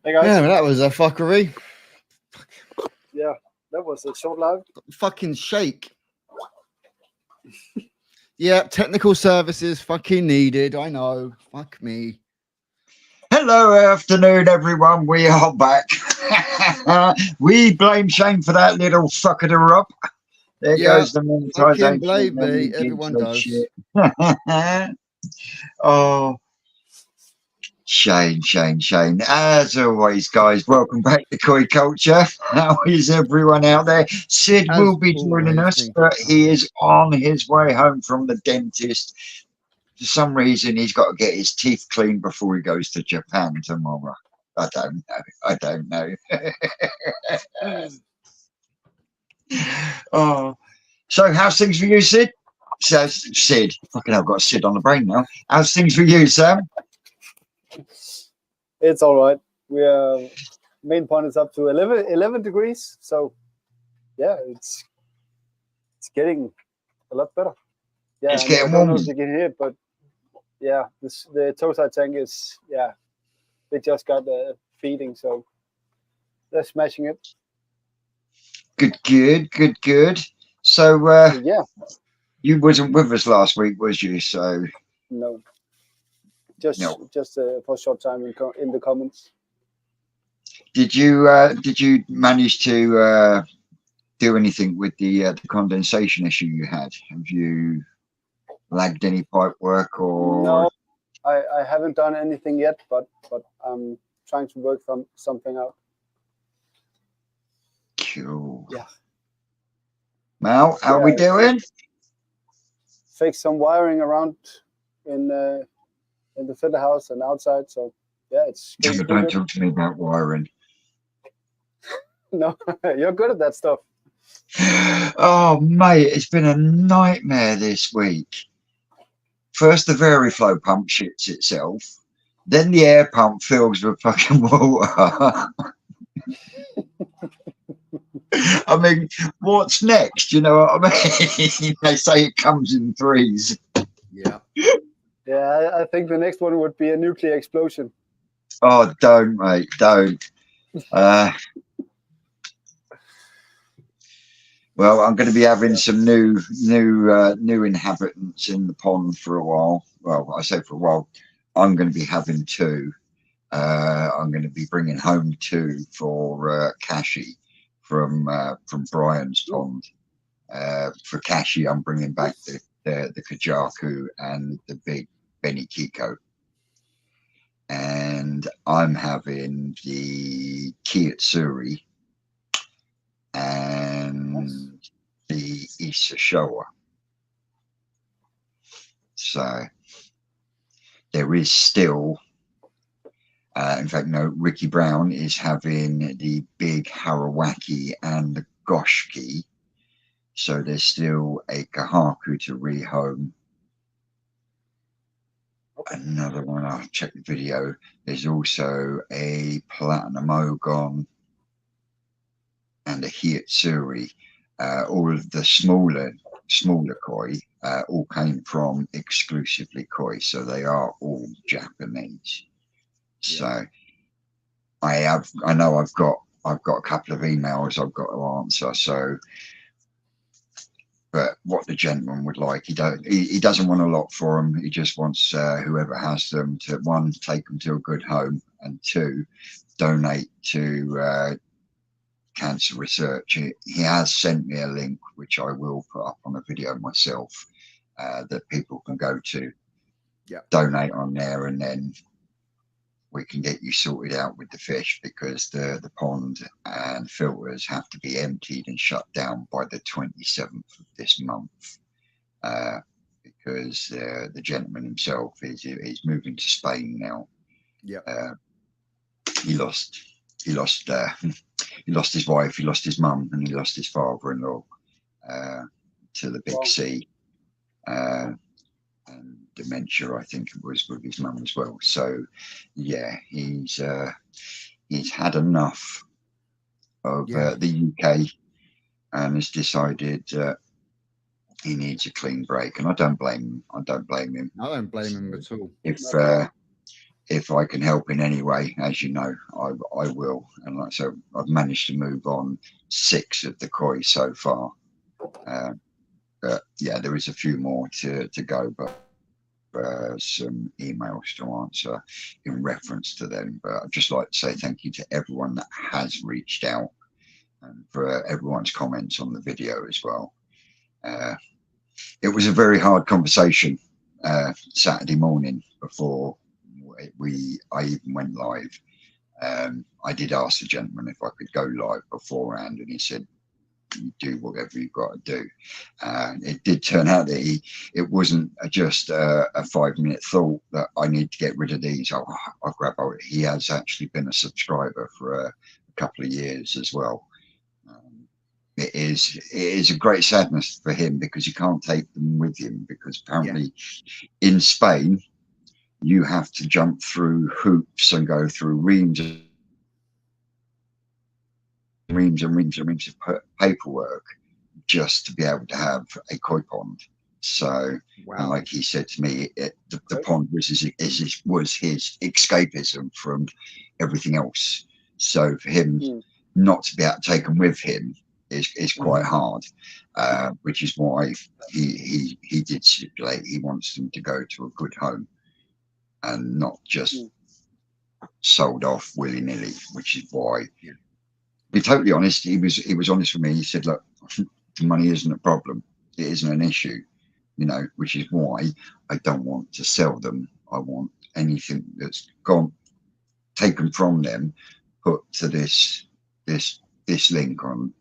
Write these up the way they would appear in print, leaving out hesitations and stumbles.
Hey guys. Yeah, that was a fuckery. Yeah, that was a short live. Fucking shake. Yeah, technical services fucking needed. I know. Fuck me. Hello, afternoon, everyone. We are back. We blame Shane for that little fucker to rub. There goes the fucking monetization. blame me. Everyone does. Shit. Oh, Shane. As always, guys, welcome back to Koi Culture. How is everyone out there? Sid As will be joining always, us, but he is on his way home from the dentist. For some reason, he's got to get his teeth cleaned before he goes to Japan tomorrow. I don't know. Oh, so how's things for you, Sid? So, Sid, fucking hell, I've got Sid on the brain now. How's things for you, Sam? It's all right. We main point is up to 11 degrees. So yeah, it's getting a lot better. Yeah, It's getting I don't know warmer. if you can hear it, but yeah, the Tosai tank is they just got feeding, so they're smashing it. Good. So Yeah, you wasn't with us last week, was you? So no, just No. for a short time in the comments. Did you manage to do anything with the condensation issue you had? Have you lagged any pipe work or? No, I haven't done anything yet, but I'm trying to work something out. Cool. Yeah. Mal, how we doing? Fix some wiring around in the fitter house and outside. So yeah, it's Don't talk to me about wiring. No, you're good at that stuff. Oh, mate, it's been a nightmare this week. First, the Veriflow pump shits itself. Then the air pump fills with fucking water. I mean, what's next? You know what I mean? They say it comes in threes. Yeah. Yeah, I think the next one would be a nuclear explosion. Oh, don't, mate, don't. Well, I'm going to be having some new inhabitants in the pond for a while. Well, I say for a while. I'm going to be having two. I'm going to be bringing home two for Kashi from Brian's pond. For Kashi, I'm bringing back the Kajaku and the big Benny Kiko. And I'm having the Kiyotsuri and the Isashowa. So there is still, in fact, no, Ricky Brown is having the big Harawaki and the Goshki. So there's still a Kahaku to rehome. Another one, I'll check the video. There's also a Platinum Ogon and a Hiyatsuri. All of the smaller koi all came from exclusively koi, so they are all Japanese. So I know I've got a couple of emails I've got to answer. So, but what the gentleman would like, he doesn't want a lot for them. He just wants whoever has them to, one, take them to a good home, and two, donate to cancer research. He has sent me a link, which I will put up on a video myself, that people can go to, donate on there, and then we can get you sorted out with the fish, because the pond and filters have to be emptied and shut down by the 27th of this month, because the gentleman himself is moving to Spain now. He lost his wife, he lost his mum, and he lost his father-in-law to the big sea, and dementia, I think it was, with his mum as well. So yeah, he's had enough of the UK and has decided he needs a clean break, and I don't blame him. I don't blame him at all. if I can help in any way, as you know, I will. And like so, I've managed to move on 6 of the koi so far. But yeah, there is a few more to go, but some emails to answer in reference to them. But I'd just like to say thank you to everyone that has reached out, and for everyone's comments on the video as well. It was a very hard conversation Saturday morning before I even went live. I did ask the gentleman if I could go live beforehand, and he said, "You do whatever you've got to do." It did turn out that it wasn't just a 5-minute thought that I need to get rid of these. I'll grab out. He has actually been a subscriber for a couple of years as well. It is a great sadness for him because you can't take them with him, because apparently in Spain you have to jump through hoops and go through reams and reams of paperwork just to be able to have a koi pond. So, and like he said to me, the pond was his escapism from everything else. So for him not to be able to take them with him is quite hard, which is why he did stipulate he wants them to go to a good home and not just sold off willy-nilly, which is why, to be totally honest, he was honest with me. He said, look, the money isn't a problem, it isn't an issue, you know, which is why I don't want to sell them. I want anything that's gone, taken from them, put to this link on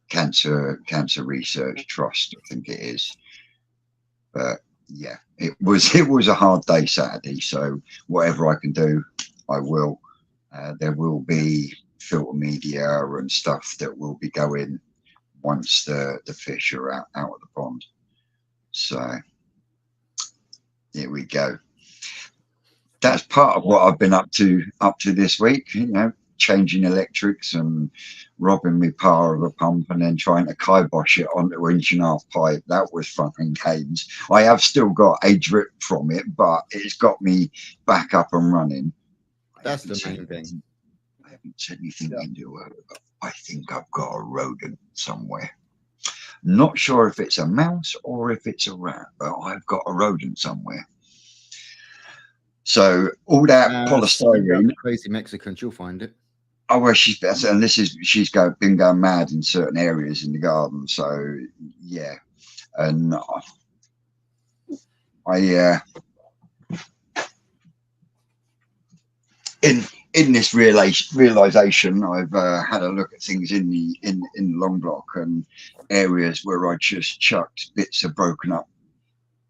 Cancer Research Trust, I think it is. But yeah, it was a hard day Saturday, so whatever I can do, I will. There will be filter media and stuff that will be going once the fish are out of the pond. So here we go. That's part of what I've been up to this week, you know, changing electrics and robbing me power of a pump and then trying to kibosh it onto 1.5-inch pipe. That was fucking games. I have still got a drip from it, but it's got me back up and running. That's the main thing. I haven't said anything into it, but I think I've got a rodent somewhere. Not sure if it's a mouse or if it's a rat, but I've got a rodent somewhere. So all that polystyrene, crazy Mexicans, you'll find it. Oh well, she's better, and she's been going mad in certain areas in the garden. So yeah, and I in this realization, I've had a look at things in the long block and areas where I just chucked bits of broken up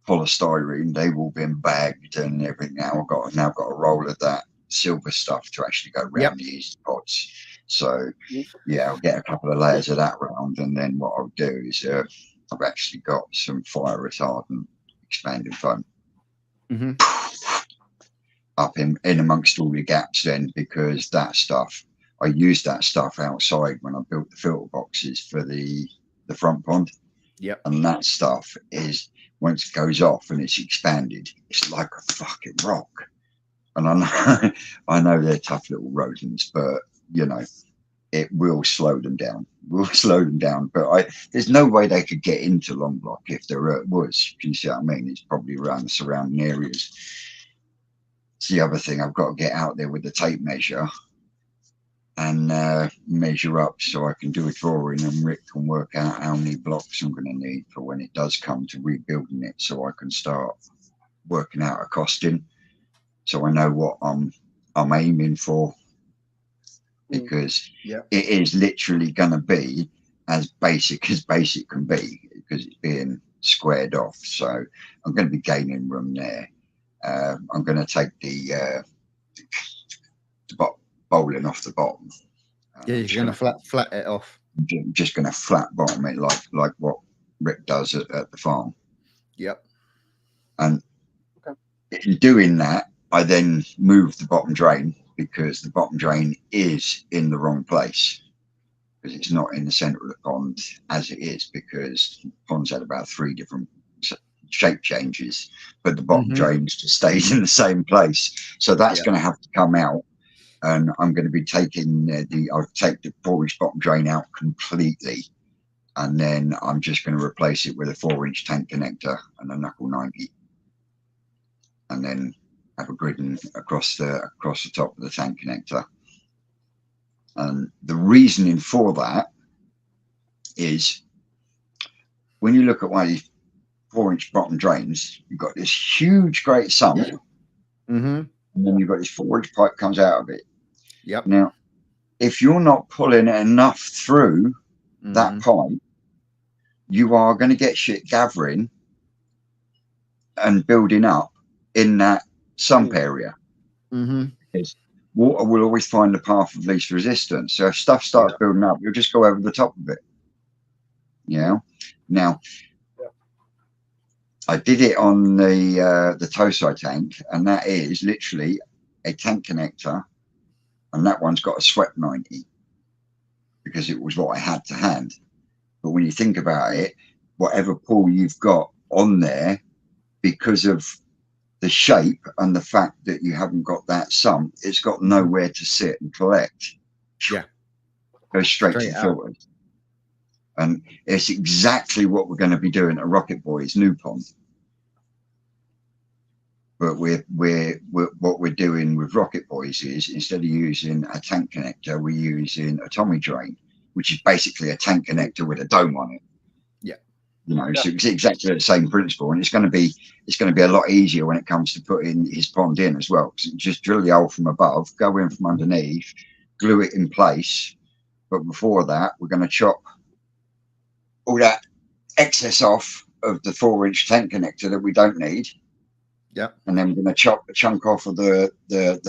polystyrene. They've all been bagged and everything. Now I've now got a roll of that silver stuff to actually go around these pots. So yeah, I'll get a couple of layers of that round, and then what I'll do is I've actually got some fire retardant expanding foam up in amongst all the gaps then, because that stuff, I used that stuff outside when I built the filter boxes for the front pond. And that stuff is, once it goes off and it's expanded, it's like a fucking rock. And I know they're tough little rodents, but you know, it will slow them down. But there's no way they could get into Long Block if there was. Can you see what I mean? It's probably around the surrounding areas. It's the other thing. I've got to get out there with the tape measure and measure up so I can do a drawing, and Rick can work out how many blocks I'm going to need for when it does come to rebuilding it, so I can start working out a costing, so I know what I'm aiming for, because it is literally going to be as basic can be, because it's being squared off. So I'm going to be gaining room there. I'm going to take the bowling off the bottom. You're going to flat it off. I'm just going to flat bottom it like what Rick does at the farm. And in doing that, I then move the bottom drain, because the bottom drain is in the wrong place, because it's not in the center of the pond as it is, because the pond's had about 3 different shape changes, but the bottom Mhm. drains just stays in the same place. So that's Yeah. going to have to come out, and I'm going to be taking I'll take the 4-inch bottom drain out completely, and then I'm just going to replace it with a 4-inch tank connector and a knuckle 90, and then have a gridding across the top of the tank connector. And the reasoning for that is, when you look at one of these 4-inch bottom drains, you've got this huge great sump, Mhm. and then you've got this 4-inch pipe comes out of it. Yep. Now, if you're not pulling enough through that Mhm. pipe, you are going to get shit gathering and building up in that sump area. Mhm. Because water will always find the path of least resistance. So if stuff starts Yeah. building up, you'll just go over the top of it. You know? Now, I did it on the Tosai tank, and that is literally a tank connector, and that one's got a swept 90 because it was what I had to hand. But when you think about it, whatever pull you've got on there, because of the shape and the fact that you haven't got that sump, it's got nowhere to sit and collect. Yeah. Goes straight to Straight the out. filters. And it's exactly what we're going to be doing at Rocket Boys New Pond. But what we're doing with Rocket Boys is, instead of using a tank connector, we're using a Tommy drain, which is basically a tank connector with a dome on it. Yeah. You know, so it's exactly the same principle, and it's going to be a lot easier when it comes to putting his pond in as well. Because just drill the hole from above, go in from underneath, glue it in place. But before that, we're going to chop all that excess off of the 4-inch tank connector that we don't need. Yeah. And then we're going to chop a chunk off of the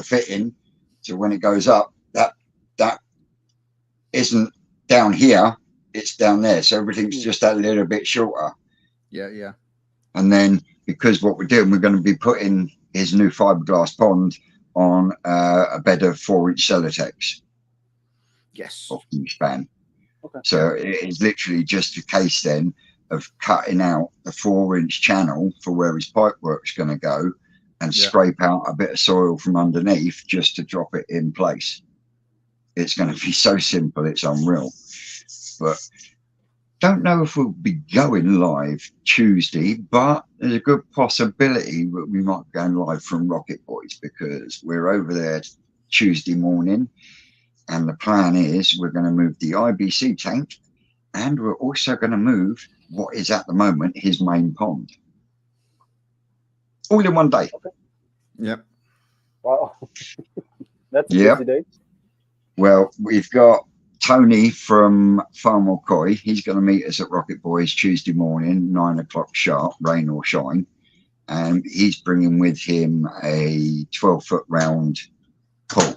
fitting, so when it goes up, that isn't down here, it's down there, so everything's just that little bit shorter. Yeah. Yeah. And then, because what we're doing, we're going to be putting his new fiberglass pond on a bed of 4-inch Celotex Yes. or span. Okay. So it is literally just a case then of cutting out the 4-inch channel for where his pipe work's going to go, and scrape out a bit of soil from underneath just to drop it in place. It's going to be so simple, it's unreal. But don't know if we'll be going live Tuesday, but there's a good possibility that we might be going live from Rocket Boys, because we're over there Tuesday morning, and the plan is we're going to move the IBC tank, and we're also going to move what is at the moment his main pond, all in one day. Okay. Yep. Wow. That's a Yep. busy day. Well, we've got Tony from Farm Coy. He's going to meet us at Rocket Boys Tuesday morning, 9 o'clock sharp, rain or shine. And he's bringing with him a 12-foot round pole.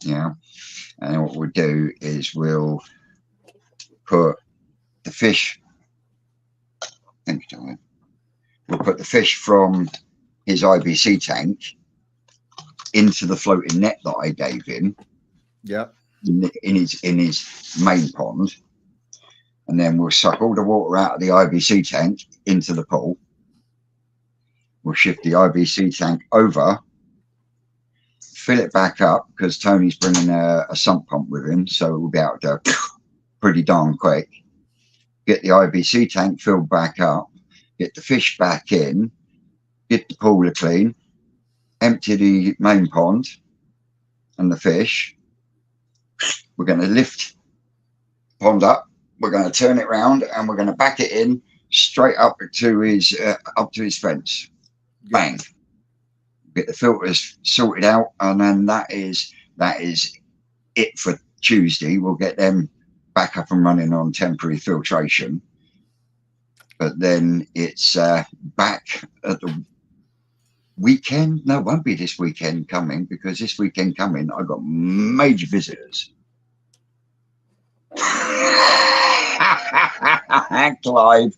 Yeah. And what we'll do is we'll put the fish. Thank you, Tony. We'll put the fish from his IBC tank into the floating net that I gave him. Yep. In his main pond, and then we'll suck all the water out of the IBC tank into the pool. We'll shift the IBC tank over, fill it back up, because Tony's bringing a sump pump with him, so we'll be able to pretty darn quick. Get the IBC tank filled back up, get the fish back in, get the pool clean, empty the main pond and the fish. We're going to lift the pond up, we're going to turn it round, and we're going to back it in straight up to his fence. Bang. Get the filters sorted out, and then that is it for Tuesday. We'll get them back up and running on temporary filtration, but then it's back at the weekend. No, it won't be this weekend coming, because this weekend coming I've got major visitors. Clive.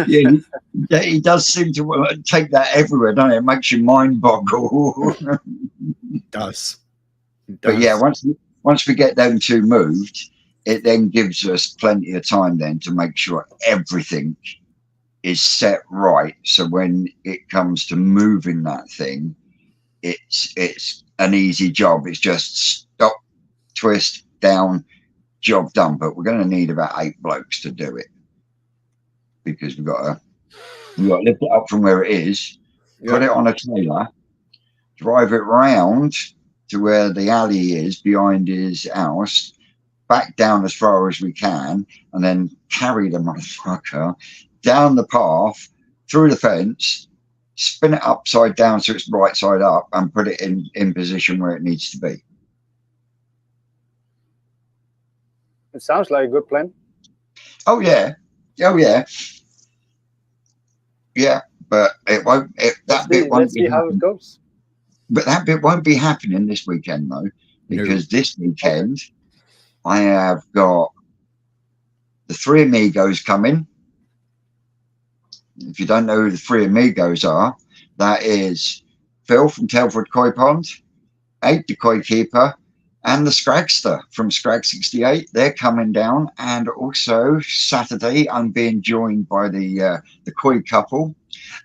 Yeah, he does seem to take that everywhere, doesn't it? It makes your mind boggle. It does. But yeah, once we get them two moved, it then gives us plenty of time then to make sure everything is set right. So when it comes to moving that thing, it's an easy job. It's just stop, twist, down, job done. But we're going to need about 8 blokes to do it, because we've got to lift it up from where it is, put it on a trailer, drive it round to where the alley is behind his house, back down as far as we can, and then carry the motherfucker down the path, through the fence, spin it upside down so it's right side up, and put it in position where it needs to be. It sounds like a good plan. Oh yeah, but it won't. That bit won't Let's see how it goes. But that bit won't be happening this weekend though, because this weekend I have got the Three Amigos coming. If you don't know who the Three Amigos are, that is Phil from Telford Koi Pond, Abe the Koi Keeper, and the Scragster from Scrag 68. They're coming down, and also Saturday I'm being joined by the Koi couple,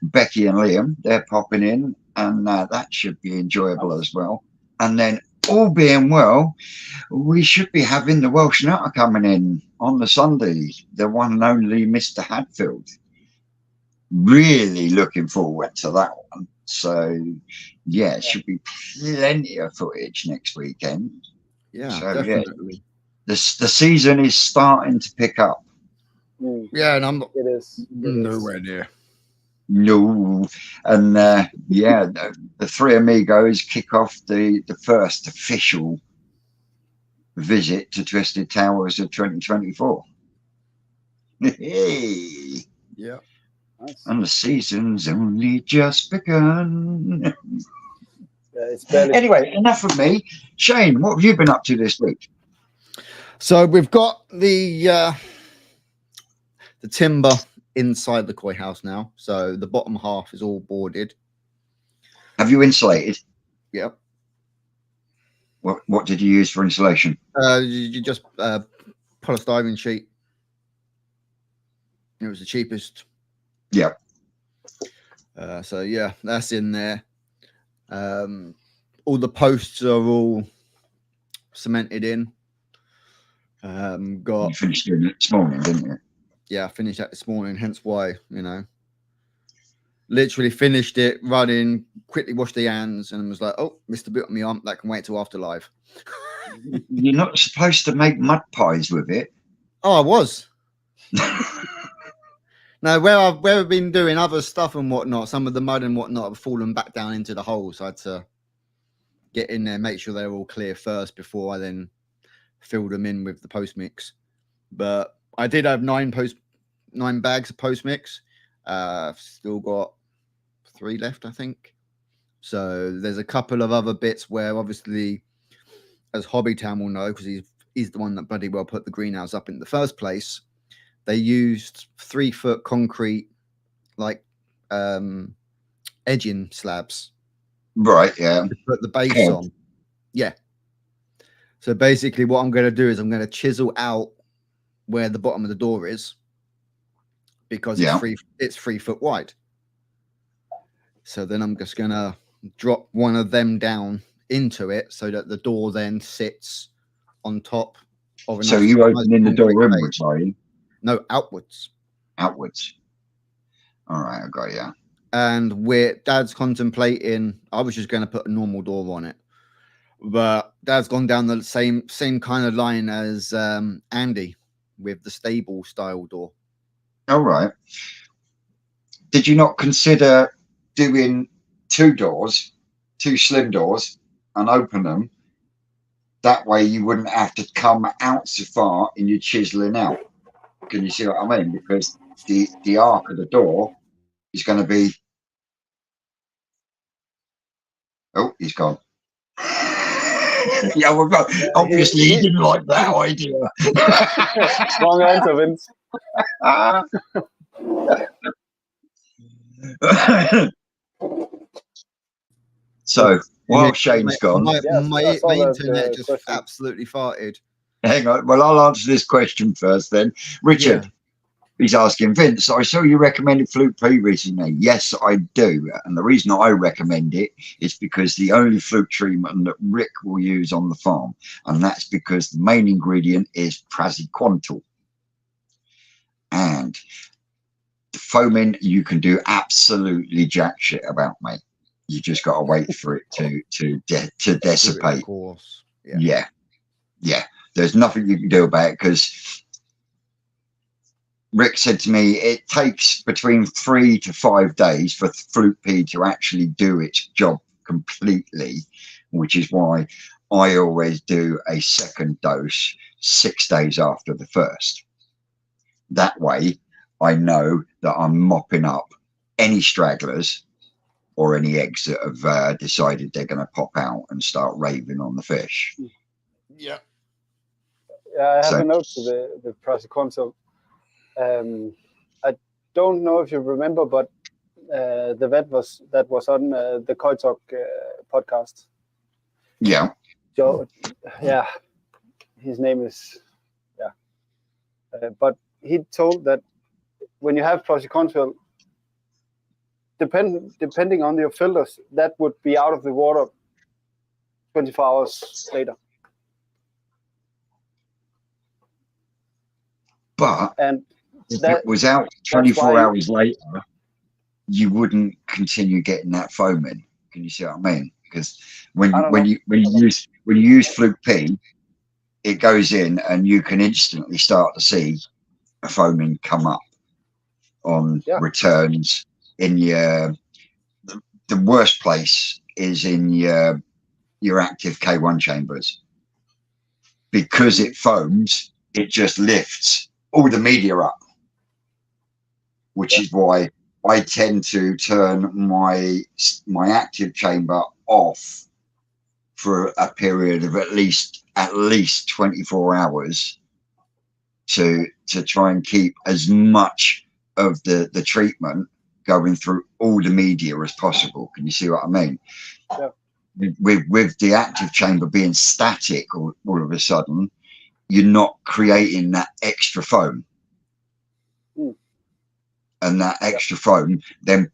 Becky and Liam. They're popping in, and that should be enjoyable as well. And then, all being well, we should be having the Welsh Nutter coming in on the Sunday, the one and only Mr. Hadfield. Really looking forward to that one. So yeah, it should be plenty of footage next weekend. Yeah, so definitely. The season is starting to pick up. Yeah, and I'm It is. nowhere near. No, and the Three Amigos kick off the first official visit to Twisted Towers of 2024. Hey. Yeah. Nice. And the season's only just begun. It's barely. Anyway, enough of me. Shane, what have you been up to this week? So we've got the timber inside the koi house now. So the bottom half is all boarded. Have you insulated? Yep. What did you use for insulation? You just polystyrene sheet. It was the cheapest. Yeah. So yeah, that's in there. All the posts are all cemented in. You finished doing it this morning, didn't you? Yeah, I finished that this morning, hence why, literally finished it, running, quickly washed the hands, and was like, oh, missed a bit on my arm, that can wait till after live. You're not supposed to make mud pies with it. Oh, I was. No, where I've been doing other stuff and whatnot, some of the mud and whatnot have fallen back down into the hole. So I had to get in there, make sure they're all clear first before I then fill them in with the post mix. But I did have 9 bags of post mix. I've still got 3 left, I think. So there's a couple of other bits where obviously, as Hobbytown will know, because he's the one that bloody well put the greenhouse up in the first place. They used 3-foot concrete, like edging slabs. Right, yeah. To put the base on. Yeah. So basically what I'm going to do is I'm going to chisel out where the bottom of the door is, because it's 3 foot wide. So then I'm just going to drop one of them down into it so that the door then sits on top of. So you opening the door inwards, are you? No, outwards. Outwards. All right, I got you. And Dad's contemplating. I was just going to put a normal door on it, but Dad's gone down the same kind of line as Andy with the stable style door. All right. Did you not consider doing 2 doors, 2 slim doors, and open them? That way you wouldn't have to come out so far and you're chiseling out. Can you see what I mean? Because the arc of the door is going to be. Oh, he's gone. Yeah, well, obviously he didn't like that idea. Wrong answer, Vince. So while Shane's gone, my Yes, I saw that, internet just question. absolutely farted. Hang on. Well, I'll answer this question first then. Richard, Yeah. he's asking, Vince, I saw you recommended Fluke P recently. Yes, I do. And the reason I recommend it is because the only fluke treatment that Rick will use on the farm, and that's because the main ingredient is praziquantel. And the foaming, you can do absolutely jack shit about, mate. You just got to wait for it to dissipate. Of course. Yeah. There's nothing you can do about it, because Rick said to me it takes between 3 to 5 days for Fluke P to actually do its job completely, which is why I always do a second dose 6 days after the first. That way I know that I'm mopping up any stragglers or any eggs that have decided they're going to pop out and start raving on the fish. Yeah. Yeah, I have So- a note to the praziquantel. I don't know if you remember, but the vet that was on the Koi Talk podcast. Yeah. So, yeah, his name is, but he told that when you have praziquantel, depending on your filters, that would be out of the water 24 hours later. But And if that- it was out 24 why- hours later, you wouldn't continue getting that foaming. Can you see what I mean? Because when I don't when know. you use Fluke P, it goes in and you can instantly start to see a foaming come up on Yeah. returns in your. The worst place is in your active K1 chambers, because it foams. It just lifts all the media up, which is why I tend to turn my active chamber off for a period of at least 24 hours to try and keep as much of the treatment going through all the media as possible. Can you see what I mean? Yeah. With the active chamber being static all of a sudden, you're not creating that extra foam. And that extra foam, then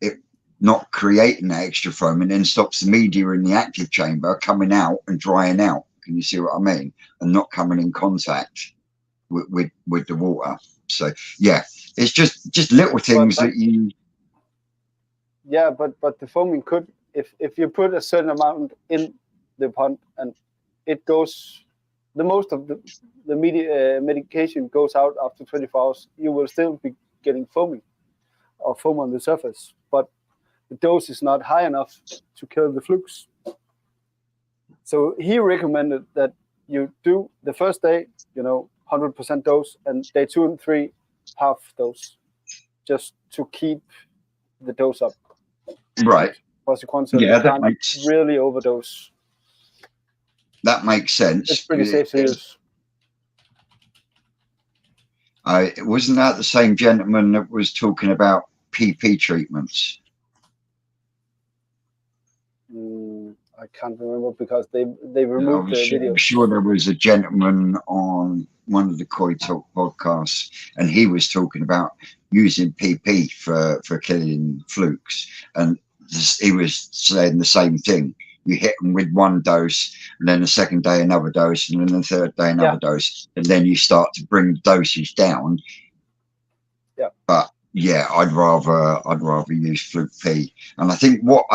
it not creating that extra foam, and then stops the media in the active chamber coming out and drying out. Can you see what I mean? And not coming in contact with the water. So yeah, it's just little things but- that you. Yeah, but the foaming could, if you put a certain amount in the pond and it goes, the most of the medication goes out after 24 hours, you will still be getting foaming or foam on the surface, but the dose is not high enough to kill the flukes. So he recommended that you do the first day, 100% dose, and day 2 and 3 half dose, just to keep the dose up. Right. Praziquantel, Yeah, you that can't makes really overdose. that makes sense. It's pretty safe to use. Wasn't that the same gentleman that was talking about PP treatments? I can't remember because they removed the video. I'm sure there was a gentleman on one of the Koi Talk podcasts, and he was talking about using PP for killing flukes, and he was saying the same thing. You hit them with one dose, and then the second day another dose, and then the third day another dose, and then you start to bring the dosage down. Yeah. But yeah, I'd rather use Fluke P, and I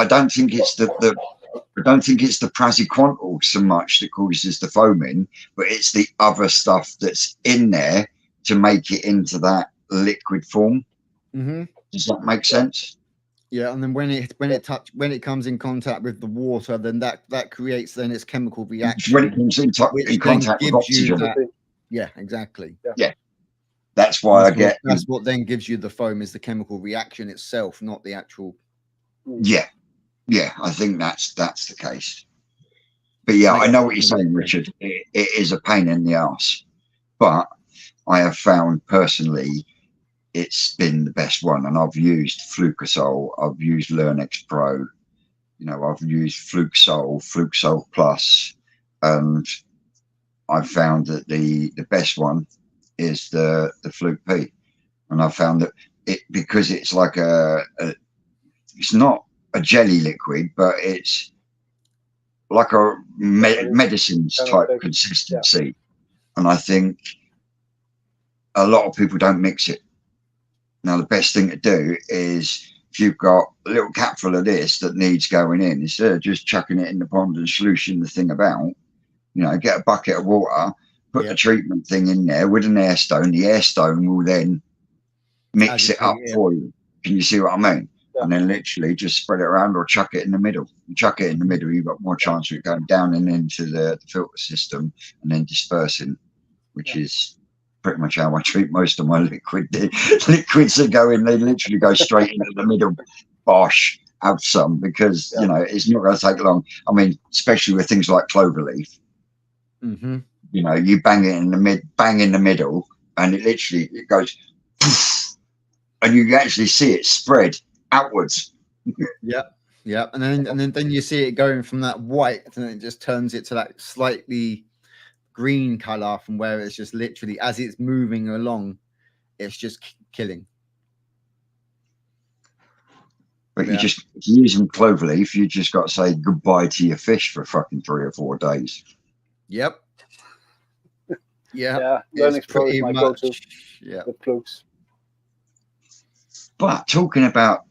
don't think it's the praziquantel so much that causes the foaming, but it's the other stuff that's in there to make it into that liquid form. Mm-hmm. Does that make sense? Yeah, and then when it comes in contact with the water, then that creates then its chemical reaction. When it comes in which in then contact with gives you oxygen. that- Yeah, exactly. That's why That's what then gives you the foam, is the chemical reaction itself, not the actual. Yeah, I think that's the case. But yeah, I know what you're saying, Richard. It is a pain in the ass, but I have found personally it's been the best one, and I've used Flucosol, I've used Learnex Pro, I've used Fluxol, Fluxol Plus, and I've found that the best one is the Fluke P, and I found that because it's like it's not a jelly liquid, but it's like a medicines type consistency, and I think a lot of people don't mix it. Now, the best thing to do is, if you've got a little capful of this that needs going in, instead of just chucking it in the pond and sluicing the thing about, get a bucket of water, put the treatment thing in there with an air stone. The air stone will then mix it up for you. Can you see what I mean? Yeah. And then literally just spread it around or chuck it in the middle. You chuck it in the middle, you've got more chance of it going down and into the filter system and then dispersing, which is pretty much how I treat most of my liquids that go in. They literally go straight into the middle. Bosh, have some, because it's not going to take long. I mean, especially with things like cloverleaf. Mm-hmm. You bang it in the middle, and it goes, and you can actually see it spread outwards. Yeah, and then you see it going from that white, and then it just turns it to that slightly green color from where it's just literally, as it's moving along, it's just killing. But you just, if you're using cloverleaf, you just got to say goodbye to your fish for fucking 3 or 4 days. Yep. Yeah, Learning Pro is my go-to. Yeah, with Flukes. But talking about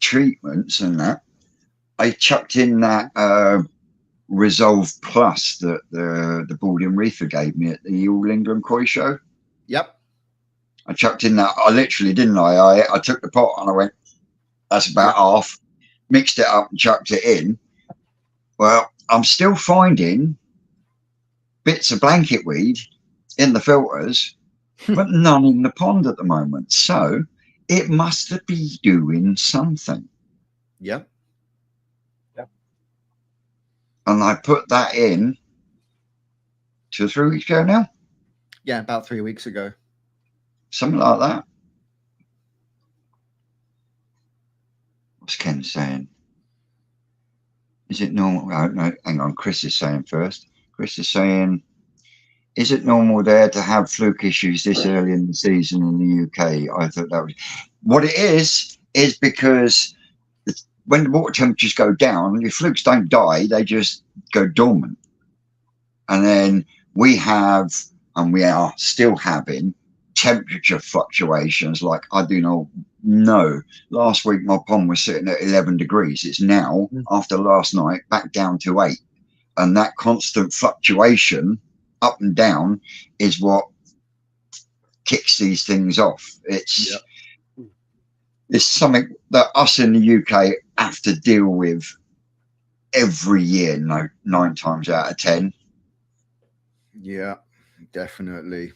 treatments and that, I chucked in that Resolve Plus that the Baldwin Reefer gave me at the All England Koi Show. Yep. I chucked in that. I literally didn't. I took the pot and I went, that's about half. Mixed it up and chucked it in. Well, I'm still finding bits of blanket weed in the filters, but none in the pond at the moment. So it must be doing something. Yep. And I put that in 2 or 3 weeks ago now. Yeah, about 3 weeks ago. Something like that. What's Ken saying? Is it normal? Oh, no, hang on. Chris is saying first. Chris is saying, is it normal there to have fluke issues this early in the season in the UK? I thought that was what it is because when the water temperatures go down, your flukes don't die, they just go dormant. And then we have, and we are still having, temperature fluctuations like I do not know. Last week my pond was sitting at 11 degrees. It's now, after last night, back down to 8. And that constant fluctuation up and down is what kicks these things off. It's something that us in the UK have to deal with every year, 9 times out of 10. Yeah, definitely.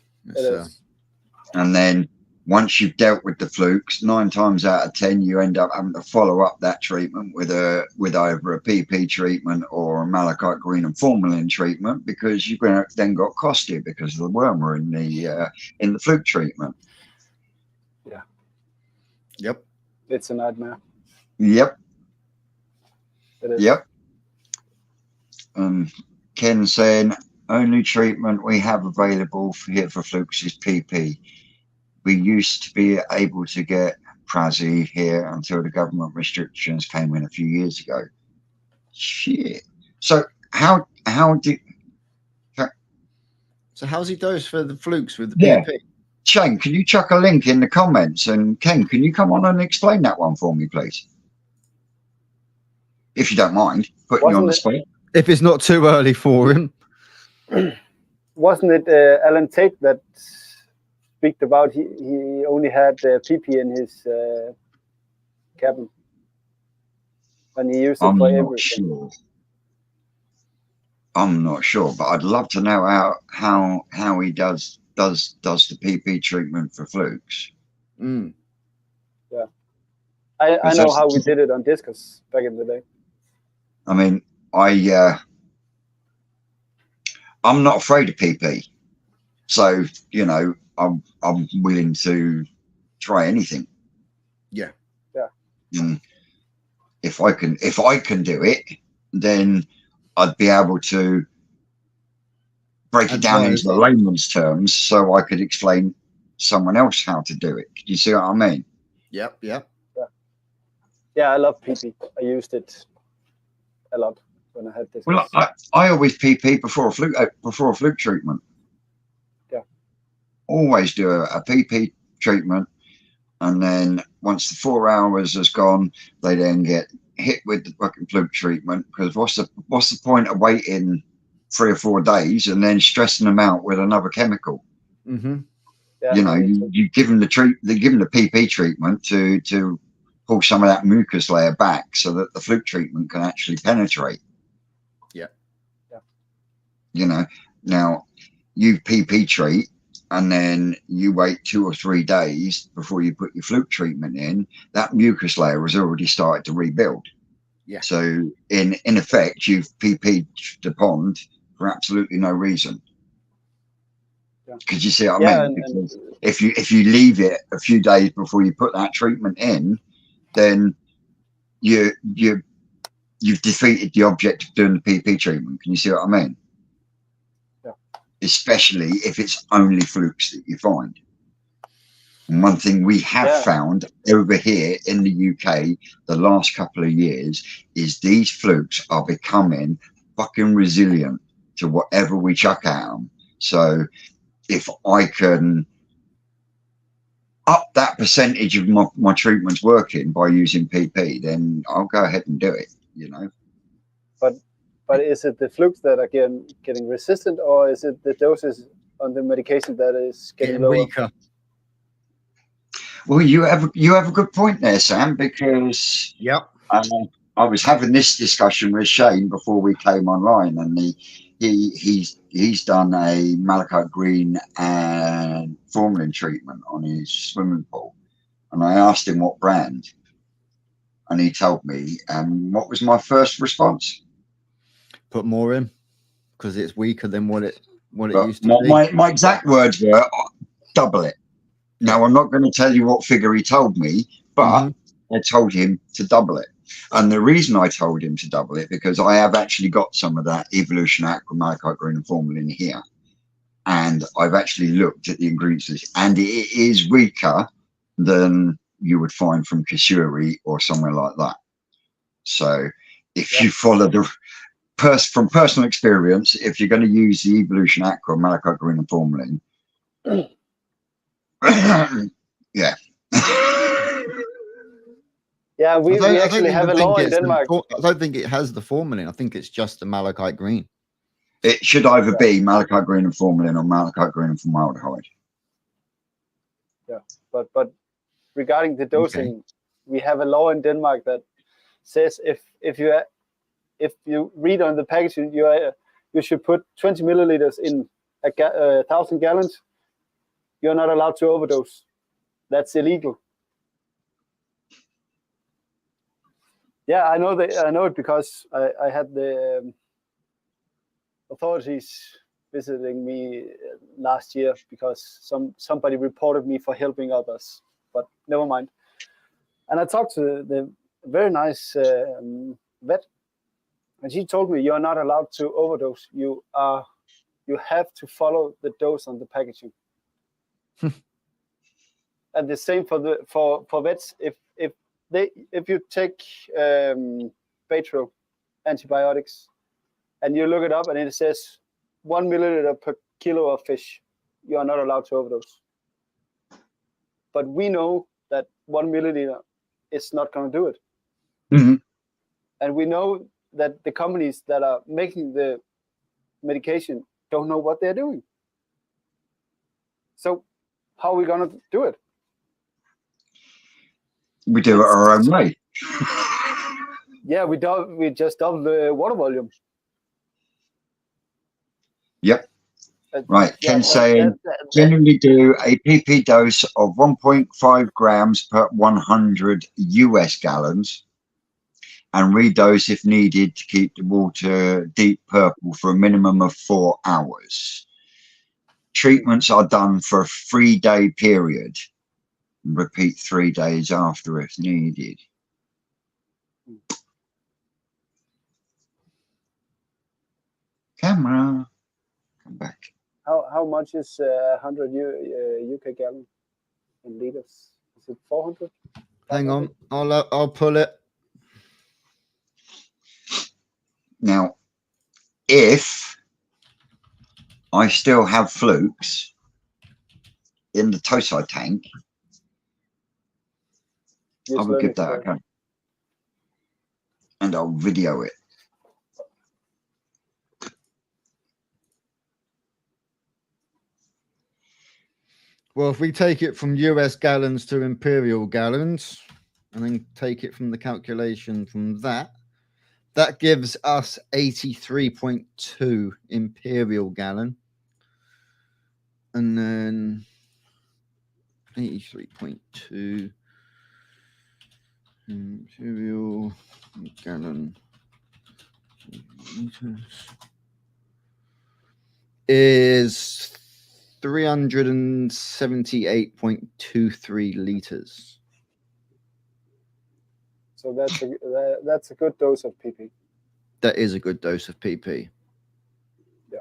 And then once you've dealt with the flukes, 9 times out of 10, you end up having to follow up that treatment with either a PP treatment or a malachite green and formalin treatment, because you've then got costed because of the wormer in the fluke treatment. Yeah. Yep. It's a nightmare. Yep. It is. Yep. Ken saying, only treatment we have available here for flukes is PP. We used to be able to get Prazi here until the government restrictions came in a few years ago. Shit. So how's he dosed for the flukes with the PP? Shane, can you chuck a link in the comments? And Ken, can you come on and explain that one for me, please? If you don't mind, putting you on the spot. If it's not too early for him. Wasn't it Alan Tate that speak about he only had PP in his cabin and he used it for everything? I'm not sure, but I'd love to know how he does the PP treatment for flukes. Yeah, I know how we did it on Discus back in the day. I mean, I'm not afraid of PP, so I'm willing to try anything. Yeah. And if I can do it, then I'd be able to break it down into the Advising. layman's terms so I could explain someone else how to do it. Can you see what I mean? Yep. Yeah, I love PP. I used it a lot when I had this. Well, I always PP before a fluke treatment. Yeah. Always do a PP treatment, and then once the 4 hours has gone, they then get hit with the fucking fluke treatment. Because what's the point of waiting 3 or 4 days and then stressing them out with another chemical? Mm-hmm. Yeah, You know, you give them the PP treatment to pull some of that mucus layer back so that the fluke treatment can actually penetrate. Yeah. You know, now you PP treat and then you wait 2 or 3 days before you put your fluke treatment in, that mucus layer has already started to rebuild. Yeah. So in effect, you've PP'd the pond for absolutely no reason. Because you see what I mean? Because if you leave it a few days before you put that treatment in, then you've defeated the object of doing the PP treatment. Can you see what I mean? Yeah. Especially if it's only flukes that you find. And one thing we have found over here in the UK the last couple of years is these flukes are becoming fucking resilient to whatever we chuck at them. So if I can up that percentage of my treatments working by using PP, then I'll go ahead and do it, you know. But is it the flukes that are getting resistant, or is it the doses on the medication that is getting lower? Weaker? Well, you have a good point there, Sam, because I was having this discussion with Shane before we came online, and he's done a malachite green and formalin treatment on his swimming pool, and I asked him what brand, and he told me. And what was my first response? Put more in, because it's weaker than what it used to be. My exact words were, double it. Now, I'm not going to tell you what figure he told me, but I told him to double it. And the reason I told him to double it, because I have actually got some of that Evolution Aqua malachite green and formalin here. And I've actually looked at the ingredients list, and it is weaker than you would find from Kasuri or somewhere like that. So if you follow from personal experience, if you're going to use the Evolution Aqua malachite green and formalin, yeah. Yeah, we actually have a law in Denmark. I don't think it has the formalin. I think it's just the malachite green. It should either be malachite green and formalin or malachite green and formaldehyde. Yeah, but regarding the dosing, we have a law in Denmark that says if you read on the packaging, you should put 20 milliliters in 1,000 gallons. You're not allowed to overdose. That's illegal. Yeah, I know it because I had the authorities visiting me last year because somebody reported me for helping others. But never mind. And I talked to the very nice vet, and she told me you're not allowed to overdose. You have to follow the dose on the packaging. And the same for vets. If you take Baytril antibiotics and you look it up and it says 1 milliliter per kilo of fish, you are not allowed to overdose. But we know that 1 milliliter is not going to do it. Mm-hmm. And we know that the companies that are making the medication don't know what they're doing. So how are we going to do it? We do it our own way. Yeah, we just double the water volume. Yep. Right. Ken saying generally do a PP dose of 1.5 grams per 100 US gallons and redose if needed to keep the water deep purple for a minimum of 4 hours. Treatments are done for a 3-day period. Repeat 3 days after if needed. Camera. come back. How much is 100 UK gallon in liters? Is it 400? Hang on, I'll pull it. Now, if I still have flukes in the Tosai tank, I will give that a go. And I'll video it. Well, if we take it from US gallons to imperial gallons, and then take it from the calculation from that, that gives us 83.2 imperial gallon. And then 83.2 imperial gallon is 378.23 liters. So that's a good dose of PP. That is a good dose of PP. Yeah.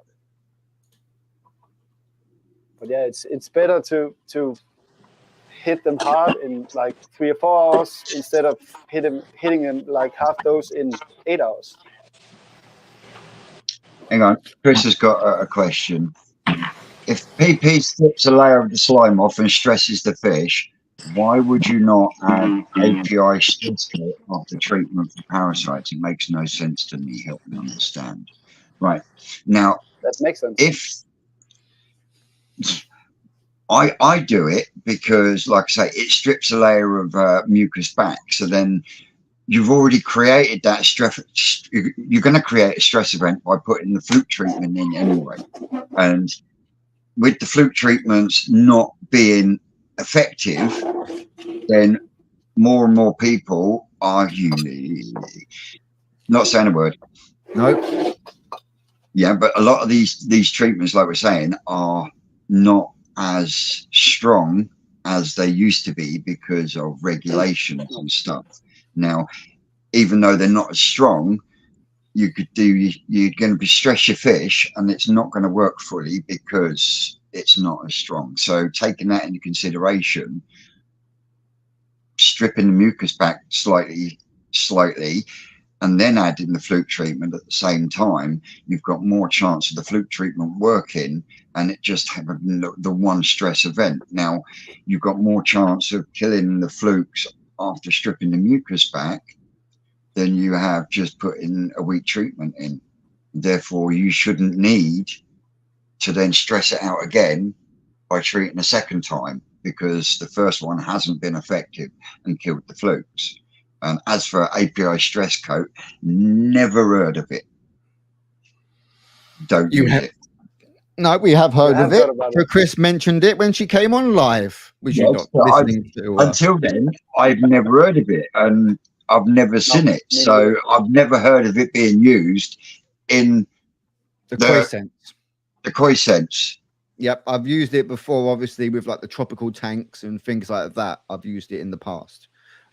But yeah, it's better to hit them hard in like 3 or 4 hours instead of hitting them like half dose in 8 hours. Hang on, Chris has got a question. If PP strips a layer of the slime off and stresses the fish, why would you not add API stress coat after treatment for parasites? It makes no sense to me. Help me understand. Right now, that makes sense. If I do it because, like I say, it strips a layer of mucus back. So then you've already created that stress. You're going to create a stress event by putting the fluke treatment in anyway. And with the fluke treatments not being effective, then more and more people are not saying a word. No. Yeah, but a lot of these treatments, like we're saying, are not as strong as they used to be because of regulations and stuff. Now, even though they're not as strong, you're going to stress your fish and it's not going to work fully because it's not as strong. So taking that into consideration, stripping the mucus back slightly, and then adding the fluke treatment at the same time, you've got more chance of the fluke treatment working and it just having the one stress event. Now, you've got more chance of killing the flukes after stripping the mucus back than you have just putting a weak treatment in. Therefore, you shouldn't need to then stress it out again by treating a second time because the first one hasn't been effective and killed the flukes. And as for API stress coat, never heard of it. Don't use it. No, we have heard of it. So Chris mentioned it when she came on live. Until then, I've never heard of it, and I've never seen it. So I've never heard of it being used in the koi sense. The koi sense. Yep, I've used it before, obviously, with like the tropical tanks and things like that. I've used it in the past.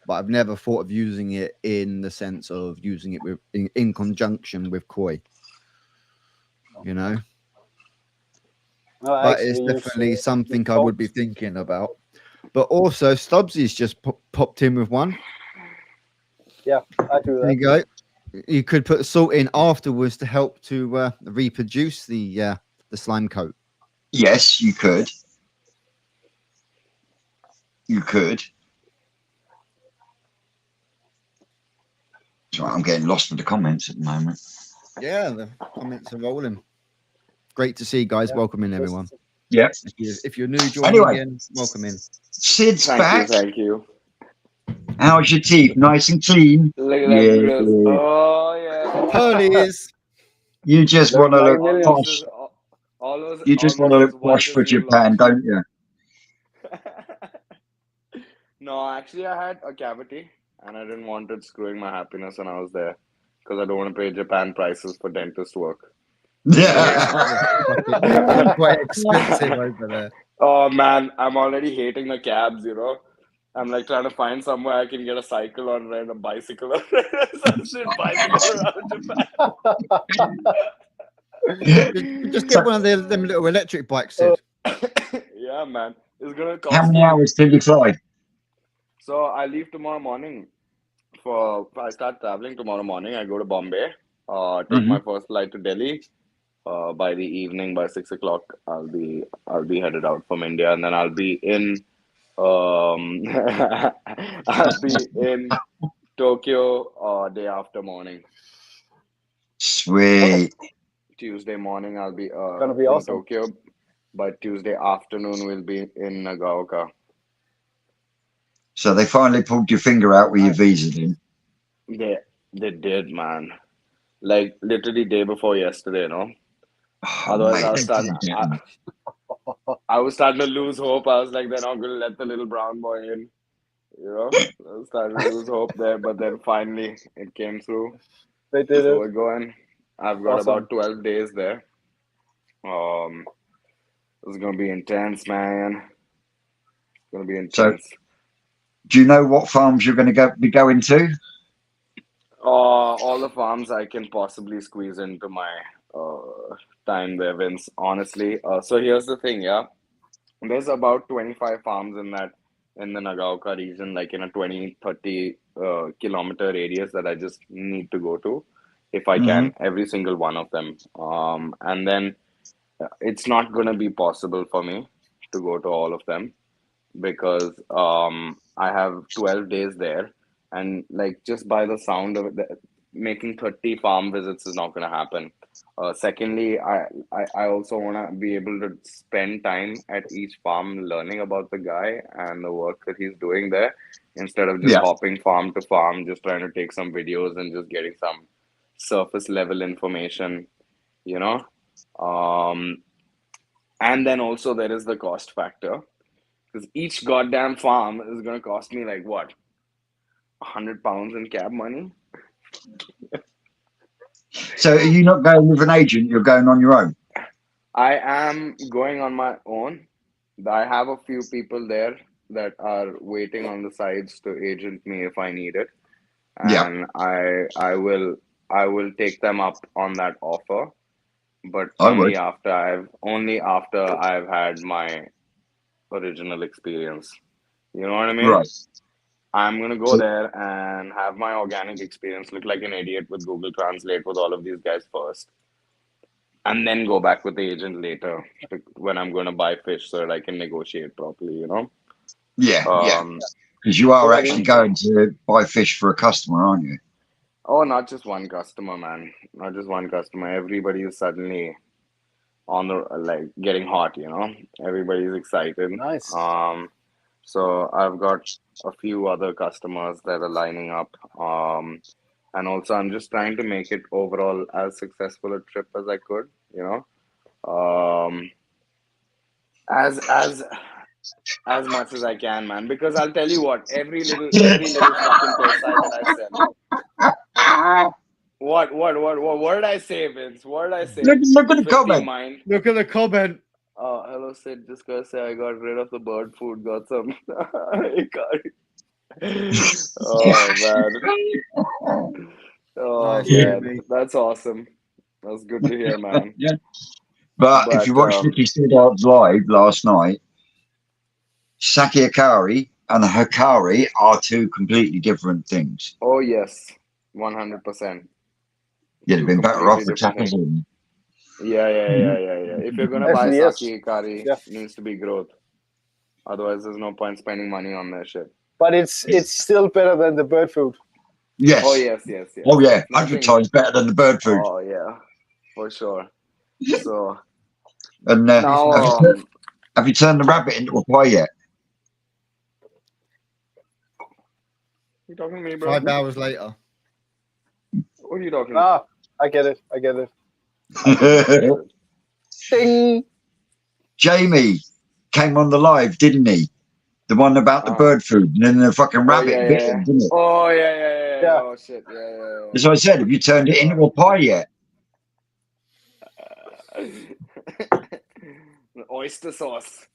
But I've never thought of using it in the sense of using it with in conjunction with koi. You know? But it's definitely something I would be thinking about. But also, Stubbsy's just popped in with one. Yeah, I do that. There you go. You could put salt in afterwards to help to reproduce the slime coat. Yes, you could. You could. So I'm getting lost with the comments at the moment. Yeah, the comments are rolling. Great to see, guys. Yeah. Welcome in, everyone. Yeah. If you're new joining in, welcome in. Sid's back. Thank you. How's your teeth? Nice and clean? Look at that. Oh, yeah. Pearlies. You just want to look posh. You just want to look posh for Japan, don't you? No, actually, I had a cavity. And I didn't want it screwing my happiness when I was there because I don't want to pay Japan prices for dentist work. Yeah. Quite expensive over there. Oh, man. I'm already hating the cabs, you know. I'm like trying to find somewhere I can get a cycle or rent a bicycle or some shit bicycle around Japan. Just get one of them little electric bikes, Sid. Yeah, man. It's gonna How cost many me. hours till you fly? So I leave tomorrow morning. I start traveling tomorrow morning. I go to Bombay. Take my first flight to Delhi. By the evening, by 6 o'clock, I'll be headed out from India, and then I'll be in I'll be in Tokyo day after morning. Sweet. Tuesday morning I'll be Gonna be in awesome. Tokyo. By Tuesday afternoon we'll be in Nagaoka. So they finally pulled your finger out with your visa then. They did, man. Like literally day before yesterday, you know. Oh, Otherwise, mate, I was they starting. did get me. I was starting to lose hope. I was like, they're not going to let the little brown boy in. You know, I was starting to lose hope there, but then finally it came through. They did So it. we're going. I've got Awesome. about 12 days there. It's gonna be intense, man. It's gonna be So, intense. do you know what farms you're going to be going to? All the farms I can possibly squeeze into my time there, Vince. Honestly. So here's the thing, yeah. There's about 25 farms in the Nagaoka region, like in a 20, 30 kilometer radius that I just need to go to if I can, every single one of them. And then it's not going to be possible for me to go to all of them because I have 12 days there, and like just by the sound of it, making 30 farm visits is not going to happen. Secondly, I also want to be able to spend time at each farm learning about the guy and the work that he's doing there instead of just Yeah. hopping farm to farm, just trying to take some videos and just getting some surface level information, you know. And then also there is the cost factor because each goddamn farm is going to cost me like what, £100 in cab money. So, are you not going with an agent? You're going on your own? I am going on my own. I have a few people there that are waiting on the sides to agent me if I need it, Yeah. and I will take them up on that offer, but I would. only after I've had my original experience. You know what I mean? Right. I'm gonna go So, there and have my organic experience, look like an idiot with Google Translate with all of these guys first, and then go back with the agent later when I'm gonna buy fish so that I can negotiate properly, you know? yeah. Um, Because you are Yeah, actually going to buy fish for a customer, aren't you? oh, not just one customer, man. Not just one customer. Everybody is suddenly on the like getting hot, you know? Everybody's excited. Nice. So I've got a few other customers that are lining up. And also I'm just trying to make it overall as successful a trip as I could, you know. As much as I can, man. Because I'll tell you what, every little fucking pesai that I sell. What did I say, Vince? What did I say? Look at the 50 comment. mind. Look at the comment. Hello, Sid. Just gonna say I got rid of the bird food. Got some. Ikari. Oh man. Oh Nice, Yeah. man. Jimmy. That's awesome. That's good to hear, man. Yeah. But if you But watched Nicky Stoddard's live last night, Saki Akari and a Hikari are two completely different things. oh yes, 100%. You'd have Two been better off completely with different things. Tappers. Yeah. If you're gonna buy Actually, yes. sake Ikari, Yeah. it needs to be growth. Otherwise, there's no point spending money on that shit. But it's still better than the bird food. Yes. Oh yes. Oh yeah, It's 100 nothing. times better than the bird food. Oh yeah, for sure. So And now, have you turned the rabbit into a pie yet? you talking to me, bro? 5 hours later. What are you talking? I get it. I get it. Ding. Jamie came on the live, didn't he? The one about the bird food, and then the fucking rabbit yeah, bit yeah. him, didn't it? Oh yeah. Yeah. Oh shit. Yeah. As I said, have you turned it into a pie yet? Oyster sauce.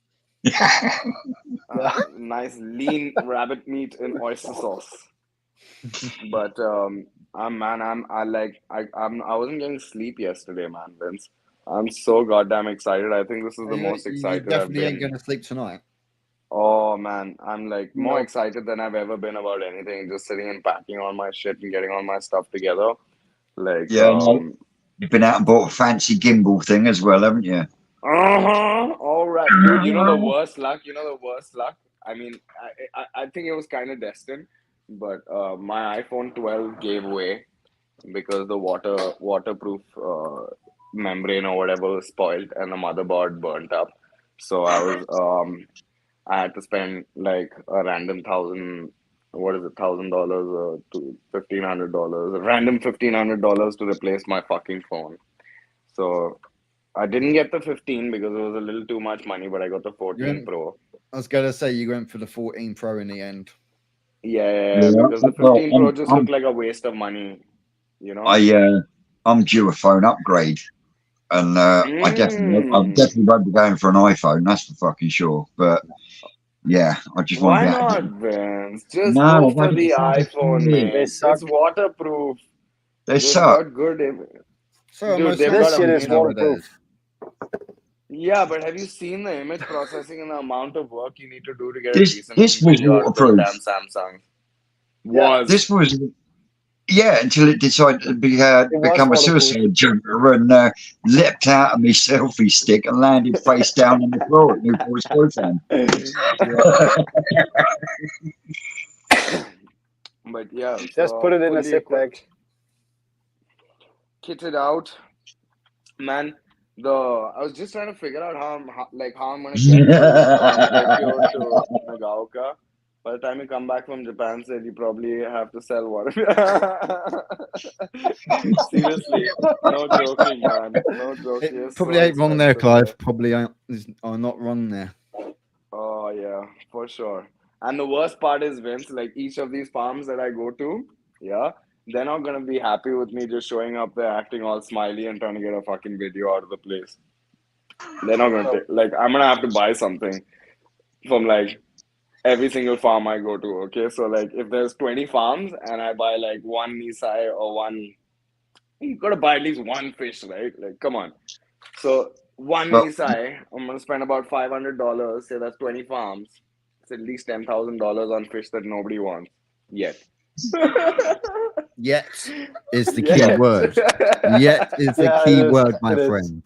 Nice lean rabbit meat in oyster sauce. But I wasn't getting sleep yesterday, man, Vince. I'm so goddamn excited. I think this is the most You excited I've definitely ain't been. going to sleep tonight. Oh man, I'm like more No. excited than I've ever been about anything. Just sitting and packing all my shit and getting all my stuff together. Like, Yeah, no. You've been out and bought a fancy gimbal thing as well, haven't you? all right, dude. You know the worst luck. You know the worst luck. I mean, I think it was kind of destined, but my iPhone 12 gave way because the waterproof membrane or whatever was spoiled and the motherboard burnt up. So I had to spend like a random $1,000 to $1,500, a random $1,500 to replace my fucking phone. So I didn't get the 15 because it was a little too much money, but I got the 14 Pro. I was going to say you went for the 14 Pro in the end. Yeah, because the well, 15 Pro just looked like a waste of money, you know? I'm due a phone upgrade, and I definitely won't be going for an iPhone. That's for fucking sure. But yeah, I just want Why to not, Vince? Just No, go for the iPhone, man. They suck. It's waterproof. They They've suck. got good. So Dude, they've This got shit is amazing. waterproof. Yeah, but have you seen the image processing and the amount of work you need to do to get a This decent was video out of those waterproof. damn Samsung? Yeah. This was until it decided to become a waterproof. suicide jumper and leapt out of my selfie stick and landed face down on the floor at Newport's boyfriend. But yeah, Just put it in a fully zip bag. kitted out, man. I was just trying to figure out how I'm gonna get from Tokyo to Nagaoka. By the time you come back from Japan, said you probably have to sell one. Seriously, no joking, man. No joking. It It's probably so ain't wrong there, expensive Clive. Probably are not wrong there. Oh yeah, for sure. And the worst part is, Vince, like each of these farms that I go to, yeah, they're not gonna be happy with me just showing up there acting all smiley and trying to get a fucking video out of the place. They're not gonna take, like, I'm gonna have to buy something from like every single farm I go to, okay? So like if there's 20 farms and I buy like one Nisai or one, you gotta buy at least one fish, right? Like, come on. So one Well- Nisai, I'm gonna spend about $500. Say that's 20 farms. It's at least $10,000 on fish that nobody wants yet. Yet is the Yet. key word. Yet is the Yeah, key it is. word, my It is. friend.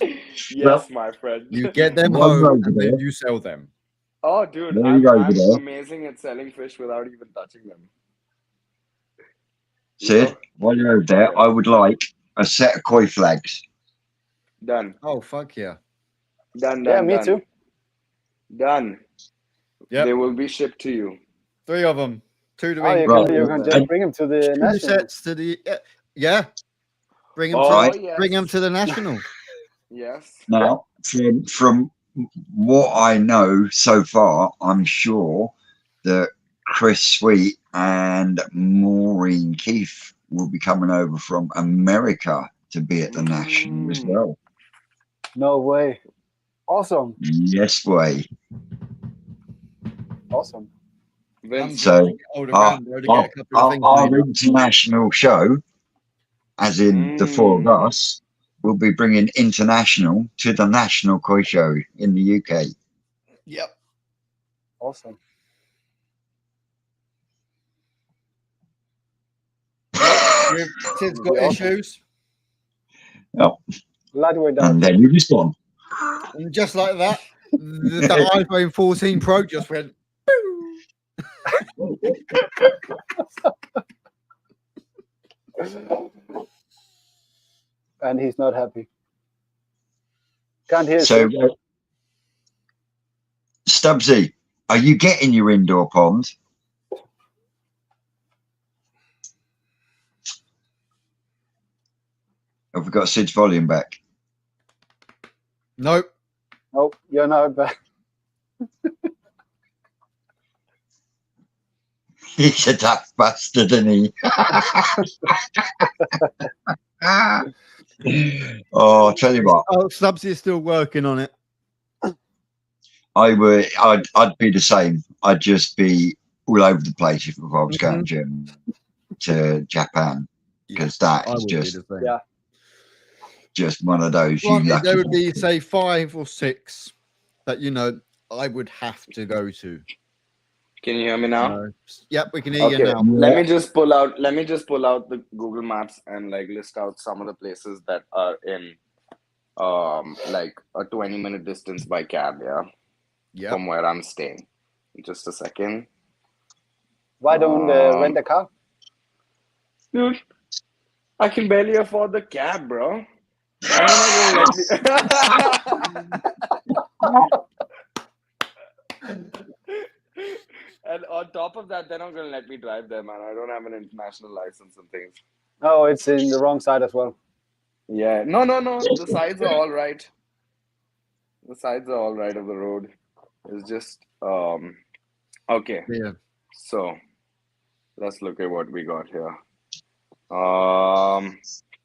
Yes, my friend. You get them One home road and there. then you sell them. Oh, dude, There you go, I'm Vidal. amazing at selling fish without even touching them. You Sid, know? while you're over there, I would like a set of koi flags. Done. Oh, fuck yeah. Done. Yeah, me too. Done. Yep. They will be shipped to you. 3 of them. 2 to Oh, England. you can just bring them to the 2 national. sets to the yeah. Bring them Oh, to yes. bring them to the national. Yes. Now, from what I know so far, I'm sure that Chris Sweet and Maureen Keith will be coming over from America to be at the national as well. No way. Awesome. Yes, way. Awesome. Vince, So Older granddad to get a couple of things our made up. international show, as in the 4 of us, will be bringing international to the national koi show in the UK. Yep. Awesome. Sid's got Yeah. issues. Lightweight down. And then you just gone. And just like that, the iPhone 14 Pro just went. And he's not happy. Can't hear So, you. Stubbsy, are you getting your indoor pond? Have we got Sid's volume back? Nope. Nope, you're not back. He's a tough bastard, isn't he? Oh, I'll tell you what, Oh, Stubbs is still working on it. I'd be the same. I'd just be all over the place if I was going to gym. to Japan, because that I is would do just the same. Yeah. just one of those. You Granted, lucky there would be bastard. say 5 or 6 that I would have to go to. Can you hear me now? Yep, we can hear you Okay, now. let me just pull out the Google Maps and like list out some of the places that are in like a 20-minute distance by cab, Yep. from where I'm staying. Just a second. Why don't rent a car? Dude, I can barely afford the cab, bro. And they're not gonna let me. And on top of that, they're not gonna let me drive there, man. I don't have an international license and things. Oh, it's in the wrong side as well. Yeah, no. The sides are all right. The sides are all right of the road. It's just okay. Yeah. So let's look at what we got here.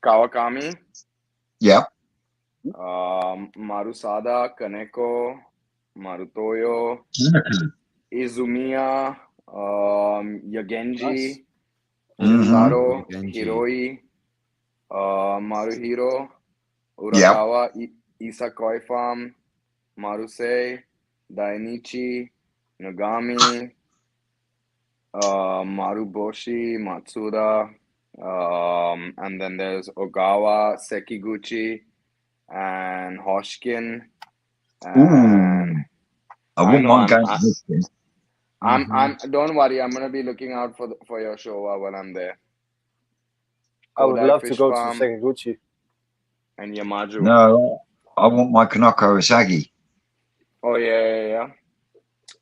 Kawakami, Yeah. Marusada, Kaneko, Marutoyo, Izumiya, Yagenji, Rintaro, Yagenji. Hiroi, Maruhiro, Yeah. Urakawa, Isakoi Farm, Marusei, Dainichi, Nagami, Maruboshi, Matsuda, and then there's Ogawa, Sekiguchi, and Hoshkin. And I wouldn't know, mind I'm- going to this thing. I'm don't worry, I'm gonna be looking out for your show when I'm there. I would Kodai love to Fish go to Farm Sekiguchi. and Yamaju. No, I want my Kanoko Asagi. Oh yeah.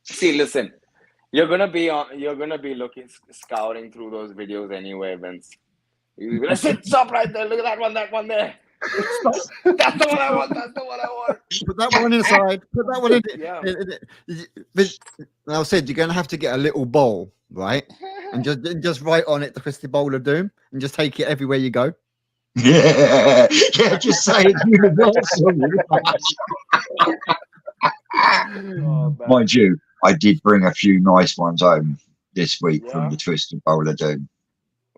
See, listen, you're gonna be scouring through those videos anyway, Vince. You're gonna stop right there. Look at that one there. Stop. That's the one I want. Put that one inside. Put that one in. Yeah. I said you're going to have to get a little bowl, right? And just write on it the Twisted Bowl of Doom, and just take it everywhere you go. Yeah, just say it's universal. Oh, man. Mind you, I did bring a few nice ones home this week Yeah? from the Twisted Bowl of Doom.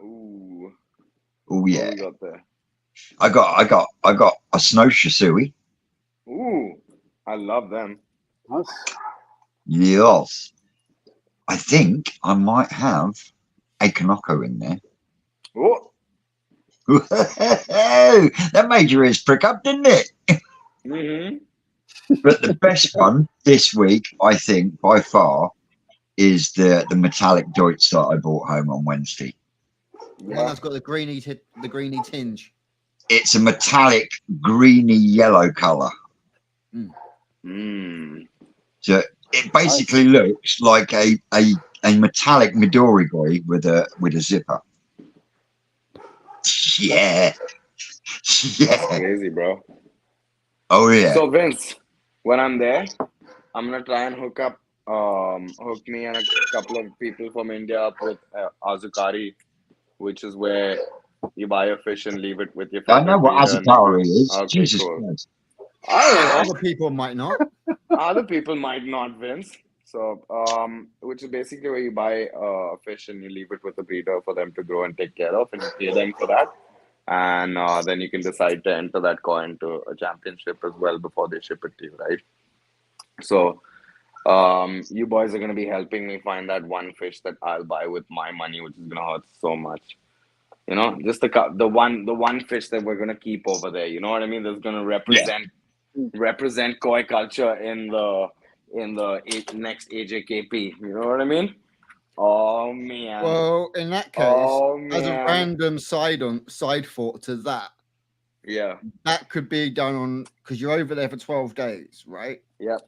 Ooh. Oh What yeah, we got there? I got a snow shisui. Ooh. I love them. Nice. Yes, I think I might have a Kanoko in there. Oh. That made your ears prick up, didn't it? Mm-hmm. But the best one this week, I think, by far, is the metallic Deutz that I brought home on Wednesday. The one Yeah. that's got the greeny tinge. It's a metallic greeny yellow color. Mm. So it basically looks like a metallic Midori boy with a zipper. Yeah. That's Yeah. crazy, bro. Oh yeah. So Vince, when I'm there, I'm gonna try and hook me and a couple of people from India up with Azukari, which is where you buy a fish and leave it with your I favorite know what breeder and- Azakari is. Okay, Jesus cool. Christ. I don't know. Other people might not. Other people might not, Vince. So, which is basically where you buy a fish and you leave it with the breeder for them to grow and take care of, and you pay them for that. And then you can decide to enter that coin to a championship as well before they ship it to you, right? So, you boys are going to be helping me find that one fish that I'll buy with my money, which is going to hurt so much. You know, just the one fish that we're going to keep over there. You know what I mean? That's going to represent koi culture in the next AJKP. You know what I mean? Oh man. Well, in that case, as a random side thought to that, Yeah. that could be done on because you're over there for 12 days, right? Yep.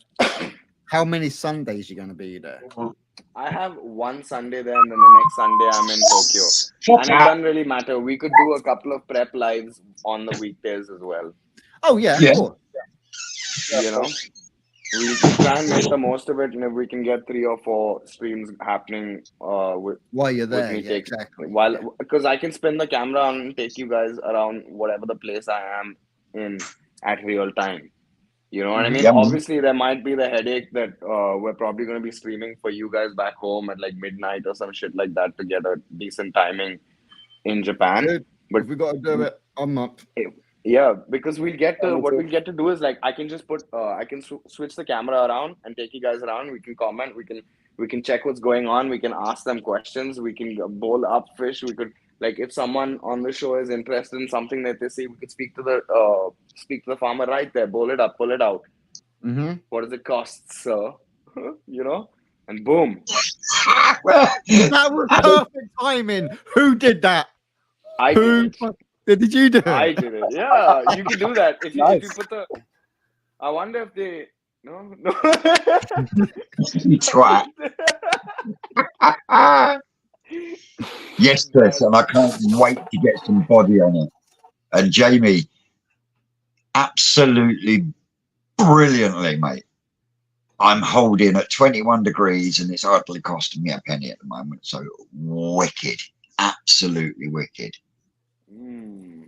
How many Sundays are you going to be there? I have one Sunday there, and then the next Sunday I'm in Tokyo. And it doesn't really matter. We could do a couple of prep lives on the weekdays as well. Oh yeah, Yeah. cool. You know, we can try and make the most of it, and if we can get 3 or 4 streams happening with While you're there, me yeah, take exactly. because I can spin the camera and take you guys around whatever the place I am in at real time. You know what I mean? Yeah, man. Obviously, there might be the headache that we're probably going to be streaming for you guys back home at like midnight or some shit like that to get a decent timing in Japan. Good. But If we got to do it, I'm up. yeah, because we'll get Yeah, to me what too. we'll get to do is like I can just put I can switch the camera around and take you guys around. We can comment. We can check what's going on. We can ask them questions. We can bowl up fish. We could like if someone on the show is interested in something that they see, we could speak to the farmer right there. Bowl it up, pull it out. Mm-hmm. What does it cost, sir? You know, and boom. That was perfect timing. Who did that? I Who did it. did you do it? I did it. Yeah, you can do that if you Nice. put the. I wonder if they no. You twat. Yes, Chris, and I can't wait to get some body on it. And Jamie, absolutely brilliantly, mate. I'm holding at 21 degrees and it's hardly costing me a penny at the moment. So wicked, absolutely wicked. Mm.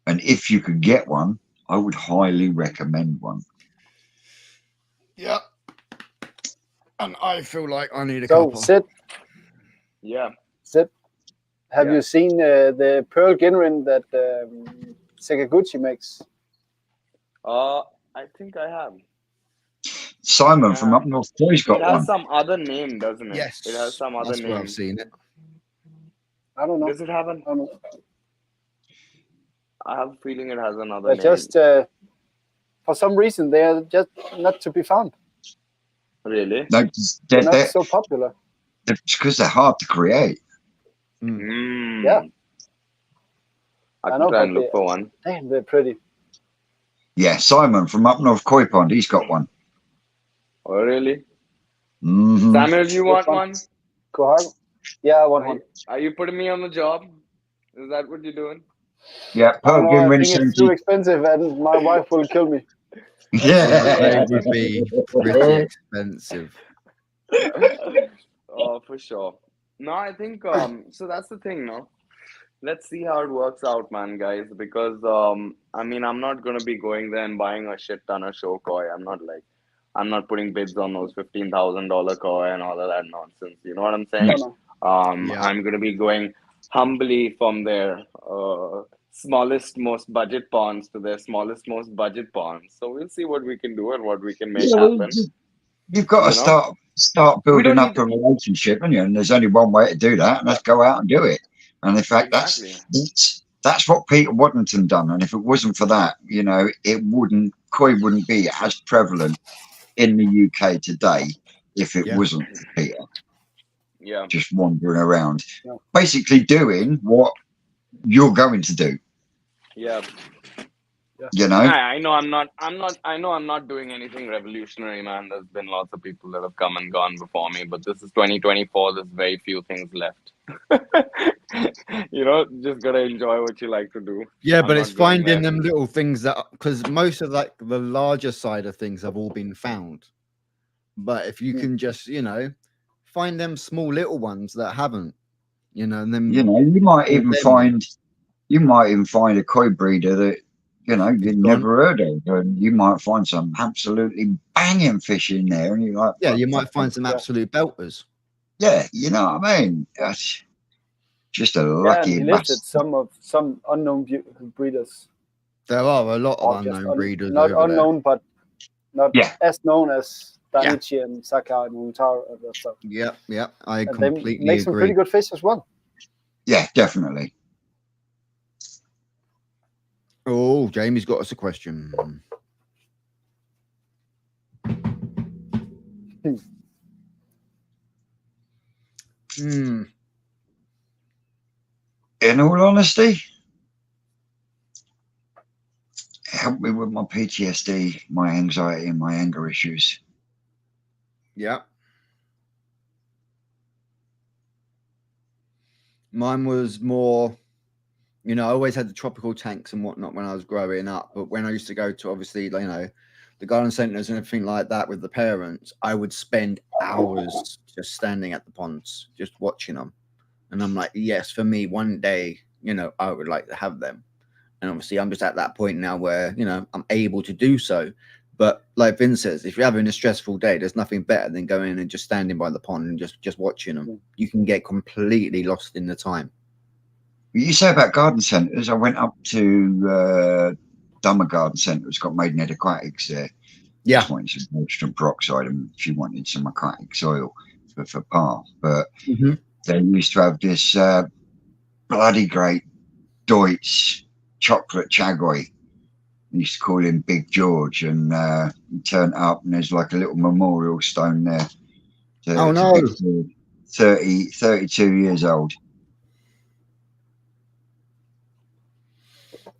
And if you could get one, I would highly recommend one. Yep. And I feel like I need a So, couple. Sid, Yeah. have Yeah. you seen the pearl Ginrin that Sakaguchi makes? I think I have. Simon from up north, he's got It has one. some other name, doesn't it? Yes. It has some other That's where name. I've seen it. I don't know. Does it have an? I don't know. I have a feeling it has another They're name. just for some reason they are just not to be found. Really? No, They're not so popular. it's because they're hard to create. Mm. Yeah. I I can know, try but and look for one. Damn, they're pretty. Yeah, Simon from up north, Koi Pond, he's got one. Oh, really? Mhm. Samuel, you want one? one? Koharu? Yeah, I want one. Are you putting me on the job? Is that what you're doing? Yeah, I Pearl don't know, I Ginrin think it's too 70. expensive and my wife will kill me. They Yeah. would be pretty expensive. Oh, for sure. No, I think so that's the thing, no? Let's see how it works out, man, guys, because I mean I'm not gonna be going there and buying a shit ton of show koi. I'm not putting bids on those $15,000 koi and all of that nonsense. You know what I'm saying? No. Yeah. I'm gonna be going humbly from their smallest, most budget ponds to their smallest, most budget ponds. So we'll see what we can do and what we can make happen. You've got to You know? start We don't building up need a relationship, and and there's only one way to do that, and that's go out and do it. And in fact, Exactly. that's what Peter Waddington done. And if it wasn't for that, koi wouldn't be as prevalent in the UK today if it wasn't for Peter. Yeah. Just wandering around, Yeah. basically doing what you're going to do. Yeah. You know, I know I'm not doing anything revolutionary, man. There's been lots of people that have come and gone before me, but this is 2024. There's very few things left. You know, just gotta enjoy what you like to do. Yeah, I'm but not it's going finding there. them little things that, because most of like the larger side of things have all been found. But if you can just, find them small little ones that haven't, and then you might even find a koi breeder that you've never heard of, and you might find some absolutely banging fish in there, and you're like, yeah, you might find some absolute belters. yeah, you know what I mean. That's just a Yeah, lucky and he listed some unknown breeders. There are a lot Or of just unknown breeders. not over unknown, but not Yeah. as known as Danichi and Saka and Muntaro and that stuff. there. Yeah, I And they completely make some pretty agree. good fish as well. Yeah, definitely. Oh, Jamie's got us a question. In all honesty, help me with my PTSD, my anxiety, and my anger issues. Yeah. Mine was more, I always had the tropical tanks and whatnot when I was growing up. But when I used to go to, obviously, the garden centers and everything like that with the parents, I would spend hours just standing at the ponds, just watching them. And I'm like, yes, for me, one day, I would like to have them. And obviously, I'm just at that point now where, I'm able to do so. But like Vince says, if you're having a stressful day, there's nothing better than going in and just standing by the pond and just watching them. You can get completely lost in the time. You say about garden centres. I went up to Dummer Garden Centre. It's got Maidenhead Aquatics there. Yeah. Just wanted some nitrogen peroxide, and she wanted some aquatic soil for Par. But they used to have this bloody great Deutsch chocolate chagoy. We used to call him Big George, and he turned up, and there's like a little memorial stone there. Oh, no. Big George, 32 years old.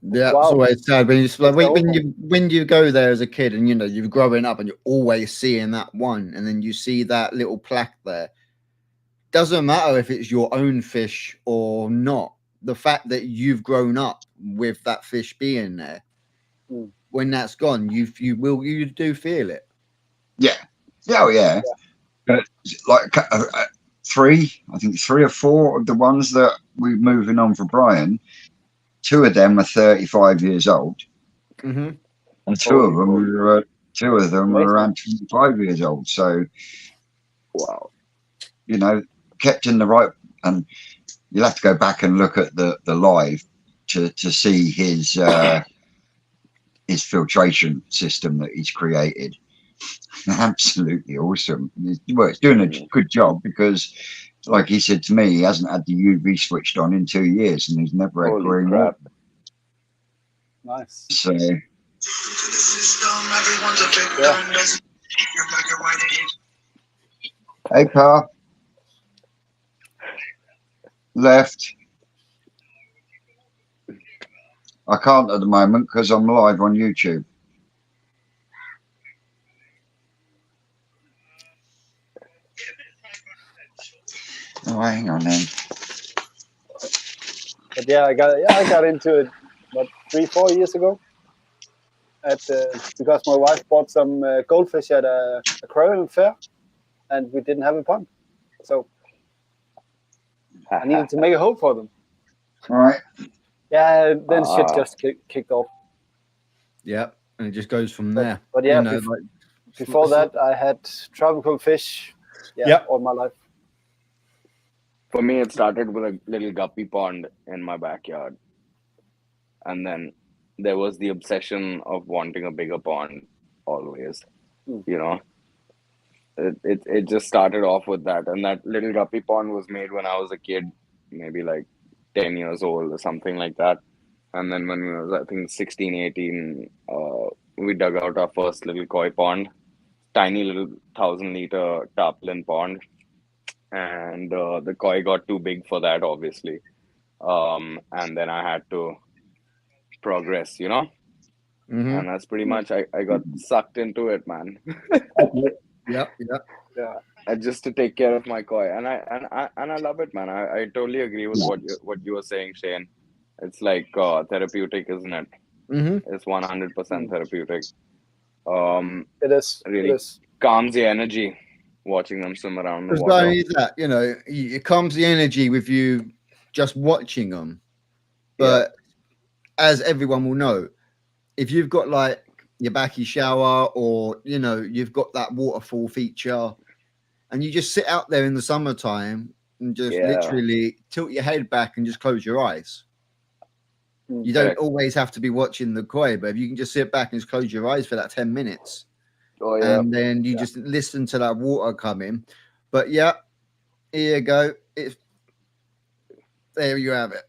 Yeah, Wow. it's always sad when That's when you go there as a kid, and you know you're growing up and you're always seeing that one, and then you see that little plaque there. Doesn't matter if it's your own fish or not. The fact that you've grown up with that fish being there, when that's gone, you do feel it. Yeah. Oh yeah. But like three or four of the ones that we're moving on for Brian. 2 of them are 35 years old, and two of them are around 25 years old. So, Wow. you know, kept in the right. And you'll have to go back and look at the live to see his filtration system that he's created. Absolutely awesome. Well, it's doing a good job because, like he said to me, he hasn't had the UV switched on in 2 years, and he's never had green water. Nice. So, hey, Par. Left. I can't at the moment because I'm live on YouTube. Oh, hang on then. But yeah, I got into it what 3-4 years ago. Because my wife bought some goldfish at a aquarium fair, and we didn't have a pond, so I needed to make a home for them. All right. Yeah, then shit just kicked off. Yeah, and it just goes from there. But yeah, you know, before that, I had tropical fish. All my life. For me, it started with a little guppy pond in my backyard. And then there was the obsession of wanting a bigger pond always, you know. It just started off with that. And that little guppy pond was made when I was a kid, maybe like 10 years old or something like that. And then when we was, I think, 16, 18, we dug out our first little koi pond, tiny little 1,000-liter tarpaulin pond. And the koi got too big for that, obviously. And then I had to progress, you know? And that's pretty much, I got sucked into it, man. Yeah. And just to take care of my koi. And I love it, man. I totally agree with what you were saying, Shane. It's like therapeutic, isn't it? It's 100% therapeutic. It is. Really It is. calms the energy watching them swim around the Because water. not only that, you know, it calms the energy with you just watching them. But as everyone will know, if you've got like your backy shower, or you know, you've got that waterfall feature, and you just sit out there in the summertime and just literally tilt your head back and just close your eyes. You don't always have to be watching the koi, but if you can just sit back and just close your eyes for that 10 minutes, and then you just listen to that water coming. But here you go. There you have it.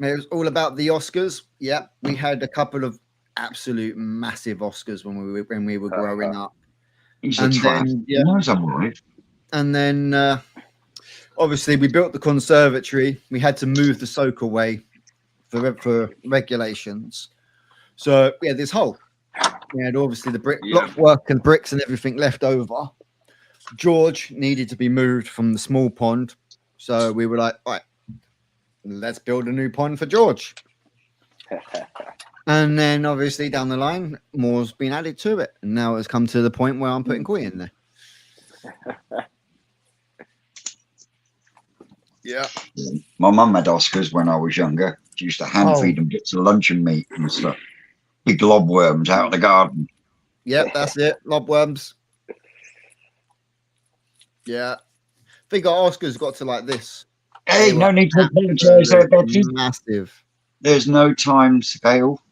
It was all about the Oscars. Yeah, we had a couple of absolute massive Oscars when we were growing up. He's a twat. And then obviously we built the conservatory. We had to move the soak away for regulations. So we had this hole. We had obviously the block work and bricks and everything left over. George needed to be moved from the small pond. So we were like, all right, let's build a new pond for George. And then obviously down the line, more's been added to it. And now it's come to the point where I'm putting koi in there. Yeah. My mum had Oscars when I was younger. She used to hand feed them bits of luncheon meat and stuff. Big lobworms out of the garden. Yep, that's it. Lobworms. Yeah. I think our Oscars got to like this. Hey, They no were need to apologise there, Becky. massive. There's no time scale.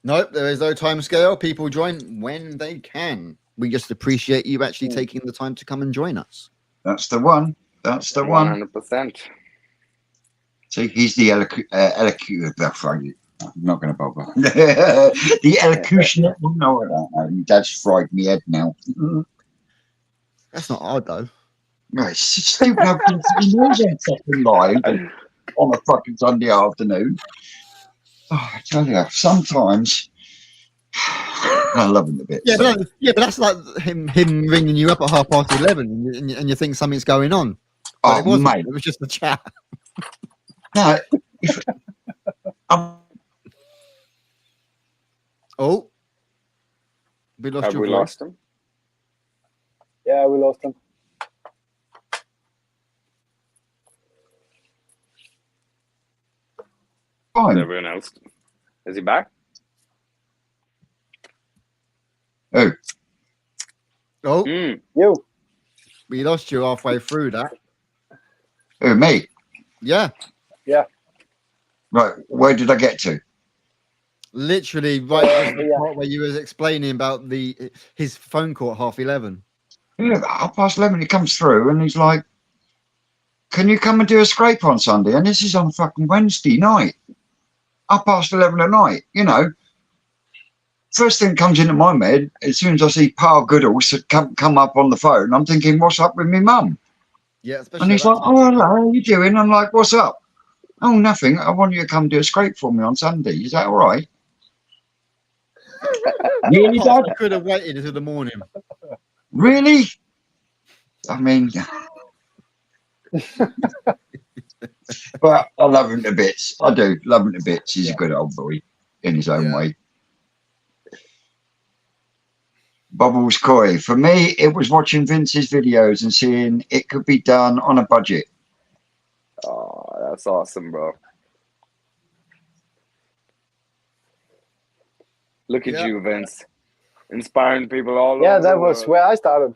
Nope, there is no time scale. People join when they can. We just appreciate you actually taking the time to come and join us. That's the one. That's the one. 100%. See, he's the I'm not going to bother. The elocutioner. Oh, no, I don't know. That's fried me head now. That's not hard though. No, it's stupid. He knows I'm fucking live on a fucking Sunday afternoon. Oh, I tell you, sometimes I love him a bit. Yeah, so. but that's like him ringing you up at 11:30 and you think something's going on. But it Oh, wasn't. mate. It was just a chat. No. Oh, we lost Have your we voice. lost him? Yeah, we lost him. Is Fine. everyone else? Is he back? Oh, Oh, You. we lost you halfway through that. oh, me. Yeah, Right. Where did I get to? literally right just the Yeah. part where you was explaining about his phone call at 11:30. Yeah, 11:30, he comes through and he's like, can you come and do a scrape on Sunday? And this is on fucking Wednesday night, 11:30 at night, you know. First thing comes into my head, as soon as I see Pa Goodall come up on the phone, I'm thinking, what's up with me mum? Yeah, especially. And he's like, oh, hello, how you doing? I'm like, what's up? Oh, nothing. I want you to come do a scrape for me on Sunday. Is that all right? Really, Dad? I could have waited until the morning. Really? I mean, but I love him to bits. I do love him to bits. He's a good old boy in his own way. Bubbles Koi. For me, it was watching Vince's videos and seeing it could be done on a budget. Oh, that's awesome, bro. Look at you, Vince. Inspiring people all Yeah, over that the was world. where I started.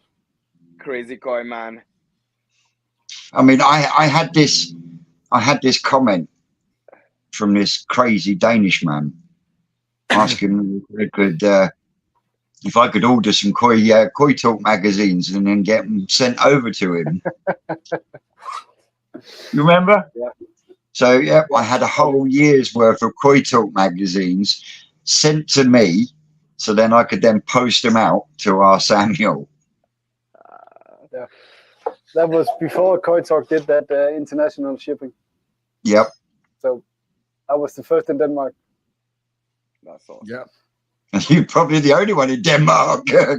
Crazy Koi man. I mean, I had this comment from this crazy Danish man asking if I could order some Koi Talk magazines and then get them sent over to him. You remember? Yeah. So yeah, I had a whole year's worth of Koi Talk magazines sent to me, so then I could then post them out to our Samuel. That was before Koi Talk did that international shipping. Yep. So I was the first in Denmark. That's awesome. Yeah. You're probably the only one in Denmark. Yeah.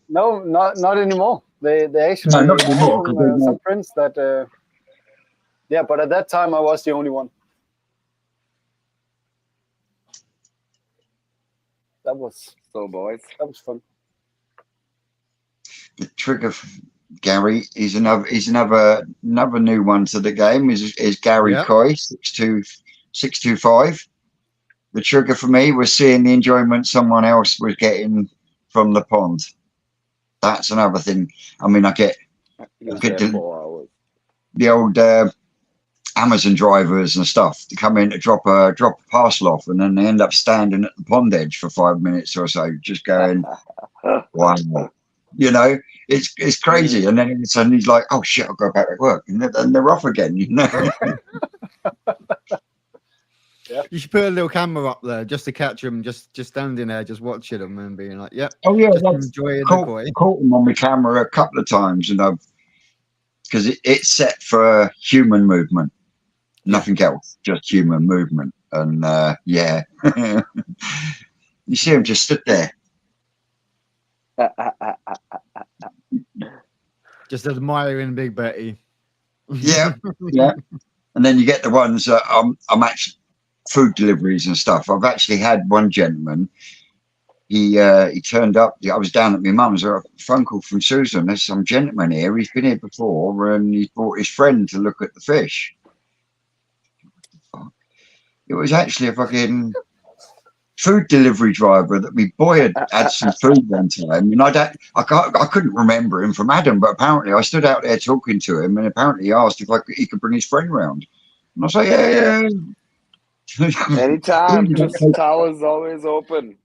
No, not anymore. They actually No, not anymore, have 'cause they're some friends that. Yeah, but at that time I was the only one. That was So, boys. fun. The trigger, Gary, he's another new one to the game. Is Gary Yeah. Coy 625. The trigger for me was seeing the enjoyment someone else was getting from the pond. That's another thing. I mean, I get He was Get there to- 4 hours. the old Amazon drivers and stuff to come in to drop a parcel off, and then they end up standing at the pond edge for 5 minutes or so, just going, "Wow." You know, it's crazy. And then all of a sudden he's like, "Oh shit, I'll go back to work," and then they're off again. You know. You should put a little camera up there just to catch them, just standing there, just watching them and being like, "Yep, Oh yeah, just that's enjoying the koi." caught him on my camera a couple of times, you know, because it's set for human movement, nothing else, just human movement. And yeah, you see him just stood there. Just admiring Big Betty. Yeah, yeah. And then you get the ones that I'm actually food deliveries and stuff. I've actually had one gentleman. He turned up. I was down at my mum's. A phone call from Susan. There's some gentleman here. He's been here before, and he's brought his friend to look at the fish. It was actually a fucking food delivery driver that my boy had some food one time, and I couldn't remember him from Adam, but apparently I stood out there talking to him, and apparently he asked if he could bring his friend round, and I was like, yeah. Anytime, the tower's always open.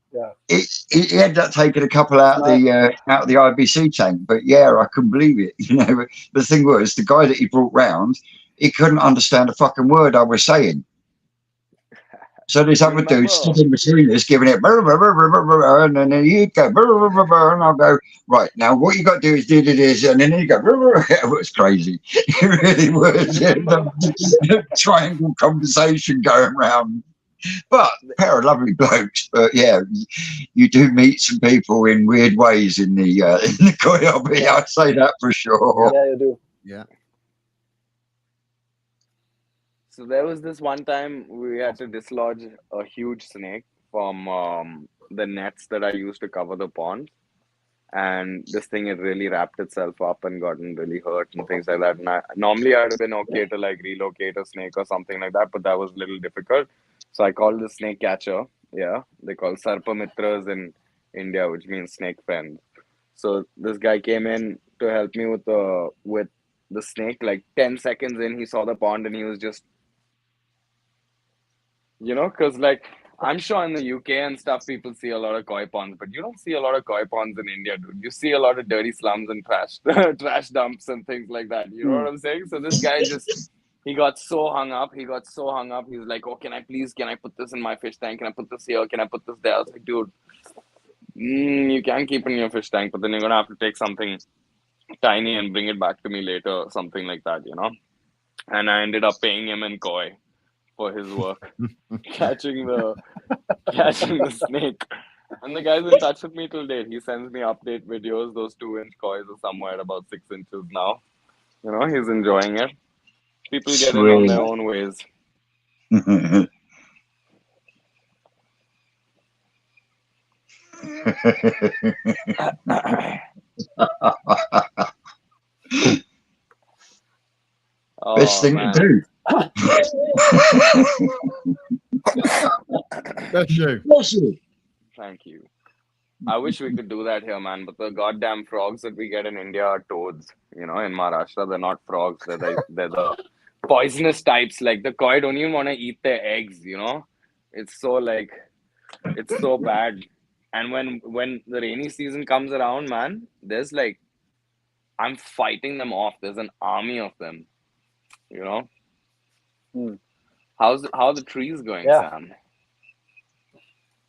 He ended up taking a couple out of the IBC tank, but yeah, I couldn't believe it. You know, but the thing was, the guy that he brought round, he couldn't understand a fucking word I was saying. So this other dude stood in between us, giving it, and then he'd go, and I'll go, right, now what you got to do is do this, and then he'd go, it was crazy. It really was. The triangle conversation going round. But a pair of lovely blokes. But yeah, you do meet some people in weird ways in the koi hobby. I'd say that for sure. Yeah, you do. Yeah. So there was this one time we had to dislodge a huge snake from the nets that I used to cover the pond. And this thing had really wrapped itself up and gotten really hurt and things like that. And normally I'd have been okay to like relocate a snake or something like that, but that was a little difficult. So I called the snake catcher. Yeah, they call Sarpamitras in India, which means snake friends. So this guy came in to help me with the snake. Like 10 seconds in, he saw the pond and he was just, because like I'm sure in the UK and stuff, people see a lot of koi ponds, but you don't see a lot of koi ponds in India, dude. You see a lot of dirty slums and trash dumps and things like that. You know what I'm saying? So this guy he got so hung up. He was like, oh, can I put this in my fish tank? Can I put this here? Can I put this there? I was like, dude, you can keep it in your fish tank, but then you're going to have to take something tiny and bring it back to me later or something like that, And I ended up paying him in koi for his work, catching the snake. And the guy's in touch with me till date. He sends me update videos. Those 2-inch kois are somewhere at about 6 inches now. He's enjoying it. People get in on their own ways. Best thing to do. Bless you. Thank you. I wish we could do that here, man. But the goddamn frogs that we get in India are toads. In Maharashtra, they're not frogs. They're the poisonous types. Like the koi don't even want to eat their eggs. It's so bad. And when the rainy season comes around, man, there's like, I'm fighting them off. There's an army of them. How are the trees going, Sam?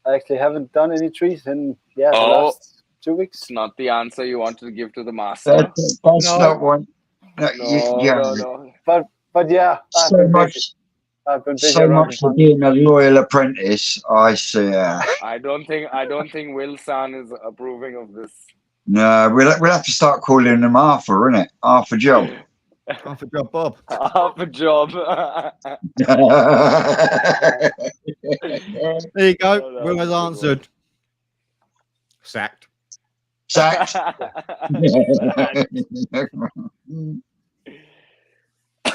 I actually haven't done any trees in the last 2 weeks. It's not the answer you wanted to give to the master. That's not one. No. But yeah, I've been busy so much for being a loyal apprentice. I see. I don't think Will San is approving of this. No, we'll have to start calling him Arthur, innit? Arthur Job. Arthur Job Bob. Arthur Job. There you go. Will has answered. Sacked.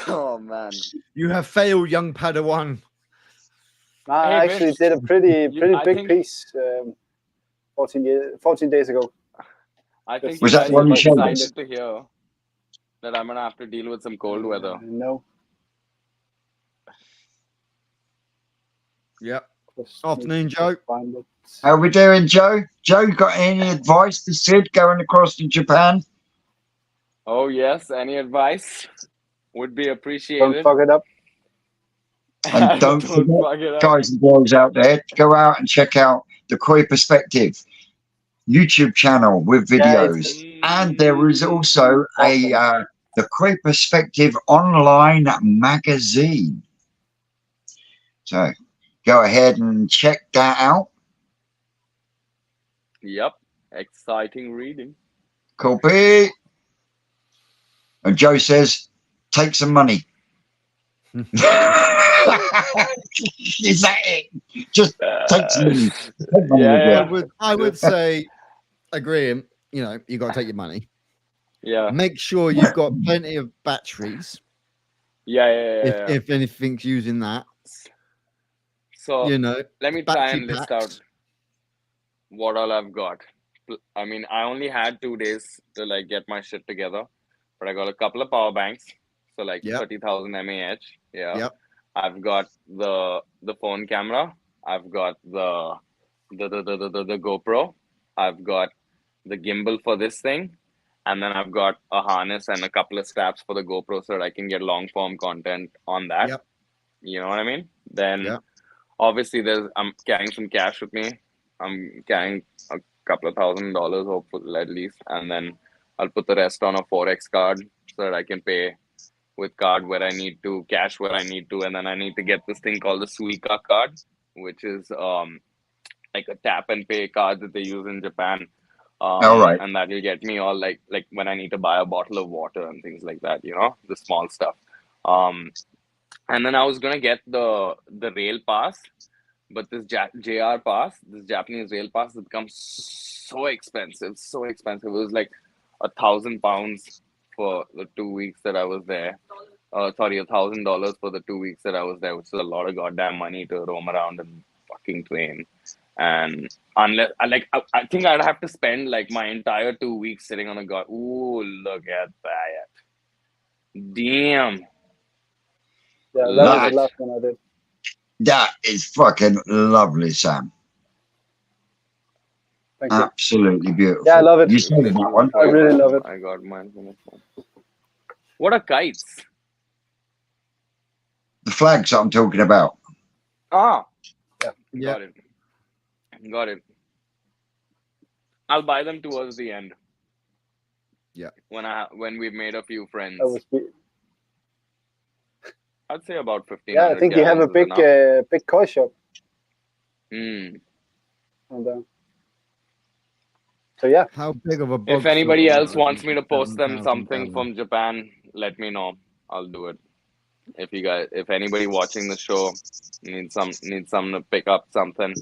Oh man. You have failed, young Padawan. I actually did a pretty big piece 14 days ago. I think was that one you showed us? Excited to hear that I'm gonna have to deal with some cold weather. No. Yep. Afternoon, Joe. How are we doing, Joe? Joe, got any advice for Sid going across to Japan? Oh yes, any advice would be appreciated. Don't fuck it up. And don't forget, guys and girls out there, go out and check out the Koi Perspective YouTube channel with videos. And there is also the Koi Perspective online magazine. So go ahead and check that out. Yep. Exciting reading. Copy. And Joe says, take some money. Is that it? Just take some money. Take money. Yeah. I would say, agree. You got to take your money. Yeah. Make sure you've got plenty of batteries. Yeah. If anything's using that. So you know, let me try battery and list packed. out what all I've got. I mean, I only had 2 days to like get my shit together, but I got a couple of power banks, so like Yep. 30,000 mAh. Yeah. Yep. I've got the phone camera. I've got the GoPro. I've got the gimbal for this thing, and then I've got a harness and a couple of straps for the GoPro so that I can get long form content on that. Yep. You know what I mean? Then Yep. obviously I'm carrying some cash with me. I'm carrying a couple of $1,000, hopefully at least, and then I'll put the rest on a Forex card so that I can pay with card where I need to, cash where I need to, and then I need to get this thing called the Suica card, which is like a tap and pay card that they use in Japan. All right. And that will get me all like when I need to buy a bottle of water and things like that, you know, the small stuff. And then I was gonna get the rail pass, but this JR pass, this Japanese rail pass, has become so expensive, so expensive. It was like £1,000 for the 2 weeks that I was there. Sorry, $1,000 for the 2 weeks that I was there, which is a lot of goddamn money to roam around and fucking train. And unless I think I'd have to spend like my entire 2 weeks sitting on a god. Ooh, look at that! Damn. Yeah, that Love was it. the last one I did. That is fucking lovely, Sam. Thank you. Absolutely beautiful. Yeah, I love it. You saw that one. I really love it. I got mine from the phone. What are kites? The flags that I'm talking about. Ah, Yeah. got it. Got it. I'll buy them towards the end. Yeah. When we've made a few friends. That was I'd say about 15. yeah. I think you have a big koi shop. Mm. And, so yeah, How big of a bog If anybody filter else is wants me to post them 7,000 something gallon? from Japan, let me know. I'll do it. If anybody watching the show needs some to pick up something,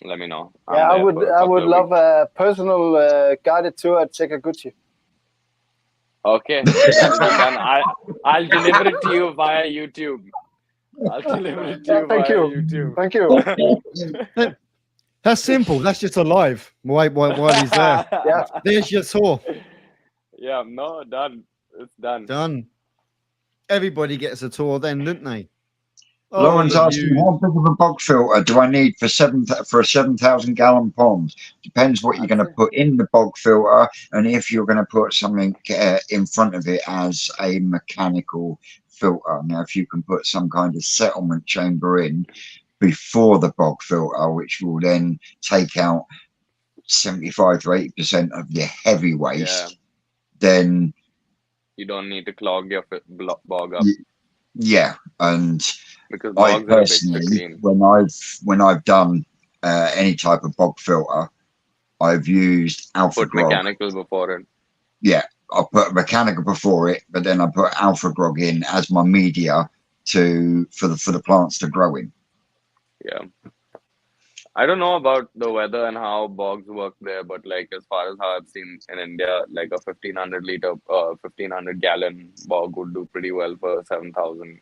let me know. I'm yeah. I there would for a I couple would of love weeks. a personal guided tour at Sekaguchi. Okay, that'll be done. I'll deliver it to you via YouTube. I'll deliver it to Yeah, you thank via you. YouTube. Thank you. That's simple. That's just a live while he's there. Yeah. There's your tour. Yeah, no, done. It's done. Done. Everybody gets a tour then, don't they? Lauren's of asking, you. how big of a bog filter do I need for a 7,000 gallon pond? Depends what you're going to put in the bog filter, and if you're going to put something in front of it as a mechanical filter. Now, if you can put some kind of settlement chamber in before the bog filter, which will then take out 75 to 80% of your heavy waste, then you don't need to clog your bog up. Yeah, and because I bogs are a bit to personally, clean. when I've done any type of bog filter, I've used Alpha Put Grog. mechanical before it. Yeah, I'll put mechanical before it, but then I put Alpha Grog in as my media for the plants to grow in. Yeah. I don't know about the weather and how bogs work there, but like as far as how I've seen in India, like a 1500 gallon bog would do pretty well for a 7,000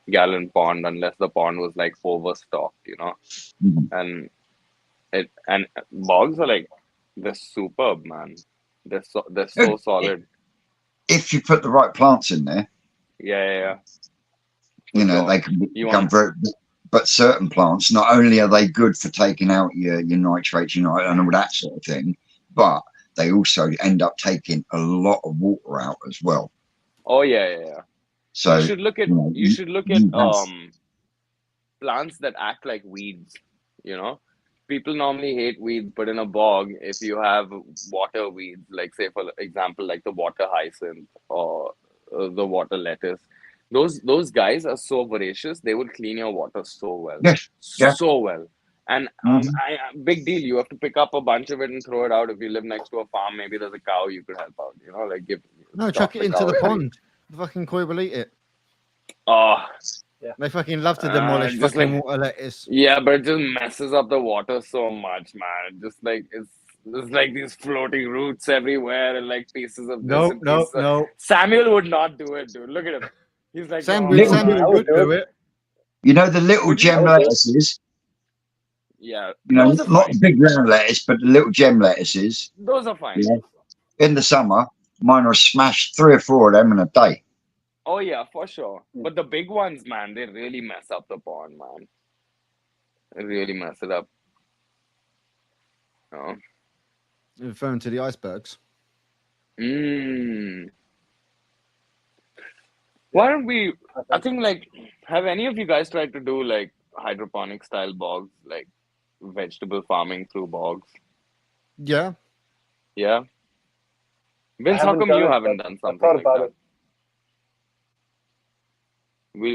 gallon pond, unless the pond was like overstocked, you know. Mhm. And bogs are like, they're superb, man. They're so solid. If you put the right plants in there, Yeah. you know, sure. they can become very. But certain plants, not only are they good for taking out your nitrates, and all that sort of thing, but they also end up taking a lot of water out as well. Oh yeah. So you should look at plants that act like weeds. You know, people normally hate weeds, but in a bog, if you have water weeds, like say for example, like the water hyacinth or the water lettuce, those guys are so voracious. They will clean your water so well, so well. And big deal. You have to pick up a bunch of it and throw it out. If you live next to a farm, maybe there's a cow you could help out. You know, like chuck it into the pond. The fucking koi will eat it. Oh, yeah. They fucking love to demolish fucking water lettuce. Yeah, but it just messes up the water so much, man. Just like there's like these floating roots everywhere and like pieces of this. No. Samuel would not do it, dude. Look at him. He's like, Samuel would do it. You know the little gem lettuces. Yeah, You know, those are not fine. the big round lettuce, but the little gem lettuces. Those are fine. Yeah. In the summer, mine will smash 3 or 4 of them in a day. Oh yeah, for sure. Yeah. But the big ones, man, they really mess up the pond, man. They really mess it up. Oh. Referring to the icebergs. Mm. Why don't we? I think like, have any of you guys tried to do like hydroponic style bogs, like vegetable farming through bogs? Yeah. Yeah. Vince, how haven't come done you it, haven't but done I something thought like about that? it.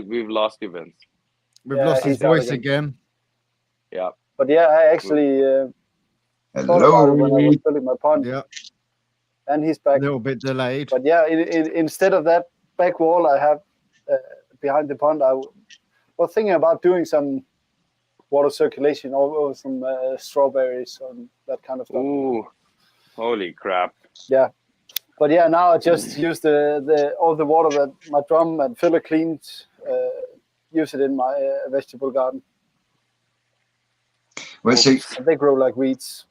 We've lost you, Vince. We've Yeah, lost his he's out voice again. again. Yeah. But yeah, I actually thought about it when I Hello. was building my pond, Yeah. and he's A back. little bit delayed. But yeah, instead of that back wall I have behind the pond, I was thinking about doing some water circulation or some strawberries and that kind of stuff. Ooh, holy crap. Yeah, but yeah, now I just use the all the water that my drum and filler cleans, use it in my vegetable garden. Well, see, Oops. And they grow like weeds.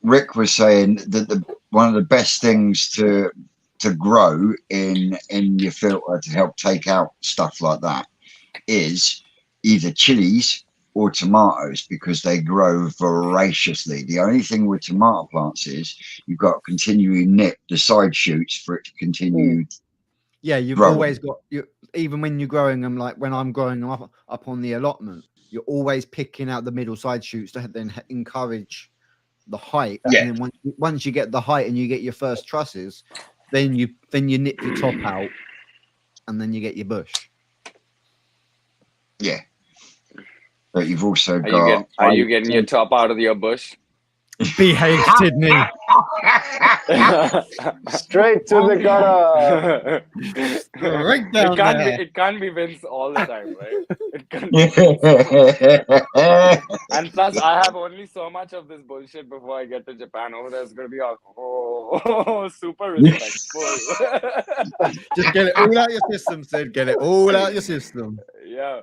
Rick was saying that one of the best things to grow in your filter to help take out stuff like that is either chilies or tomatoes, because they grow voraciously. The only thing with tomato plants is you've got to continually nip the side shoots for it to continue. Yeah, you've growing. always got you. Even when you're growing them, like when I'm growing them up on the allotment, you're always picking out the middle side shoots to then encourage the height. Yeah. And then once you get the height and you get your first trusses, then you nip your top out, and then you get your bush. Yeah. But you've also Are got. you getting your top out of your bush? Behave, Sydney. Straight to the gutter. Right down there. It can't be Vince all the time, right? It can't be Vince. And plus, I have only so much of this bullshit before I get to Japan. Over there, it's gonna be all super respectful. Just get it all out your system, Sid. Get it all out your system. Yeah,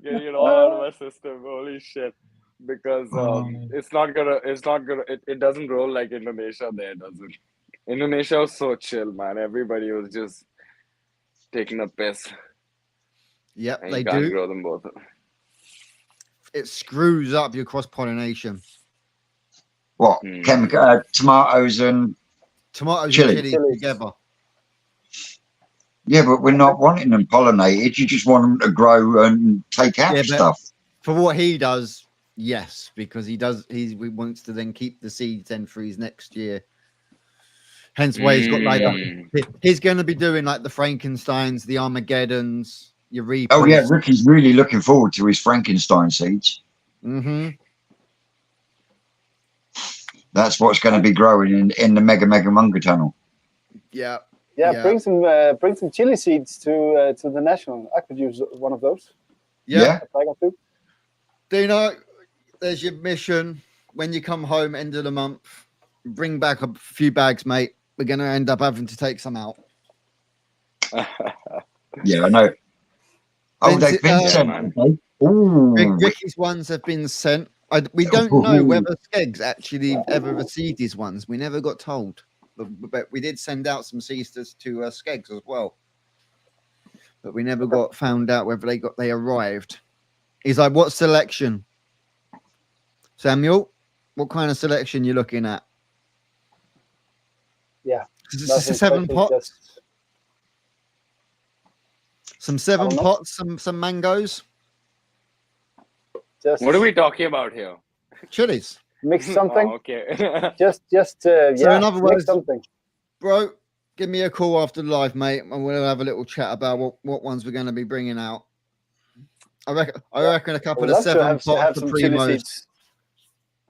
getting it all out of my system. Holy shit! Because it doesn't roll like Indonesia there, does it? Indonesia was so chill, man. Everybody was just taking a piss. Yep, And they you can't do. grow them both. It screws up your cross pollination. What? Chemical tomatoes and Tomatoes Chili. and chili together. yeah, but we're not wanting them pollinated. You just want them to grow and take out Yeah, but- stuff. For what he does, yes, because he wants to then keep the seeds then for his next year. Hence why he's got like he's going to be doing like the Frankensteins, the Armageddons, your Reapers. Oh yeah, Ricky's really looking forward to his Frankenstein seeds. Mm-hmm. That's what's going to be growing in the Mega Munga tunnel. Yeah. Yeah, Yeah. bring some chili seeds to the national. I could use one of those. Yeah. I got two. Dino, there's your mission. When you come home, end of the month, bring back a few bags, mate. We're going to end up having to take some out. Yeah, I know. Oh, Vince, they've been sent. man. Okay. Ooh. Ricky's ones have been sent. We don't know whether Skeggs actually ever received his ones. We never got told. But we did send out some seeds to Skeggs as well. But we never got found out whether they arrived. He's like, what selection? Samuel, what kind of selection you looking at? Yeah. Is Nothing this 7 special, pots? Some 7 don't know. pots, some mangoes, Just What are we talking about here? chilies. mix something. Oh, okay. Just in other mix words- something. Bro, give me a call after the live, mate, and we'll have a little chat about what ones we're going to be bringing out. I reckon a couple I'd of love to 7 have pots for some chili Primos. seeds.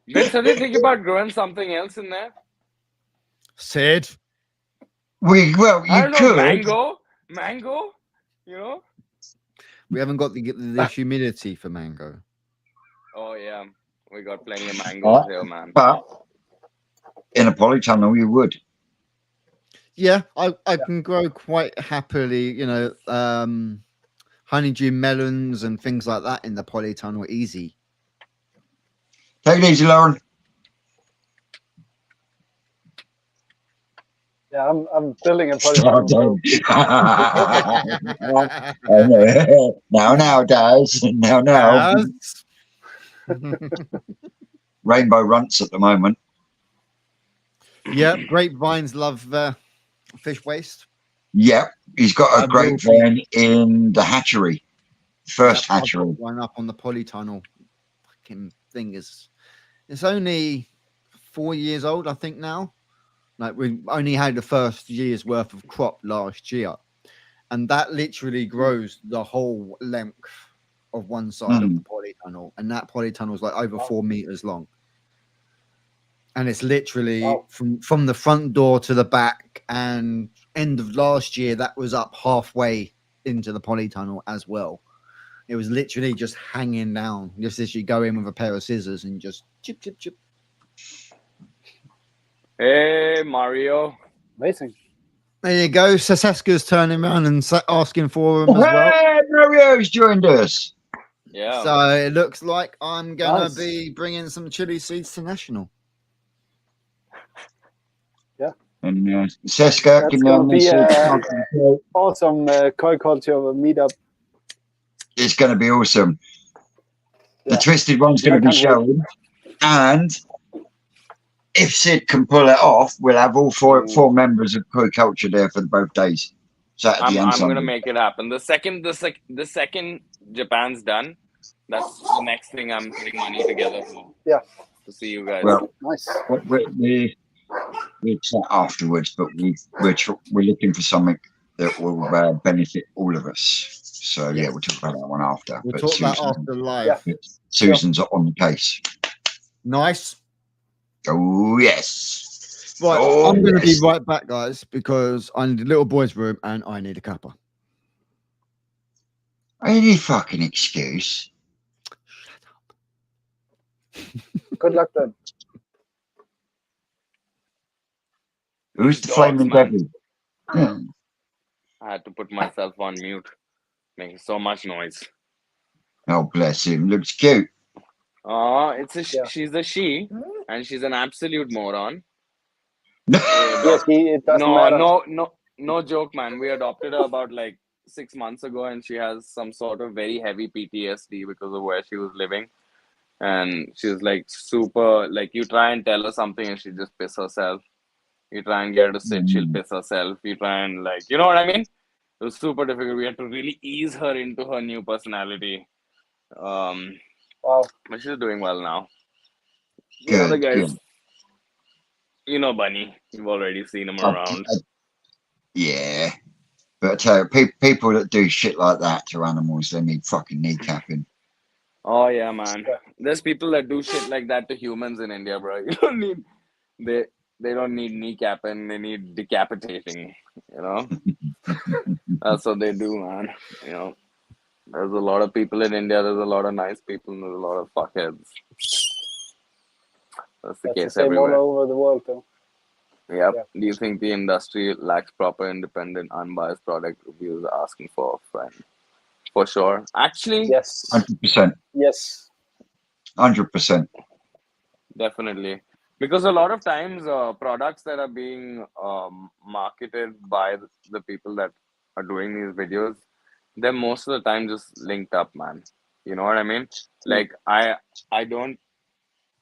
Vince, have you think about growing something else in there? Sid, Well, I you don't know, could. mango, you know? we haven't got the humidity for mango. Oh yeah, we got plenty of mangoes here, man. But in a polytunnel, you would. Yeah, I can grow quite happily, honeydew melons and things like that in the polytunnel easy. Take it easy, Lauren. Yeah, I'm building a Start polytunnel. Now, guys. Now. Yes. Rainbow runts at the moment. Yeah, grapevines love fish waste. Yep, he's got I a will grapevine in the hatchery. First Yep, I've hatchery. got one up on the polytunnel. Fucking thing is, it's only 4 years old, I think now. Like we only had the first year's worth of crop last year, and that literally grows the whole length of one side of the polytunnel, and that polytunnel is like over 4 meters long. And it's literally from the front door to the back, and end of last year that was up halfway into the polytunnel as well. It was literally just hanging down, just as you go in with a pair of scissors and just chip, chip, chip. Hey, Mario. Amazing. There you go. Saseska's turning around and asking for him as well. Hey, Mario's joined us. Yeah. So it looks like I'm going Nice. to be bringing some chili seeds to National. And Seska, That's give me gonna be a awesome koi culture meetup. It's going to be awesome. Yeah. The twisted one's Yeah, going to I be can't wait. shown, and if Sid can pull it off, we'll have all four members of Koi Culture there for both days, Saturday and I'm Sunday. gonna make it happen. The second Japan's done, that's the next thing I'm putting money together for. Yeah. To see you guys. Well, Nice. we'll chat afterwards, but we're looking for something that will benefit all of us. So yeah, we'll talk about that one after. We'll But talk about after live. Yeah. Susan's on the case. Nice. Oh yes. Right, Oh, I'm going to yes. be right back, guys, because I need a little boy's room and I need a cuppa. Any fucking excuse. Good luck then. Who's the Dogs, flaming man. devil? Yeah. I had to put myself on mute, making so much noise. Oh bless him. Looks cute. It's a Yeah. she's a she, and she's an absolute moron. Yes, it doesn't matter. No joke, man. We adopted her about like 6 months ago, and she has some sort of very heavy PTSD because of where she was living. And she's like super, like you try and tell her something and she just piss herself. You try and get her to sit, she'll piss herself. You try and like, you know what I mean? It was super difficult. We had to really ease her into her new personality. Wow. But she's doing well now. The Good, other guys, good. you know Bunny. You've already seen him around. Yeah. But people that do shit like that to animals, they need fucking kneecapping. Oh yeah, man. There's people that do shit like that to humans in India, bro. You don't need they don't need kneecapping, they need decapitating, you know? That's what they do, man. You know. There's a lot of people in India, there's a lot of nice people, and there's a lot of fuckheads. That's the That's the case same everywhere. all over the world, though. Yep. Yeah. Do you think the industry lacks proper, independent, unbiased product reviews? Asking for a friend. For sure. Actually, Yes. 100%. Yes. 100%. definitely. Because a lot of times, products that are being marketed by the people that are doing these videos, they're most of the time just linked up, man. You know what I mean? Like, I don't,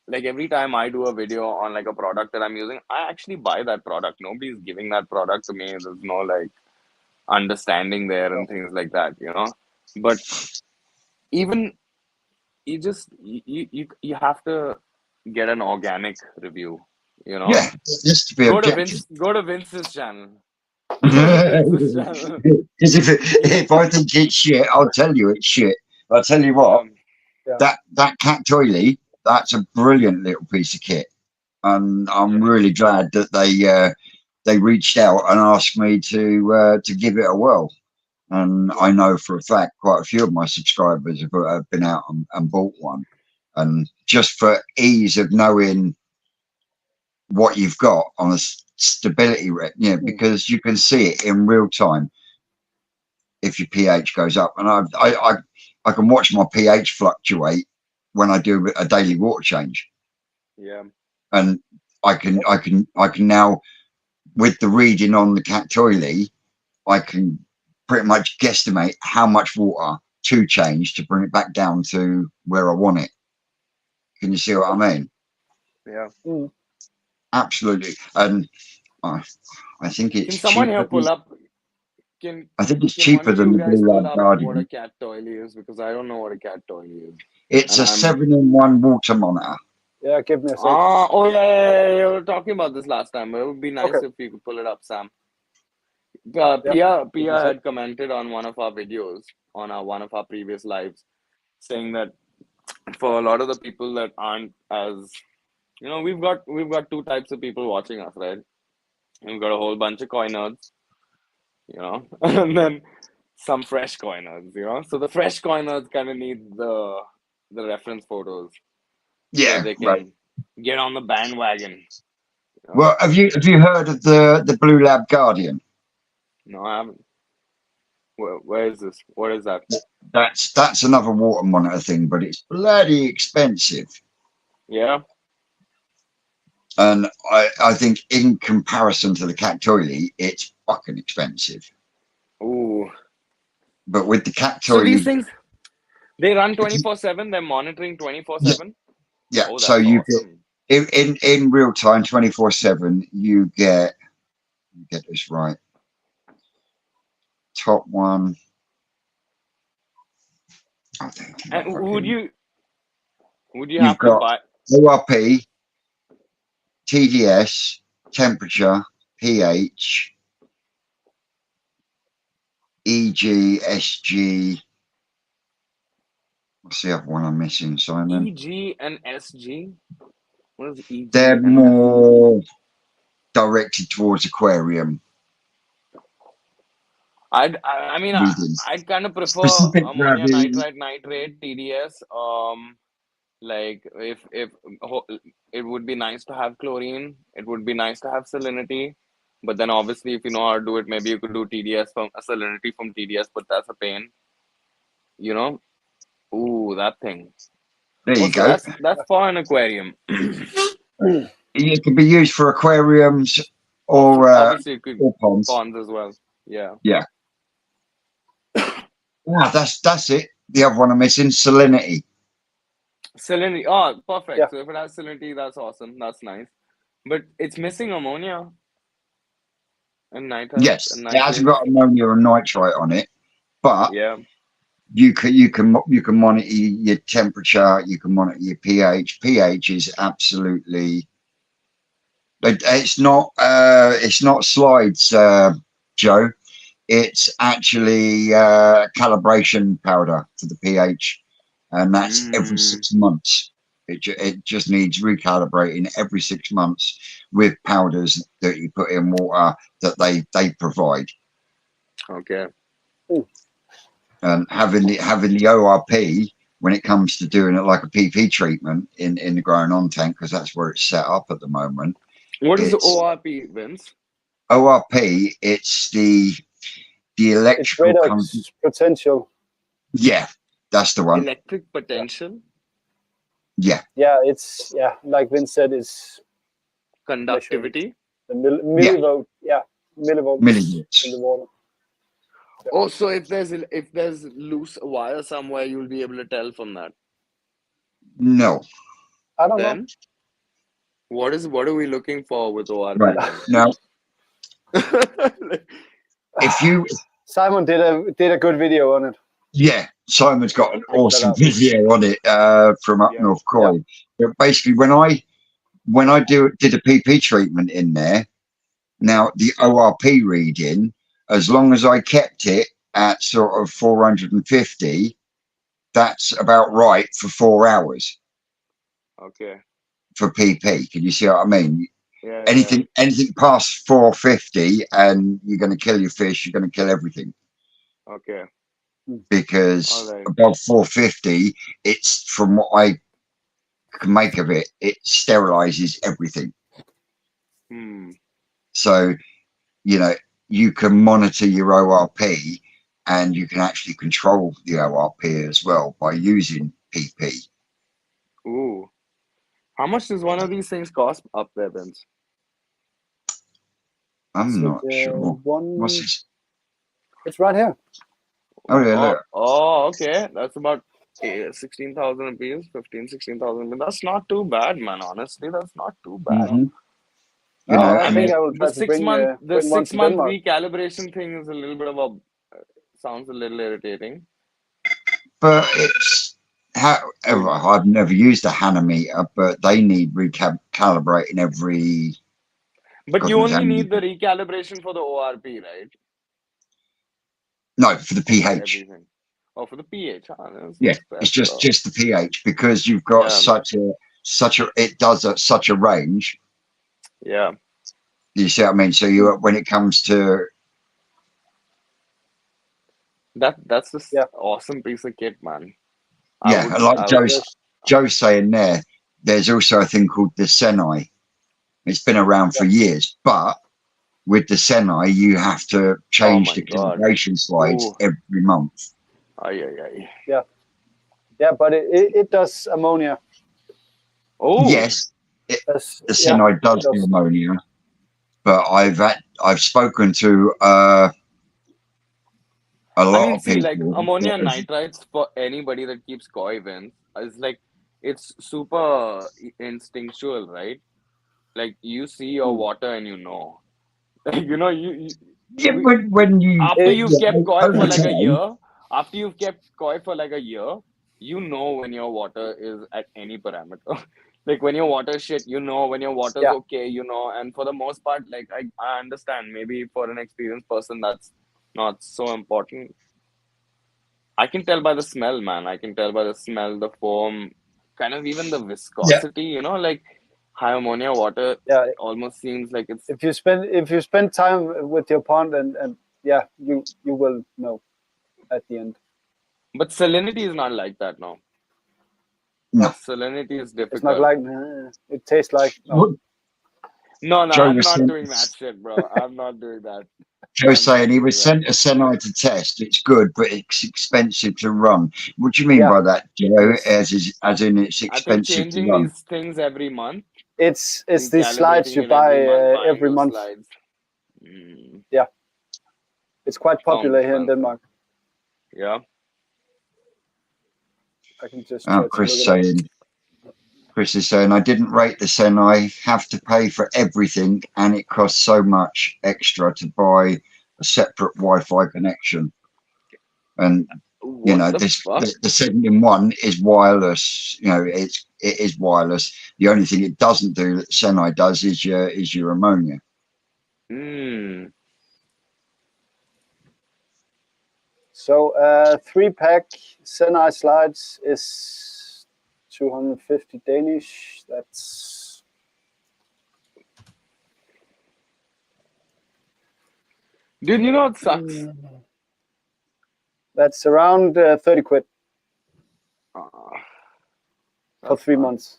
like every time I do a video on like a product that I'm using, I actually buy that product. Nobody's giving that product to me. There's no like understanding there and things like that, you know? But even you have to get an organic review, you know? Yeah, just to be objective. Go to Vince's channel. Because if I think it's shit, I'll tell you it's shit. But I'll tell you what, that cat toilet, that's a brilliant little piece of kit. And I'm really glad that they reached out and asked me to give it a whirl. And I know for a fact quite a few of my subscribers have been out and bought one. And just for ease of knowing what you've got on a stability rate, because you can see it in real time if your pH goes up. And I can watch my pH fluctuate when I do a daily water change, Yeah. and I can now, with the reading on the Cactoile, I can pretty much guesstimate how much water to change to bring it back down to where I want it. Can you see what I mean? Yeah. Absolutely. And I think Can it's someone here cheaper. pull up? Can I think it's Can one cheaper of than you the guys Blue pull Lab up what a Guardian. Cactoile is? Because I don't know what a Cactoile is. It's And a I'm 7-in-1 water monitor. Yeah, give me a sec. oh yeah, you were talking about this last time. It would be nice Okay. if you could pull it up, Sam. Yeah. Pia had commented on one of our videos on one of our previous lives, saying that for a lot of the people that aren't as, we've got two types of people watching us, right? We've got a whole bunch of koi nerds, and then some fresh koi nerds, So the fresh koi nerds kind of need the reference photos so Yeah, they right. can get on the bandwagon. Well, have you heard of the Blue Lab Guardian? No, I haven't. Where is this? What is that? That's another water monitor thing, but it's bloody expensive. Yeah. And I think in comparison to the Cactoile, it's fucking expensive. Ooh. But with the So Cactoile, these things, they run 24/7. They're monitoring 24/7. yeah. Oh, So that's you awesome. get in real time, 24/7. You get this right. Top one. I think. And would you You've have to got buy? ORP, TDS, temperature, pH, EG, SG. What's the other one I'm missing, Simon? EG and SG? What is EG They're and SG? more directed towards aquarium. I mean, readings. I'd kind of prefer Specific ammonia gravity. nitrate, TDS. Like if it would be nice to have chlorine, it would be nice to have salinity. But then obviously, if you know how to do it, maybe you could do TDS from salinity from TDS, but that's a pain. Ooh, that thing. There you Also, go. that's for an aquarium. It can be used for aquariums or Obviously, it could ponds. ponds as well. Yeah. Yeah, that's it. The other one I'm missing, salinity. Salinity. Oh, perfect. Yeah. So if it has salinity, that's awesome. That's nice. But it's missing ammonia and nitrate. Yes, And it hasn't nitrates. got ammonia and nitrite on it, but Yeah. you can monitor your temperature. You can monitor your pH. pH is absolutely. It's not slides, Joe. It's actually calibration powder for the pH, and that's every 6 months. It just needs recalibrating every 6 months with powders that you put in water that they provide. Okay. And having the ORP when it comes to doing it like a PP treatment in the growing on tank, because that's where it's set up at the moment. What is the It's- ORP, Vince? ORP, it's the It's electrical redox potential. Yeah, that's the one. Electric potential, Yeah, Yeah, it's like Vince said, it's conductivity. the millivolt. Yeah, millivolts millivolts. in the water. Oh, so if there's loose wire somewhere, you'll be able to tell from that. No. I don't know. Then, what are we looking for with ORP? Right. Now, if you, Simon did a good video on it. yeah, Simon's got an Check that awesome out. video on it from up Yeah. North Croy. But basically, when I did a PP treatment in there, now the ORP reading, as long as I kept it at sort of 450, that's about right for 4 hours Okay. for PP. Can you see what I mean? Yeah. Anything past 450 and you're going to kill your fish, you're going to kill everything. Yeah. Okay. Because Alright. above 450, it's, from what I can make of it, it sterilizes everything. So, you can monitor your ORP and you can actually control the ORP as well by using PP. Ooh. How much does one of these things cost up there, Vince? I'm Is it, not sure. one? What's this? It's right here. Oh yeah, look. Oh, okay. That's about 16,000 rupees, 16,000 rupees. That's not too bad, man. Honestly, that's not too bad. Mhm. No, You know, I and think it, I will try The to six bring month the bring one 6 to month Denmark. recalibration thing is a little bit of a sounds a little irritating. but it's how I've never used a Hanometer, but they need recalibrating every But God you knows how only many. need the recalibration for the ORP, right? No, for the Not pH. everything. Oh, for the pH, huh? Yeah, it's just the pH because you've got Yeah. such a it does such a range. Yeah. You see what I mean? So you when it comes to That's this Yeah. awesome piece of kit, man. yeah, and like I would Joe's saying there's also a thing called the Senai. It's been around for years, but with the Senai, you have to change my the God. calibration slides Ooh. every month. Ay. Yeah, but it does ammonia. Oh. Yes, That's, the yeah, Senai does it does. do ammonia, but I've spoken to a lot of See, people. like ammonia nitrites for anybody that keeps koi Vince is like it's super instinctual, right? Like you see your water and you know. Like you know Yeah, when you after you've kept koi over for like a time, year, after you've kept koi for like a year, you know when your water is at any parameter. Like when your water shit, you know when your water's Yeah. okay, you know. And for the most part, like I understand maybe for an experienced person that's not so important. I can tell by the smell, man. I can tell by the smell, the foam, kind of even the viscosity, you know, like high ammonia water Yeah. almost seems like it's If you spend time with your pond and yeah, you will know at the end. but salinity is not like that now. no. Salinity is It's difficult. not like it tastes like no. No, Joe I'm was not sent, doing that shit, bro. I'm not doing that. Joe was I'm not saying he doing was that. sent a Senai to test. It's good, but it's expensive to run. What do you mean Yeah. by that, Joe? Yes. As in it's I think expensive to changing run. these things every month, It's the slides recalibrating you it buy every month, buying every those month. slides. Yeah. It's quite popular Sounds here in expensive. Denmark. Yeah. I can just try to Chris look it up. saying. Chris is saying, I didn't rate the Senai, have to pay for everything, and it costs so much extra to buy a separate Wi-Fi connection. And you What know, the fuck? the 7-in-1 is wireless. You know, it is wireless. The only thing it doesn't do that Senai does is your ammonia. So 3-pack Senai slides is 250 Danish. That's Dude, you know what sucks? That's around 30 quid for That's 3 not- months.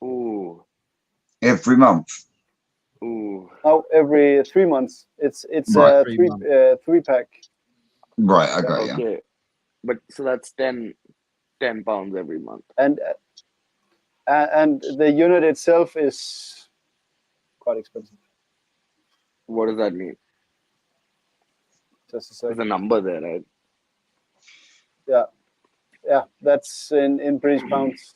Ooh. Every month. Ooh. Oh, every 3 months. It's Right, a 3 months. 3-pack. Right, I got you. Okay. But so that's 10 pounds every month. And the unit itself is quite expensive. What does that mean? Just a There's a second. number there, right? Yeah, that's in British pounds.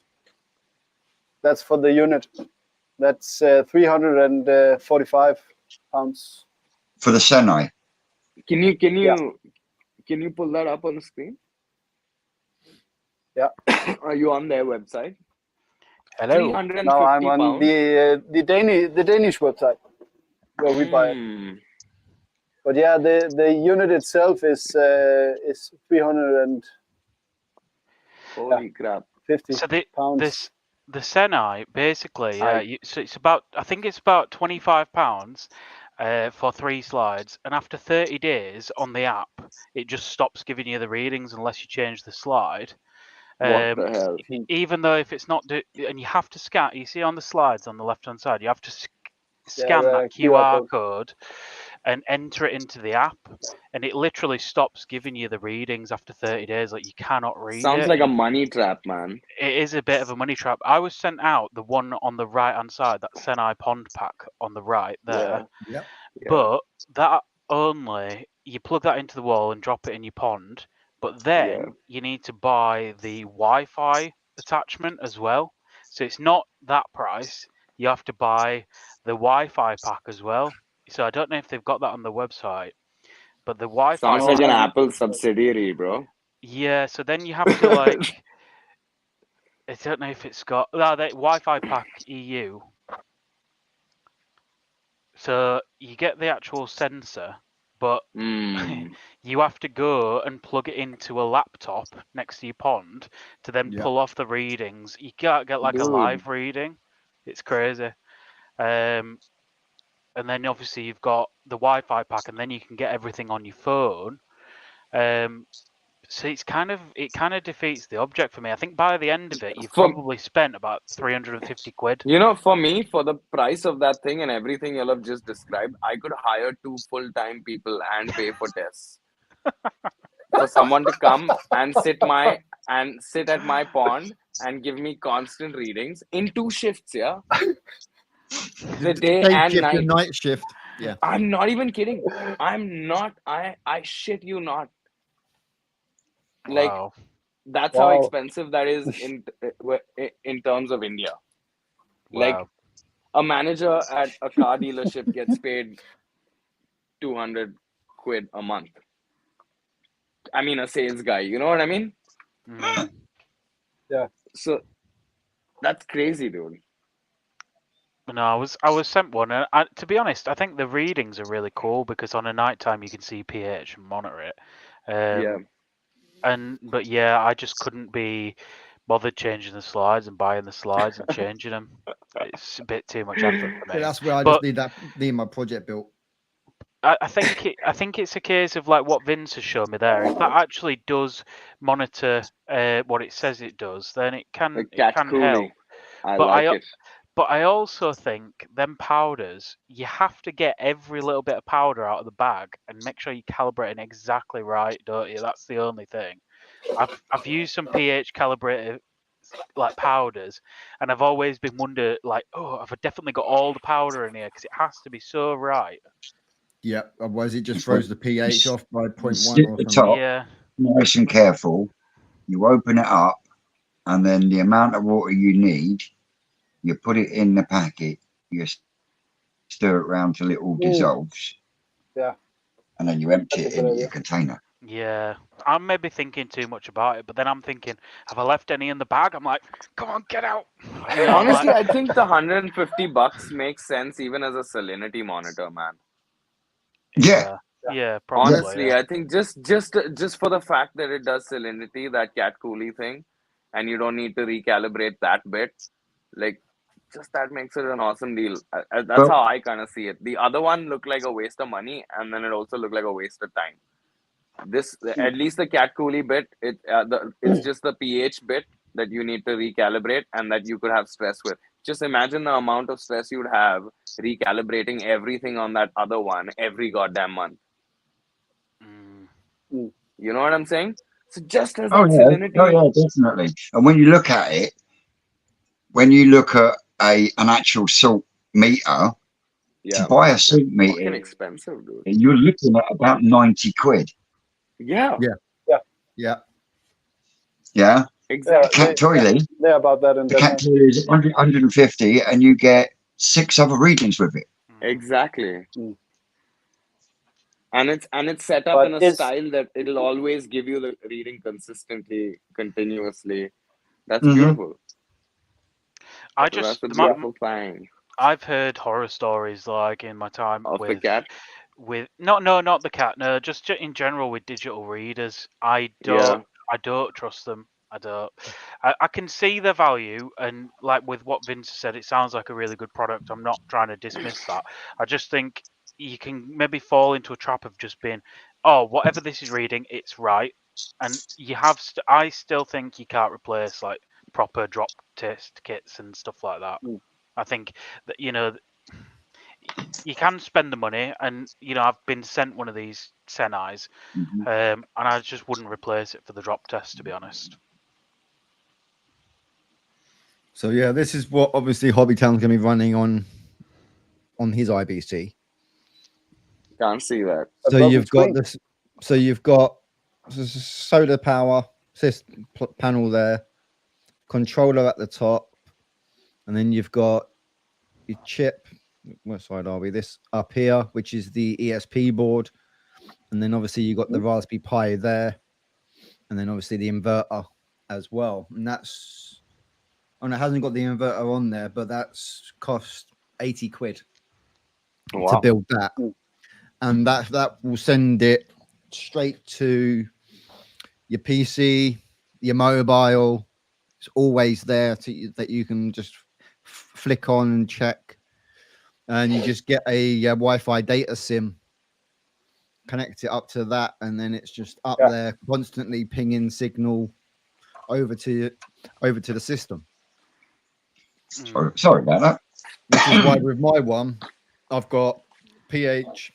That's for the unit. That's 345 pounds. For the Senai. Can you Yeah. pull that up on the screen? Yeah. Are you on their website? Hello. 350 Now I'm on pounds. the Danish website where we buy it. But yeah, the unit itself is 300 and Holy crap. 50 So pounds. the Senai basically, so it's about, I think it's about £25 for 3 slides, and after 30 days on the app, it just stops giving you the readings unless you change the slide. What the hell? Even though if it's not, and you have to scan. You see on the slides on the left hand side, you have to scan the that QR code. and enter it into the app, and it literally stops giving you the readings after 30 days. Like, you cannot read Sounds it. like a and money trap, man. it is a bit of a money trap. I was sent out the one on the right hand side, that Senai Pond pack on the right there, Yeah. but that only, you plug that into the wall and drop it in your pond, but then Yeah. you need to buy the Wi-Fi attachment as well. So it's not that price. You have to buy the Wi-Fi pack as well. So I don't know if they've got that on the website, but the Wi-Fi Sounds like an pack, Apple subsidiary, bro. yeah. So then you have to like, I don't know if it's got the Wi-Fi pack EU. So you get the actual sensor, but Hmm. you have to go and plug it into a laptop next to your pond to then Yeah. pull off the readings. You can't get like a Dude. live reading. It's crazy. And then obviously you've got the Wi-Fi pack, and then you can get everything on your phone. So it kind of defeats the object for me. I think by the end of it, you've For- probably spent about 350 quid. You know, for me, for the price of that thing and everything you'll have just described, I could hire 2 full-time people and pay for tests. For someone to come and sit at my pond and give me constant readings in 2 shifts, yeah? The day and shift night. and night shift. Yeah. I'm not even kidding. I shit you not. Like, Wow. that's how Wow. expensive that is in terms of India. Like, Wow. a manager at a car dealership gets paid 200 quid a month. I mean, a sales guy, you know what I mean? Mm. So that's crazy, dude. No, I was sent one, and to be honest, I think the readings are really cool because on a night time you can see pH and monitor it. Yeah. But yeah, I just couldn't be bothered changing the slides and buying the slides and changing them. It's a bit too much effort for Yeah, me. that's where I But- just need my project built. I think it's a case of like what Vince has shown me there. If that actually does monitor what it says it does, then it can The cat help. coolie. I But like it. But I also think them powders, you have to get every little bit of powder out of the bag and make sure you calibrate it exactly right, don't you? That's the only thing. I've used some pH calibrated like powders, and I've always been wondered like, oh, have I definitely got all the powder in here? Because it has to be so right. Yeah, otherwise it just throws the pH off by 0.1 Sit or at the something. top, Yeah. nice and careful. You open it up, and then the amount of water you need, you put it in the packet. You stir it around till it all dissolves. Yeah. And then you empty That's it a good into idea. your container. Yeah, I'm maybe thinking too much about it, but then I'm thinking, have I left any in the bag? I'm like, come on, get out. You know, I'm Honestly, like, I think the $150 makes sense even as a salinity monitor, man. Yeah. yeah, probably. Honestly, Yeah. I think just for the fact that it does salinity, that cat coolie thing, and you don't need to recalibrate that bit, like, just that makes it an awesome deal. That's Well- how I kind of see it. The other one looked like a waste of money, and then it also looked like a waste of time. This, at least the cat coolie bit, it's just the pH bit that you need to recalibrate and that you could have stress with. Just imagine the amount of stress you'd have recalibrating everything on that other one every goddamn month. Mm. You know what I'm saying? So just as Oh that yeah. salinity, Oh yeah, definitely. And when you look at it, when you look at an actual salt meter, yeah, to buy a salt fucking meter, expensive, dude. you're looking at about 90 quid. Yeah, Yeah. Yeah. exactly. Cat toilet, They're about that in the cat Denmark. toilet is 150, and you get 6 other readings with it. Exactly. Mm. And it's set up But in a it's- style that it'll always give you the reading consistently, continuously. That's Mhm. beautiful. I So that's just, a beautiful thing I've heard horror stories like in my time of the with cat. not the cat, no, just in general with digital readers. I don't trust them. I don't. I can see the value, and like with what Vince said, it sounds like a really good product. I'm not trying to dismiss that. I just think you can maybe fall into a trap of just being, oh, whatever this is reading, it's right, and you have. I still think you can't replace like proper drop test kits and stuff like that. Mm. I think that you can spend the money, and I've been sent one of these Senais, Mhm. and I just wouldn't replace it for the drop test, to be honest. So yeah, this is what obviously Hobbytown's going to be running on his IBC. Can't see that. A So broken you've got screen. this. So you've got solar power panel there, controller at the top, and then you've got your chip. What side are we? This up here, which is the ESP board, and then obviously you got the Raspberry Pi there, and then obviously the inverter as well. And that's, and it hasn't got the inverter on there, but that's cost 80 quid to Wow. build that, and that will send it straight to your PC, your mobile. It's always there that you can just flick on and check, and you just get a Wi-Fi data SIM, connect it up to that, and then it's just up there constantly pinging signal over to the system. Sorry about that. Which is why with my one, I've got pH,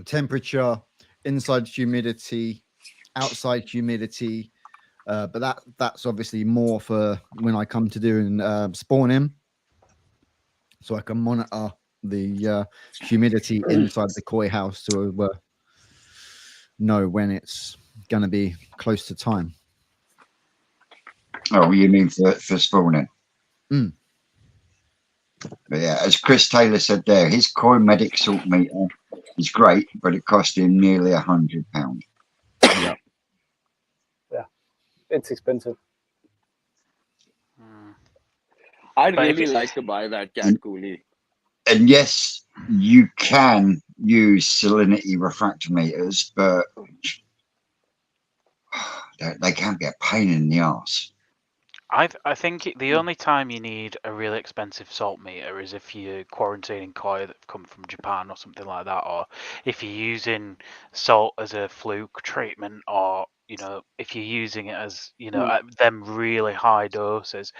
temperature, inside humidity, outside humidity, but that's obviously more for when I come to doing spawning, so I can monitor the humidity inside the koi house to know when it's going to be close to time. Oh, you mean for spawning? Mm. But yeah, as Chris Taylor said there, his Koi Medic salt meter is great, but it cost him nearly £100. Yeah. Yeah, it's expensive. I'd But if really it's- like to buy that Cat Coolie. And yes, you can use salinity refractometers, but they can be a pain in the arse. I think the only time you need a really expensive salt meter is if you're quarantining koi that have come from Japan or something like that, or if you're using salt as a fluke treatment, or if you're using it as at them really high doses.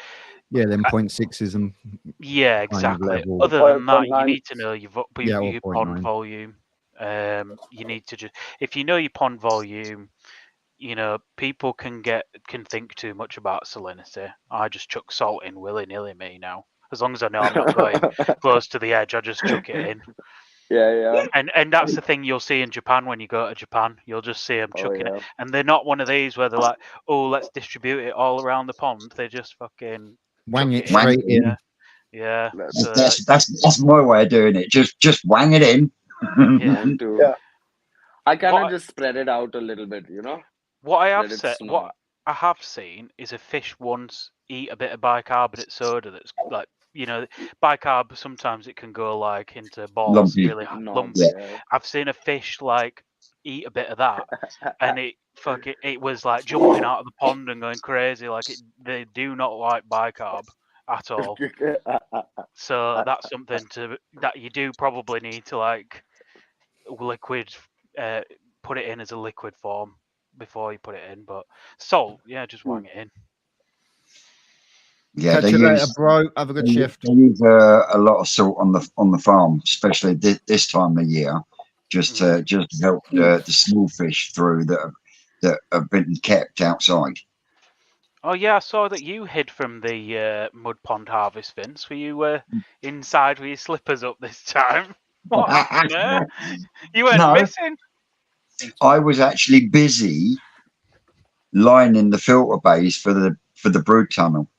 Yeah, then 0.6s and Yeah, exactly. level. Other than that, you 0.9. need to know your Yeah, or your pond 0.9. volume. You need to if you know your pond volume, people can think too much about salinity. I just chuck salt in willy-nilly me now. As long as I know I'm not going close to the edge, I just chuck it in. Yeah. And that's the thing you'll see in Japan when you go to Japan. You'll just see them chucking it. And they're not one of these where they're like, oh, let's distribute it all around the pond. They just fucking wang chuck it straight in. Yeah. So That's my way of doing it. Just wang it in. Mine too. Yeah. I kind What- of just spread it out a little bit, What I Let have it said, snow. what I have seen is a fish once eat a bit of bicarbonate soda that's like, bicarb, sometimes it can go like into balls, Lumpy. really No, lumpy. yeah. I've seen a fish like eat a bit of that, and it was like jumping out of the pond and going crazy. Like they do not like bicarb at all. So that's something that you do probably need to like liquid, put it in as a liquid form before you put it in. But salt, yeah, just wang it in. Yeah, Catch they you later, use bro. Have a good shift. they use a lot of salt on the farm, especially this time of year, just to help the small fish through that have been kept outside. Oh yeah, I saw that you hid from the mud pond harvest, Vince. Were you inside with your slippers up this time? What happened there? You went No. missing. I was actually busy lining the filter bays for the brood tunnel.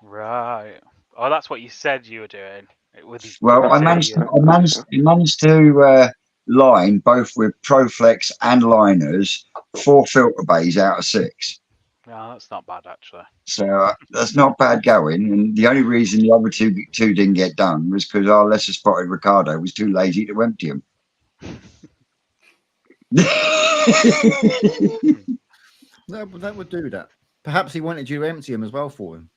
Right. Oh, that's what you said you were doing. Well, I managed to line both with Proflex and liners 4 filter bays out of 6. No, that's not bad actually. So that's not bad going. And the only reason the other two didn't get done was because our lesser spotted Ricardo was too lazy to empty them. That would do that. Perhaps he wanted you to empty him as well for him.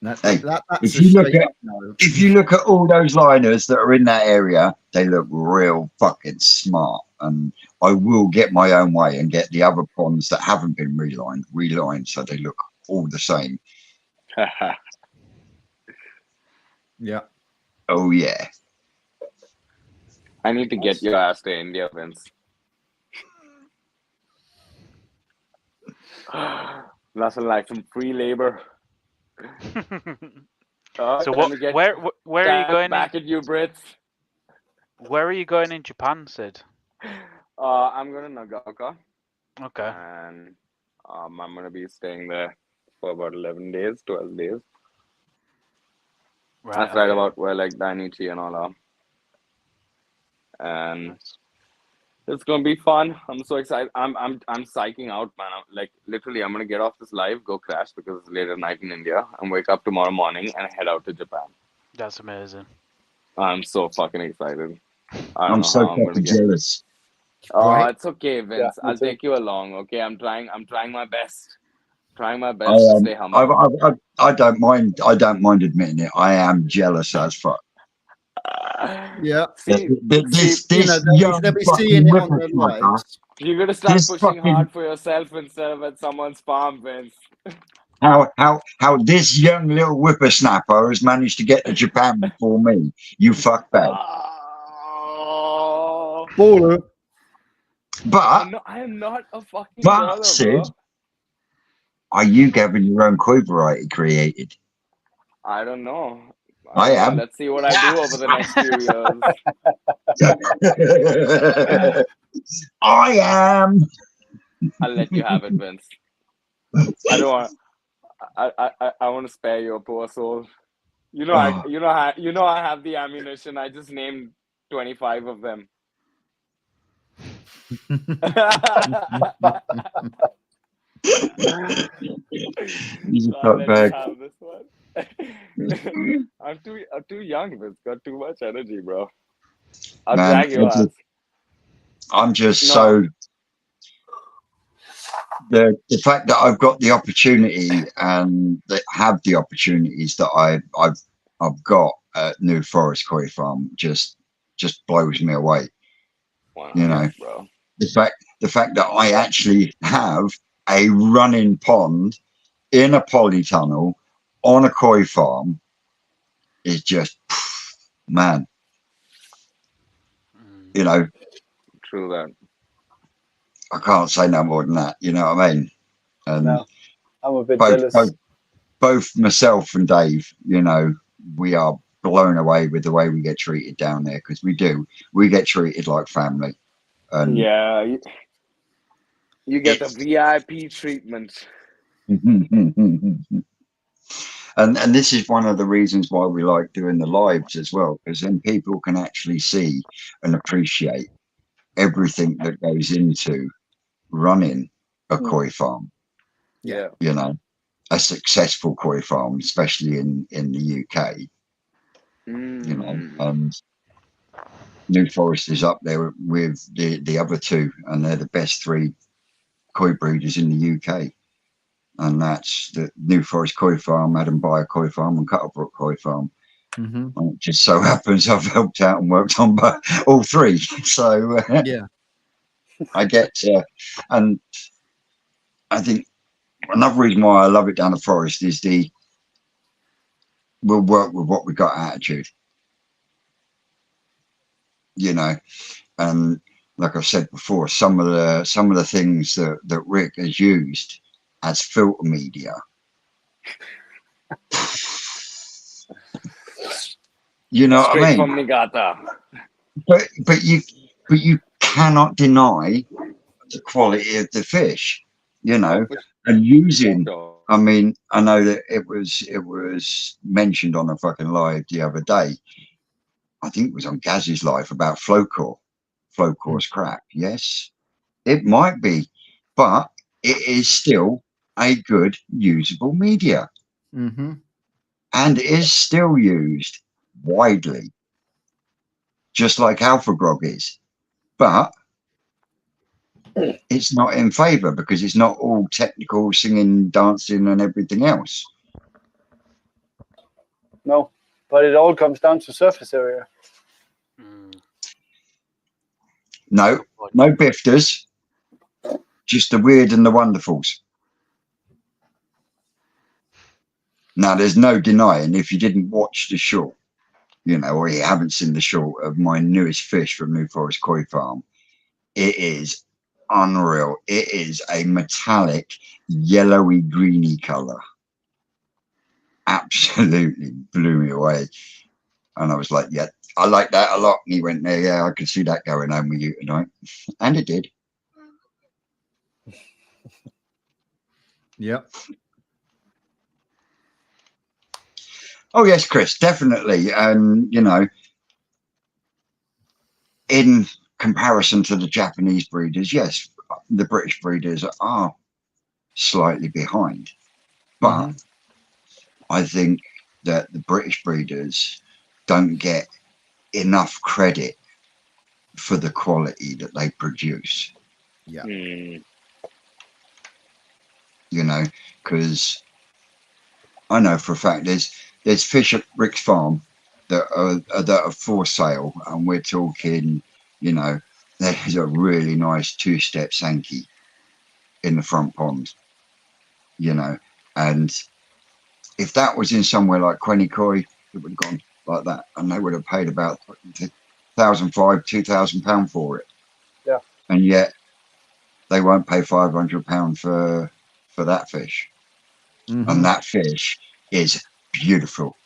That's if you look at all those liners that are in that area, they look real fucking smart. And I will get my own way and get the other ponds that haven't been relined, so they look all the same. Yeah. Oh yeah. I need to get your ass to India, Vince. Nothing like some free labor. So Let me get where are you going? back at you, Brits. Where are you going in Japan, Sid? I'm going to Nagaoka, Okay. and I'm going to be staying there for about 11 days, 12 days. Right. That's right about where like Dainichi and all are. And Nice. it's gonna be fun. I'm so excited. I'm psyching out, man. Like literally, I'm gonna get off this live, go crash because it's late at night in India, and wake up tomorrow morning and head out to Japan. That's amazing. I'm so fucking excited. I don't I'm know so how I'm gonna fucking get. jealous. Oh, Right. it's okay, Vince. me I'll too. take you along. Okay, I'm trying my best. Trying my I best to stay humble. I don't mind. I don't mind admitting it. I am jealous as fuck. Yeah. See, This You know, young they'll be fucking seeing it on their whippersnapper. lives. you're gonna start This pushing fucking hard for yourself instead of at someone's farm, Vince. how this young little whippersnapper has managed to get to Japan before me. You fuckbag. Oh, Baller. But I am not a fucking baller, Sid, bro. are you having your own koi variety created? I don't know. I don't know. am. Let's see what I do over the next few years. I am. I'll let you have it, Vince. I don't want. I want to spare your poor soul. You know, Oh. I have the ammunition. I just named 25 of them. He's a I'll let you fuckbag. have this one. I'm too young. Vince got too much energy, bro. I'll Man, drag your ass. I'm just No. so the fact that I've got the opportunity and that have the opportunities that I've got at New Forest Koi Farm just blows me away. Wow, You know, bro. the fact that I actually have a running pond in a polytunnel on a koi farm is just man. You know, True that. I can't say no more than that. You know what I mean? And No, I'm a bit both, jealous. both myself and Dave, you know, we are blown away with the way we get treated down there because we get treated like family. And Yeah, you get the VIP treatment. and this is one of the reasons why we like doing the lives as well, because then people can actually see and appreciate everything that goes into running a koi farm. Yeah. You know, a successful koi farm, especially in the UK. You know, and New Forest is up there with the other two, and they're the best 3 koi breeders in the UK. And that's the New Forest Koi Farm, Adam Byer Koi Farm, and Cuttlebrook Koi Farm. Mm-hmm. And it just so happens I've helped out and worked on all 3. So Yeah. I get, and I think another reason why I love it down the forest is we'll work with what we got attitude. You know, and like I've said before, some of the things that Rick has used as filter media. You know what I Straight mean? from Niigata. But you cannot deny the quality of the fish, you know, and using. I mean, I know that it was mentioned on a fucking live the other day. I think it was on Gaz's live about Flowcore. Flowcore's crap. Yes, it might be, but it is still a good usable media, Mm-hmm. and is still used widely, just like Alpha Grog is. But it's not in favor because it's not all technical singing, dancing, and everything else. No, but it all comes down to surface area. No bifters, just the weird and the wonderfuls. Now, there's no denying if you didn't watch the short, you know, or you haven't seen the short of my newest fish from New Forest Koi Farm, it is unreal. It is a metallic yellowy greeny color. Absolutely blew me away. And I was like, yeah, I like that a lot. And he went, yeah, I could see that going home with you tonight. And it did. Yep. Oh, yes, Chris, definitely. And, you know, in comparison to the Japanese breeders, yes, the British breeders are slightly behind. But I think that the British breeders don't get enough credit for the quality that they produce. Yeah. Mm. You know, because I know for a fact there's fish at Rick's farm that are for sale, and we're talking, you know, there's a really nice two-step Sankey in the front pond, you know, and if that was in somewhere like Quenny Koi, it would have gone like that, and they would have paid about £1,500–2,000 for it. Yeah. And yet they won't pay £500 for that fish. And that fish is beautiful.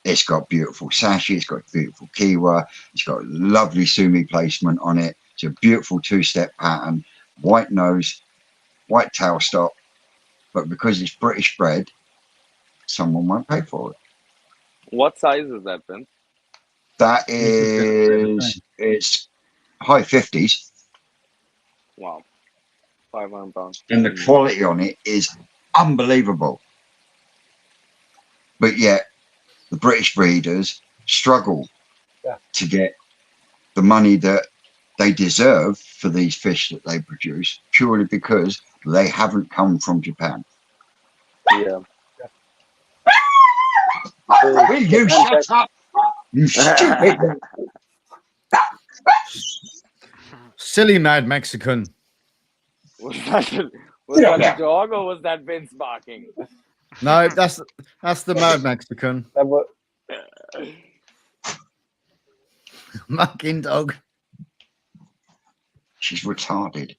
It's got beautiful sashi, it's got beautiful kiwa, it's got lovely sumi placement on it. It's a beautiful two-step pattern, white nose, white tail stop, but because it's British bred, someone won't pay for it. What size is that, Vince? That is, it's high 50s. Wow. £500. And the quality on it is unbelievable. But yet, the British breeders struggle to get the money that they deserve for these fish that they produce, purely because they haven't come from Japan. Yeah. Will you shut up? You stupid. Silly mad Mexican. Was that a dog or was that Vince barking? No, that's the mad Mexican. That was, Mucking dog. She's retarded.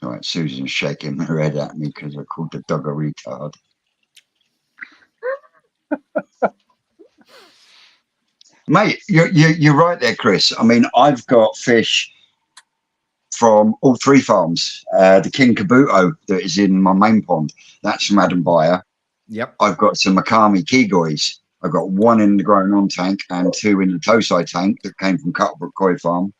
All right, Susan's shaking her head at me because I called the dog a retard. Mate, you're right there, Chris. I mean, I've got fish from all three farms. The King Kabuto that is in my main pond, that's from Adam Beyer. Yep. I've got some Makami Kigois. I've got one in the growing on tank and two in the Tosai tank that came from Cuttlebrook Koi Farm.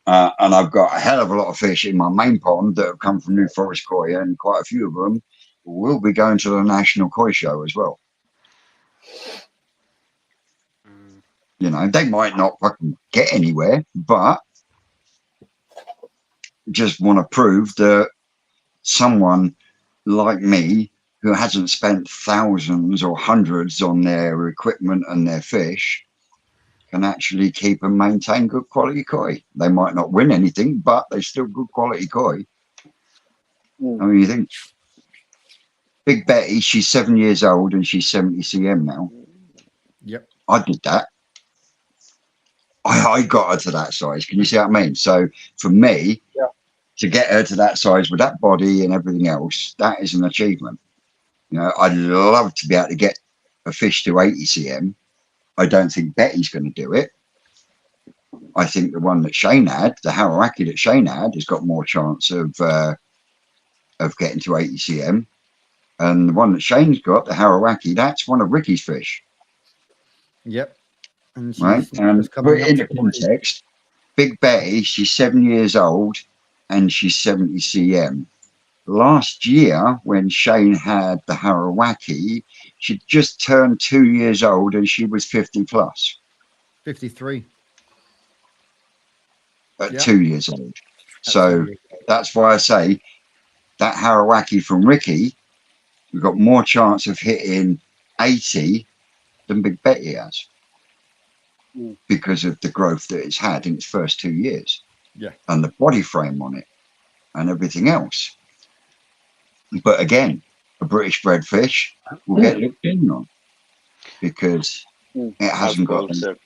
And I've got a hell of a lot of fish in my main pond that have come from New Forest Koi, and quite a few of them will be going to the National Koi Show as well. You know, they might not fucking get anywhere, but just want to prove that someone like me, who hasn't spent thousands or hundreds on their equipment and their fish, can actually keep and maintain good quality koi. They might not win anything, but they're still good quality koi. I mean, you think Big Betty, she's 7 years old and she's 70 cm now. Yep. I did that. I got her to that size. Can you see what I mean? So for me, to get her to that size with that body and everything else, that is an achievement. You know, I'd love to be able to get a fish to 80 cm. I don't think Betty's going to do it. I think the one that Shane had, the Harawaki that Shane had, has got more chance of getting to 80 cm. And the one that Shane's got, the Harawaki, that's one of Ricky's fish. Yep. And Right. And put it into context, Big Betty, she's 7 years old and she's 70 cm. Last year, when Shane had the Harawaki, she just turned 2 years old and she was 50 plus. 53. At 2 years old. So that's why I say that Harawaki from Ricky, we've got more chance of hitting 80 than Big Betty has. Because of the growth that it's had in its first 2 years. Yeah. And the body frame on it. and everything else. But again, a British bred fish will get looked in on because it That's bullshit.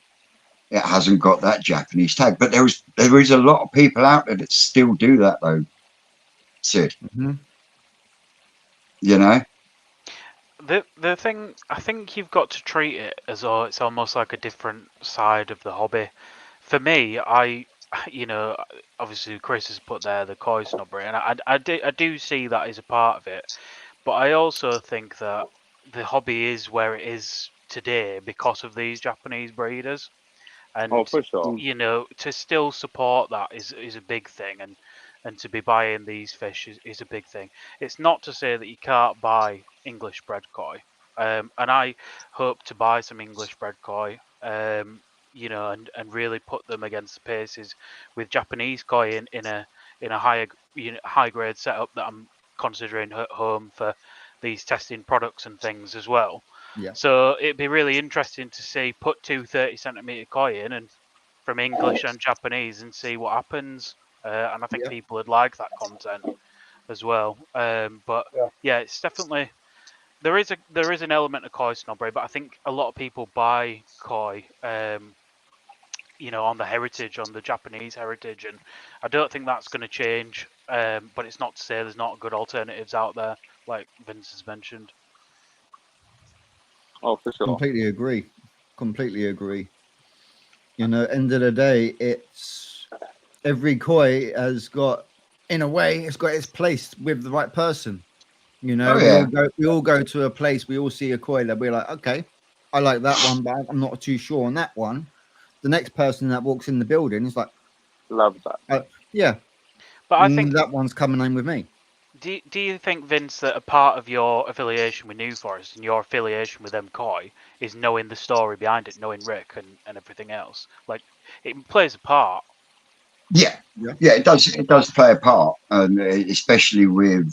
hasn't got that Japanese tag. But there is a lot of people out there that still do that though, Sid. Mhm. You know? The thing, I think you've got to treat it as though it's almost like a different side of the hobby. For me, obviously Chris has put there the koi snobbery, and I do see that as a part of it. But I also think that the hobby is where it is today because of these Japanese breeders, and Oh, for sure. to still support that is a big thing, and to be buying these fish is a big thing. It's not to say that you can't buy English bred koi, and I hope to buy some English bred koi, and really put them against the paces with Japanese koi in a higher high grade setup that I'm considering at home for these testing products and things as well. Yeah. So it'd be really interesting to see put 2 30-centimeter koi in and from English and Japanese and see what happens. And I think Yeah. people would like that content as well. But Yeah. it's definitely there is an element of koi snobbery, but I think a lot of people buy koi, on the heritage, on the Japanese heritage, and I don't think that's going to change. But it's not to say there's not good alternatives out there, like Vince has mentioned. Oh, for sure. Completely agree. Completely agree. End of the day, it's every koi has got, in a way, it's got its place with the right person. Oh, We yeah. all go to a place, we all see a koi that we're like, okay, I like that one, but I'm not too sure on that one. The next person that walks in the building is like, Love that. yeah, But I think that one's coming in with me. Do you think, Vince, that a part of your affiliation with New Forest and your affiliation with MCoy is knowing the story behind it, knowing Rick and everything else? Like, it plays a part. Yeah, it does play a part, and especially with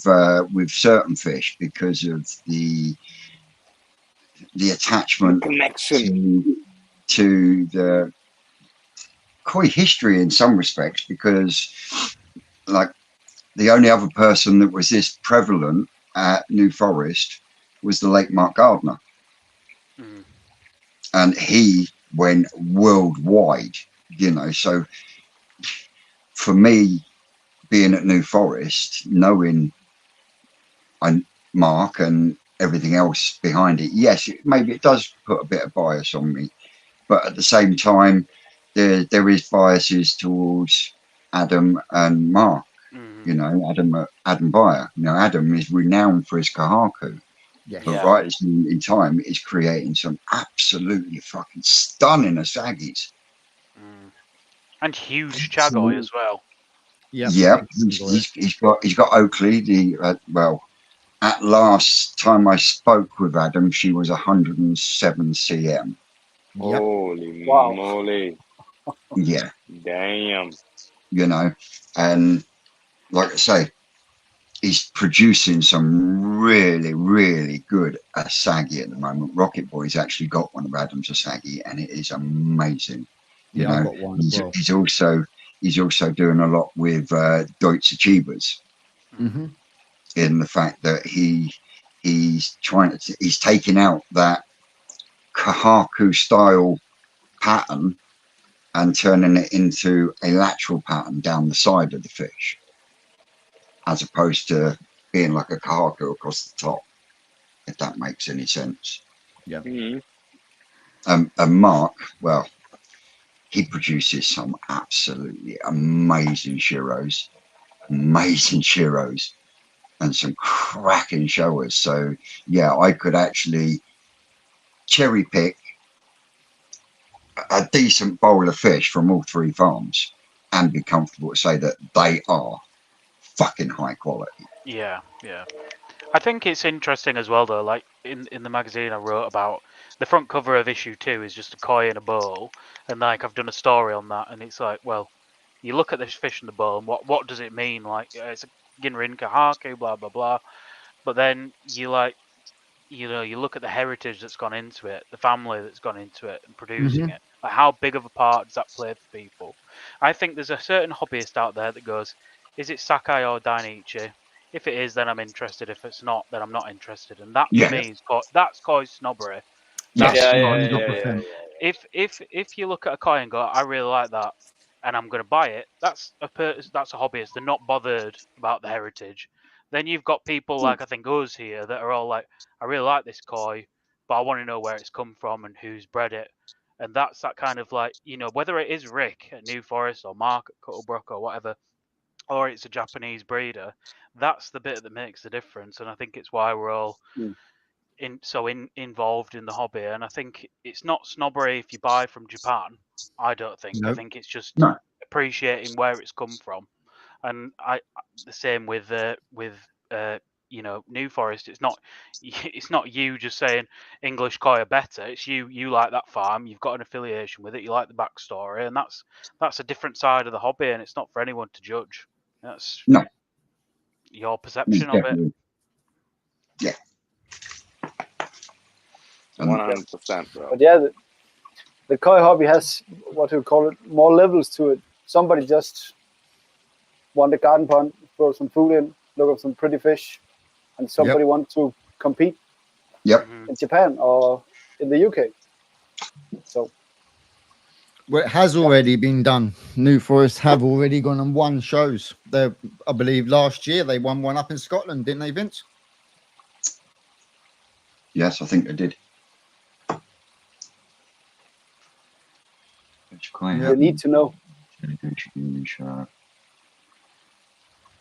certain fish because of the attachment Connection. to the koi history in some respects. Because, like, the only other person that was this prevalent at New Forest was the late Mark Gardner, and he went worldwide. So for me, being at New Forest, knowing Mark and everything else behind it, yes, maybe it does put a bit of bias on me, but at the same time, there is biases towards Adam and Mark. Adam Beyer. Adam is renowned for his kahaku, but right at in time is creating some absolutely fucking stunning asagis. And huge chagoi as well. Yeah, he's got Oakley. At last time I spoke with Adam, she was 107 cm. Holy moly! Yeah, damn. And like I say, he's producing some really, really good asagi at the moment. Rocket Boy's actually got one of Adam's asagi, and it is amazing. I've got one as well. He's also doing a lot with Deutsche Chibas, in the fact that he's taking out that kahaku style pattern and turning it into a lateral pattern down the side of the fish, as opposed to being like a kahaku across the top, if that makes any sense. Yeah. And Mark, well, he produces some absolutely amazing Shiros, and some cracking showers. So yeah, I could actually cherry pick a decent bowl of fish from all three farms and be comfortable to say that they are fucking high quality. Yeah. I think it's interesting as well, though. Like in the magazine I wrote about, the front cover of issue 2 is just a koi in a bowl, and like I've done a story on that, and it's like, well, you look at this fish in the bowl, and what does it mean? Like it's a Ginrin kahaku, blah blah blah. But then you look at the heritage that's gone into it, the family that's gone into it and producing it. Like how big of a part does that play for people? I think there's a certain hobbyist out there that goes, is it Sakai or Dainichi? If it is, then I'm interested. If it's not, then I'm not interested. And that Yeah. for me is that's koi snobbery. Yes. That's Yeah, koi yeah, snobbery. yeah, yeah, yeah. If you look at a koi and go, I really like that, and I'm going to buy it, that's a hobbyist. They're not bothered about the heritage. Then you've got people like I think us here that are all like, I really like this koi, but I want to know where it's come from and who's bred it. And that's that kind of like, you know, whether it is Rick at New Forest or Mark at Cuttlebrook or whatever, or it's a Japanese breeder, that's the bit that makes the difference. And I think it's why we're all involved in the hobby. And I think it's not snobbery if you buy from Japan. I don't think. I Nope. think it's just No. appreciating where it's come from. And the same with you know, New Forest. It's not you just saying English koi are better. It's you like that farm. You've got an affiliation with it. You like the backstory, and that's a different side of the hobby, and it's not for anyone to judge. That's No. your perception of it. Definitely. Yeah. 100%, bro. But yeah, the koi hobby has, what do you call it, more levels to it. Somebody just want a garden pond, throw some food in, look at some pretty fish, and somebody wants to compete Yep. in Japan or in the UK. So Well, it has already been done. New Forest have already gone and won shows. I believe last year they won one up in Scotland, didn't they, Vince? Yes, I think they did. you need to know.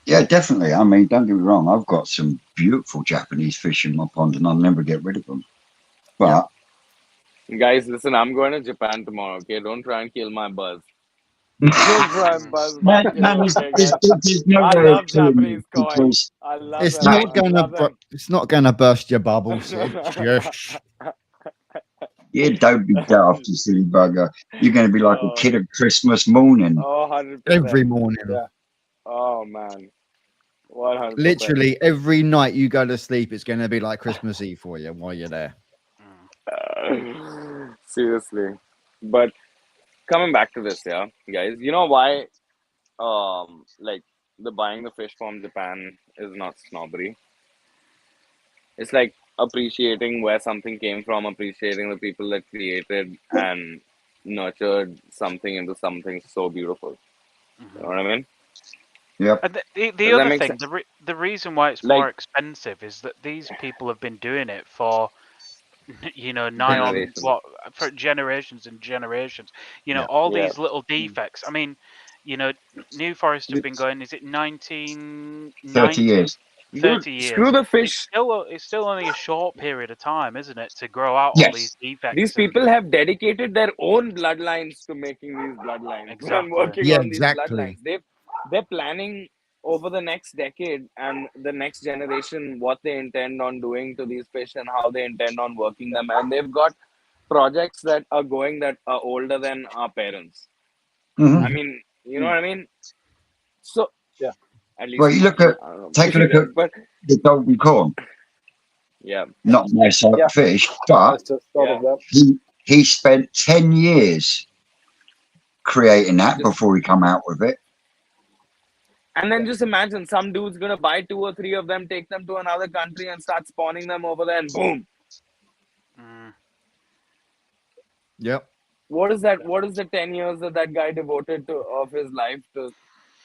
Yeah, definitely. I mean, don't get me wrong. I've got some beautiful Japanese fish in my pond, and I'll never get rid of them. But Guys, listen, I'm going to Japan tomorrow, okay? Don't try and kill my buzz. Don't try and buzz my Man, kill, okay, guys? there's no I way love of killing Japanese it koi. because I love It's them. not I gonna. love them. It's not gonna burst your bubble, Sid. Shush. yeah, don't be daft, you silly bugger. You're going to be like a kid at Christmas morning. Oh, 100%. Every morning. Yeah. Oh, man. 100%. Literally every night you go to sleep, it's going to be like Christmas Eve for you while you're there. Seriously. But coming back to this, yeah, guys, you know why like the buying the fish from Japan is not snobbery? It's like appreciating where something came from, appreciating the people that created and nurtured something into something so beautiful. You know what I mean? Yep. And the Does that other make thing, sense? the reason why it's Like- more expensive is that these people have been doing it for, you know, nigh on Generations. for generations and generations. You know, Yeah. all Yeah. these little defects. I mean, you know, New Forest have been going. Is it 1990? 30 years. 30 Dude, years. screw the fish. It's still only a short period of time, isn't it, to grow out all Yes. these defects? These and- people have dedicated their own bloodlines to making these bloodlines Exactly. and working Yeah, on these exactly. bloodlines. They're planning over the next decade and the next generation what they intend on doing to these fish and how they intend on working them. And they've got projects that are going that are older than our parents. Mhm. I mean, you know what I mean? So Yeah. At least Well, you look at- I don't know. take a look at- but The golden corn, yeah. not my type Yeah. of fish, I but just thought of that. he spent 10 years creating that before he come out with it. And then just imagine some dude's gonna buy 2 or 3 of them, take them to another country and start spawning them over there and boom. Mm, Yep. What is that? What is the 10 years that guy devoted to of his life to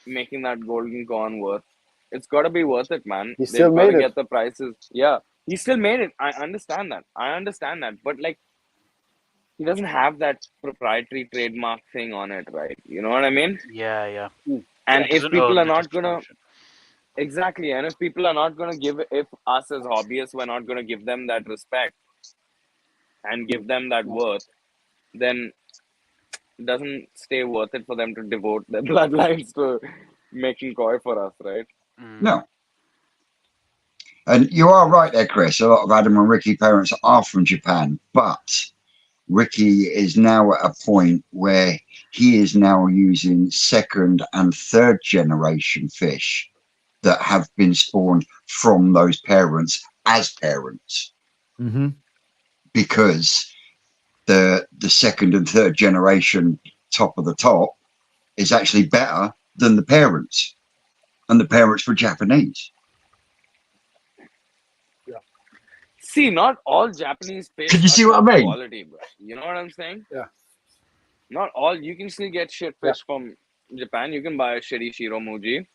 making that golden corn worth? It's gotta be worth it, man. He still They've gotta made it. get the prices. Yeah. He still made it. I understand that. But like he doesn't have that proprietary trademark thing on it, right? You know what I mean? yeah, yeah. And It if doesn't people own are the not gonna distribution. exactly, and if people are not gonna give if us as hobbyists we're not gonna give them that respect and give them that worth, then it doesn't stay worth it for them to devote their bloodlines to making koi for us, right? Mm. No. And you are right there, Chris. A lot of Adam and Ricky parents are from Japan, but Ricky is now at a point where he is now using second and third generation fish that have been spawned from those parents as parents, Mm-hmm. because the second and third generation top of the top is actually better than the parents. and the parents were Japanese. See, not all Japanese fish Can you see are what I top mean? quality, bro. You know what I'm saying? Yeah. Not all. You can still get shit fish from Japan. You can buy a shitty Shiromuji.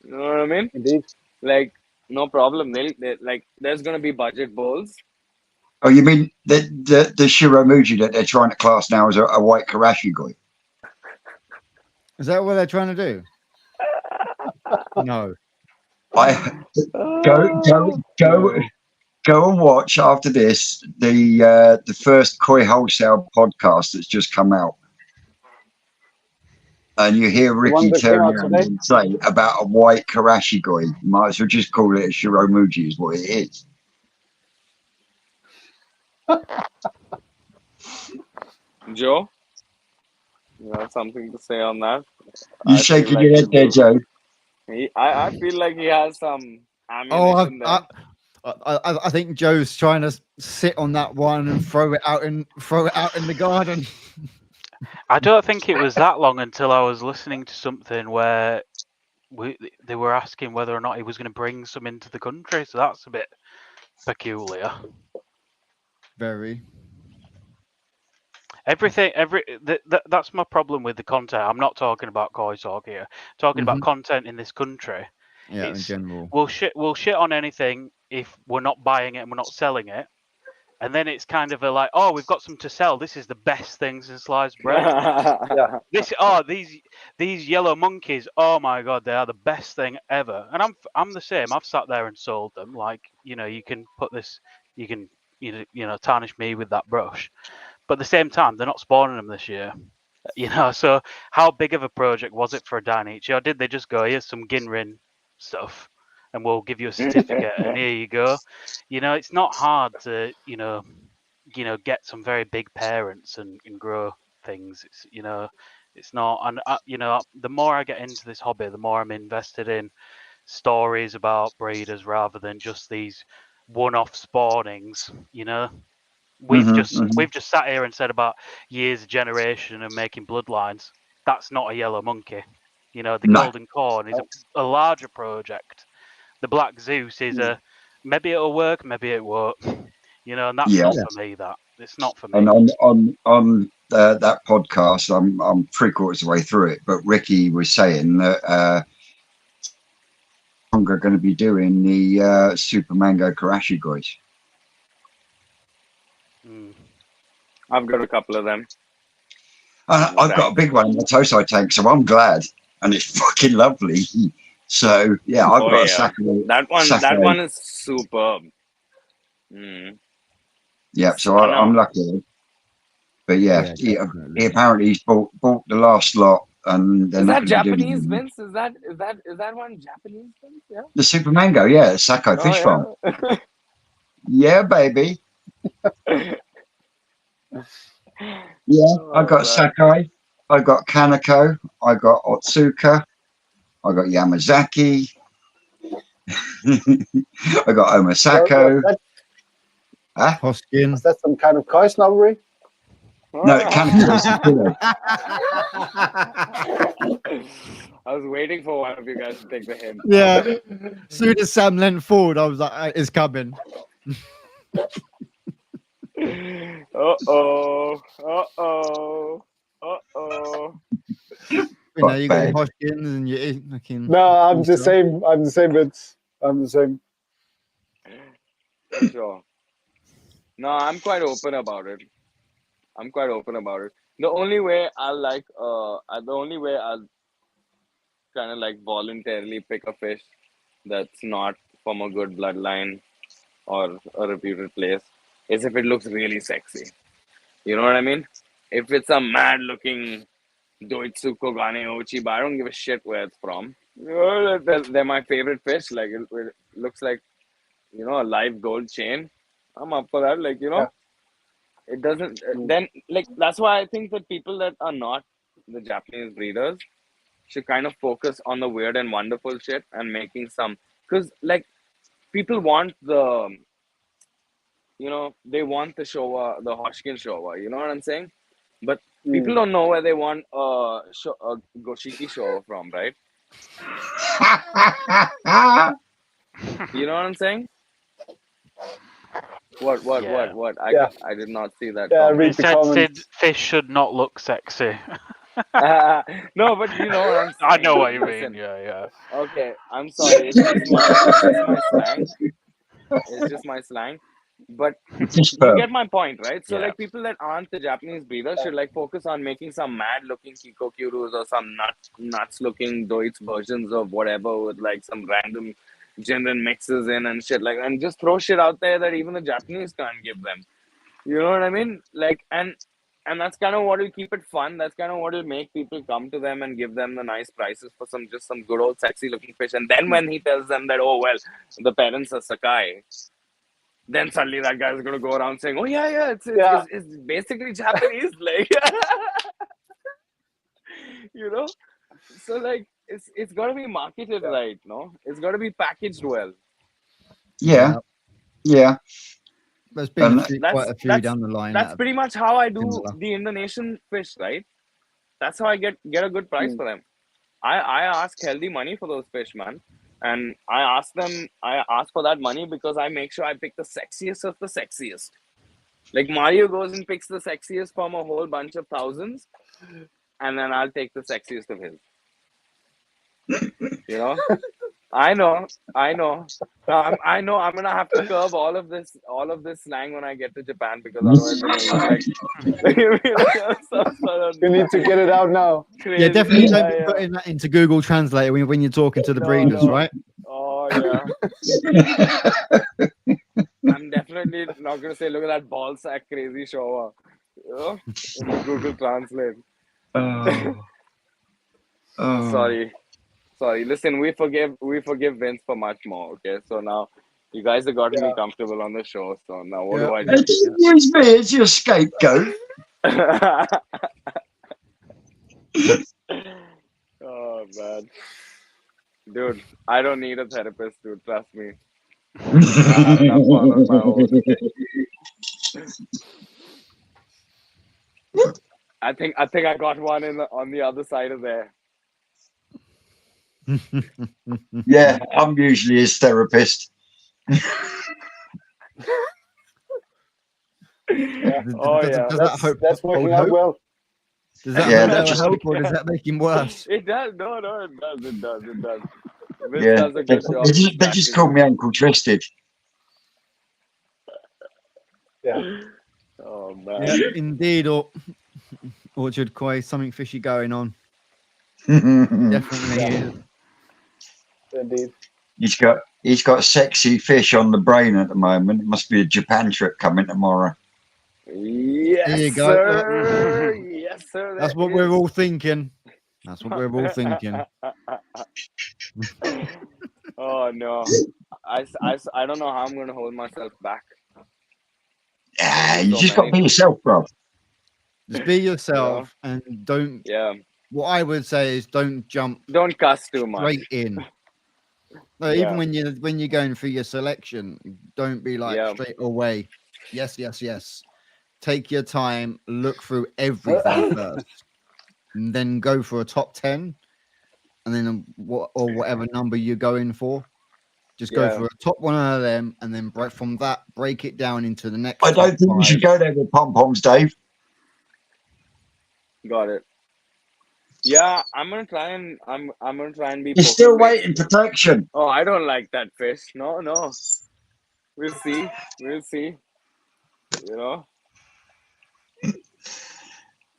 You know what I mean? Indeed. Like, no problem. They like, there's gonna be budget bowls. Oh, you mean the Shiromuji that they're trying to class now as a white Karashigoi? Is that what they're trying to do? No. I Oh, go and watch after this the first Koi Wholesale podcast that's just come out, and you hear The one Ricky that came turn out around today? and say about a white Karashigoi. You might as well just call it a Shiromuji, is what it is. Joe, you have something to say on that? You I feel shaking like your you head there, do. Joe? I feel like he has some Oh, ammunition there. I think Joe's trying to sit on that one and throw it out in the garden. I don't think it was that long until I was listening to something where they were asking whether or not he was going to bring some into the country. So that's a bit peculiar. Very. That's my problem with the content. I'm not talking about Koi Talk here. Talking about content in this country. Yeah, in general. We'll shit on anything if we're not buying it and we're not selling it. And then it's kind of like, oh, we've got some to sell. This is the best thing since sliced bread. These yellow monkeys. Oh my god, they are the best thing ever. And I'm the same. I've sat there and sold them. Like, you can put this, you can tarnish me with that brush. But at the same time, they're not spawning them this year. So how big of a project was it for Dainichi? Or did they just go, here's some Ginrin stuff and we'll give you a certificate and here you go? It's not hard to, get some very big parents and grow things. It's not. And, the more I get into this hobby, the more I'm invested in stories about breeders rather than just these one-off spawnings, We've just sat here and said about years of generation and making bloodlines. That's not a yellow monkey. The golden corn is a larger project. The black Zeus is maybe it'll work, maybe it won't. And that's not for me. That it's not for me. And on that podcast, I'm 3/4 of the way through it, but Ricky was saying that we're going to be doing the Super Mango Karashigois. I've got a couple of them. I've got a big one in the Tosai tank, so I'm glad, and it's fucking lovely. So yeah, I've got a Sakurai. That one is superb. Yeah, so I'm lucky. But yeah, he apparently he's bought the last lot, and they're is not that Japanese, Vince? Is that one Japanese, Vince? Yeah. The Super Mango, yeah, Sako Fish Farm. Yeah, baby. Yeah, I got Sakai, I got Kaneko, I got Otsuka, I got Yamazaki, I got Omasako. Hoskins. Is that some kind of koi snobbery? No, Kaneko is a killer. I was waiting for one of you guys to take the hint. Yeah. As soon as Sam leant forward, I was like, it's coming. Uh-oh. You got your Hoskins and your fucking. No, I'm the same. I'm the same. I'm the same. Sure. No, I'm quite open about it. The only way I'll kind of like voluntarily pick a fish that's not from a good bloodline or a reputed place is if it looks really sexy. You know what I mean? If it's a mad looking Doitsuko Gane Ochi, but I don't give a shit where it's from. They're my favorite fish. Like it looks like, a live gold chain. I'm up for that. Like, it doesn't then like that's why I think that people that are not the Japanese breeders should kind of focus on the weird and wonderful shit and making some, because like people want the they want the Showa, the Hoshkin Showa, you know what I'm saying? But people don't know where they want a Goshiki Showa from, right? You know what I'm saying? What? Yeah. Yeah. I did not see that. Yeah, comment. read He the said comments. fish should not look sexy. No, but you know what I'm saying. I know what you mean. Listen, Yeah. okay, I'm sorry. It's just my slang. It's just my slang. But you get my point, right? So Yeah. like people that aren't the Japanese breeder should like focus on making some mad looking Kikokurus or some nuts looking Deutsch versions of whatever with like some random gender mixes in and shit like, and just throw shit out there that even the Japanese can't give them. You know what I mean? Like, and that's kind of what will keep it fun. That's kind of what will make people come to them and give them the nice prices for some good old sexy looking fish. And then when he tells them that, oh well, the parents are Sakai, then suddenly that guy's gonna go around saying, oh yeah, it's basically Japanese, like you know. So like it's gotta be marketed right, no? It's gotta be packaged well. Yeah. There's been And quite a few down the line. That's pretty much how I do similar. the Indonesian fish, right? That's how I get a good price for them. I ask healthy money for those fish, man. And I ask for that money because I make sure I pick the sexiest of the sexiest. Like Mario goes and picks the sexiest from a whole bunch of thousands, and then I'll take the sexiest of his. You know? I know. I know I'm gonna have to curb all of this slang when I get to Japan because otherwise I'm gonna like You need to get it out now. crazy. Yeah, definitely don't be Yeah. putting that into Google Translator when you're talking to the breeders, no. right? Oh yeah. I'm definitely not gonna say, look at that ball sack crazy shower. You know? In the Google Translate. Sorry. Listen, we forgive Vince for much more. Okay, so now you guys have gotten me comfortable on the show. So now what do I do? Use me as your scapegoat. Oh man, dude, I don't need a therapist, dude. Trust me. I have enough fun on my own. I think I got one on the other side of there. Yeah, I'm usually his therapist. Oh yeah, That's working out well. Does that help or does that make him worse? It does. No, it does. Vince Yeah, does a good job. they just call me Uncle Twisted. Yeah. Oh man. Yeah, indeed. Or Orchard Koi, something fishy going on. Definitely is. Indeed. He's got sexy fish on the brain at the moment. It must be a Japan trip coming tomorrow. Yes, There you go. sir. Yes, sir. That's what we're all thinking. That's what we're all thinking. Oh no, I don't know how I'm gonna hold myself back. Yeah, you just got to be yourself, bro. Just be yourself and don't. Yeah. What I would say is don't jump. Don't cuss too much. Straight in. No, even when you're going through your selection, don't be like straight away. Yes. Take your time, look through everything first, and then go for a top 10, and then whatever number you're going for. Just go for a top one of them, and then from that break it down into the next. I don't think we should go there with pom-poms, Dave. Got it. Yeah, I'm gonna try and be. You're still waiting protection. Oh, I don't like that fish. No. We'll see. You know,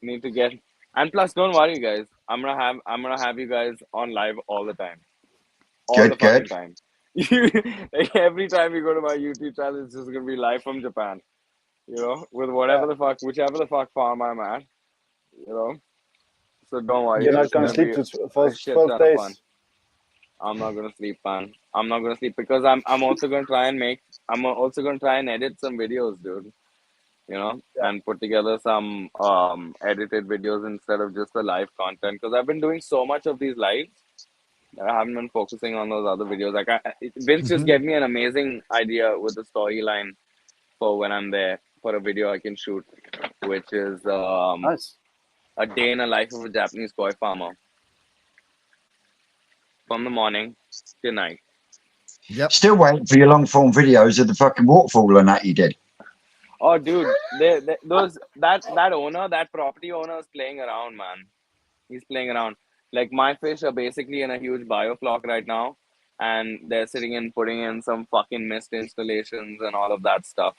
need to get. And plus, don't worry, guys. I'm gonna have you guys on live all the time. All the fucking time. Like every time you go to my YouTube channel, it's just gonna be live from Japan. You know, with whichever the fuck farm I'm at. You know. So don't worry. You're not gonna sleep for 12 days. I'm not gonna sleep, man. I'm not gonna sleep because I'm also gonna try and edit some videos, dude. You know, and put together some edited videos instead of just the live content. Because I've been doing so much of these lives, I haven't been focusing on those other videos. Like Vince just gave me an amazing idea with the storyline for when I'm there for a video I can shoot, which is Nice. a day in a life of a Japanese koi farmer. from the morning to night. Yep. Still waiting for your long form videos of the fucking waterfall and that you did. Oh, dude, that owner, that property owner is playing around, man. He's playing around. Like my fish are basically in a huge biofloc right now, and they're sitting and putting in some fucking mist installations and all of that stuff.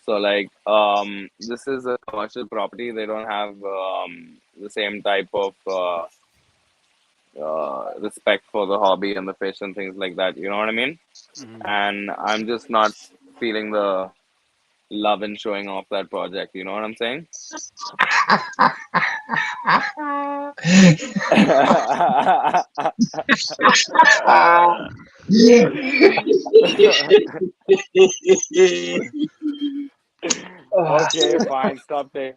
So like, this is a commercial property. They don't have the same type of respect for the hobby and the fish and things like that. You know what I mean? And I'm just not feeling the love in showing off that project. You know what I'm saying? Okay, fine.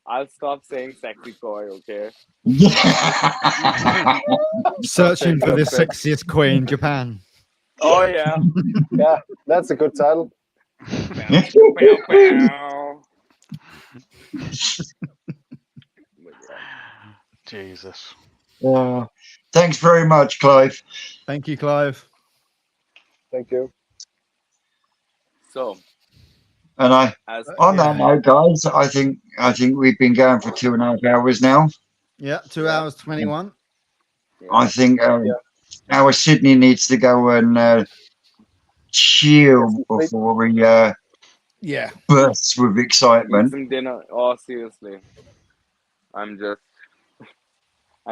I'll stop saying sexy koi. Okay. Searching for the Perfect. sexiest koi in Japan. Oh yeah. Yeah, that's a good title. Bow, bow. Jesus. Thanks very much, Clive. Thank you, Clive. Thank you. So, And as on that note, guys, I think we've been going for 2.5 hours now. Yeah, 2 Yeah. hours 21. I think our Sydney needs to go and chill before we Yeah. burst with eat excitement. some dinner. Oh, seriously. I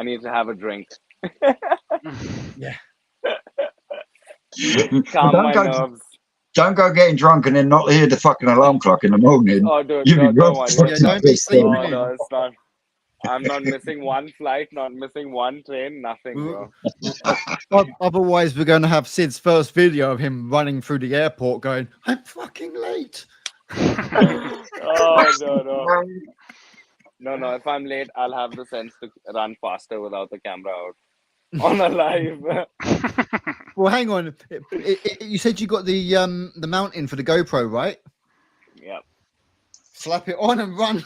need to have a drink. Calm my nerves. Don't go getting drunk and then not hear the fucking alarm clock in the morning. Oh, dude, You'll be don't worry. Yeah, don't be sleeping Oh, in. no, it's not. I'm not missing one flight, not missing one train, nothing, bro. Otherwise, we're going to have Sid's first video of him running through the airport going, I'm fucking late. Oh, no. No, if I'm late, I'll have the sense to run faster without the camera out. On a live. Well, hang on. You said you got the mountain for the GoPro, right? Yeah. Slap it on and run.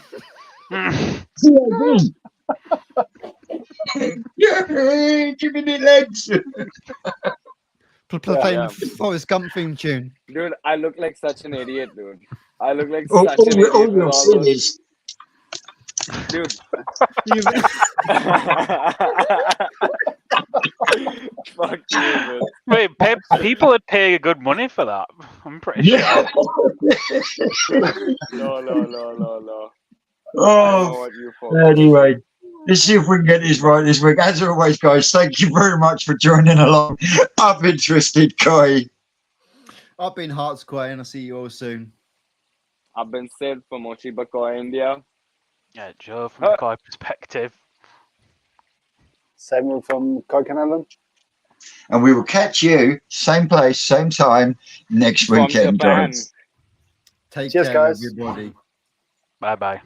Yeah, give me the legs. Playing Yeah. Forrest Gump theme tune. Dude, I look like such an idiot, dude. I look like All such an idiot with you'll all see those. is Dude. Fuck you, man. Wait, people would pay good money for that. I'm pretty sure. No. I know Oh, what you folks. anyway, let's see if we can get this right this week. As always, guys, thank you very much for joining along. I've been Twisted Koi. I've been Hearts Koi, and I'll see you all soon. I've been Sid from Mochiba Koi India. Yeah, Joe from the Koi perspective. Samuel from Koikanalen. And we will catch you, same place, same time, next From weekend, Japan. guys. Take Cheers, care, guys. everybody. Bye-bye.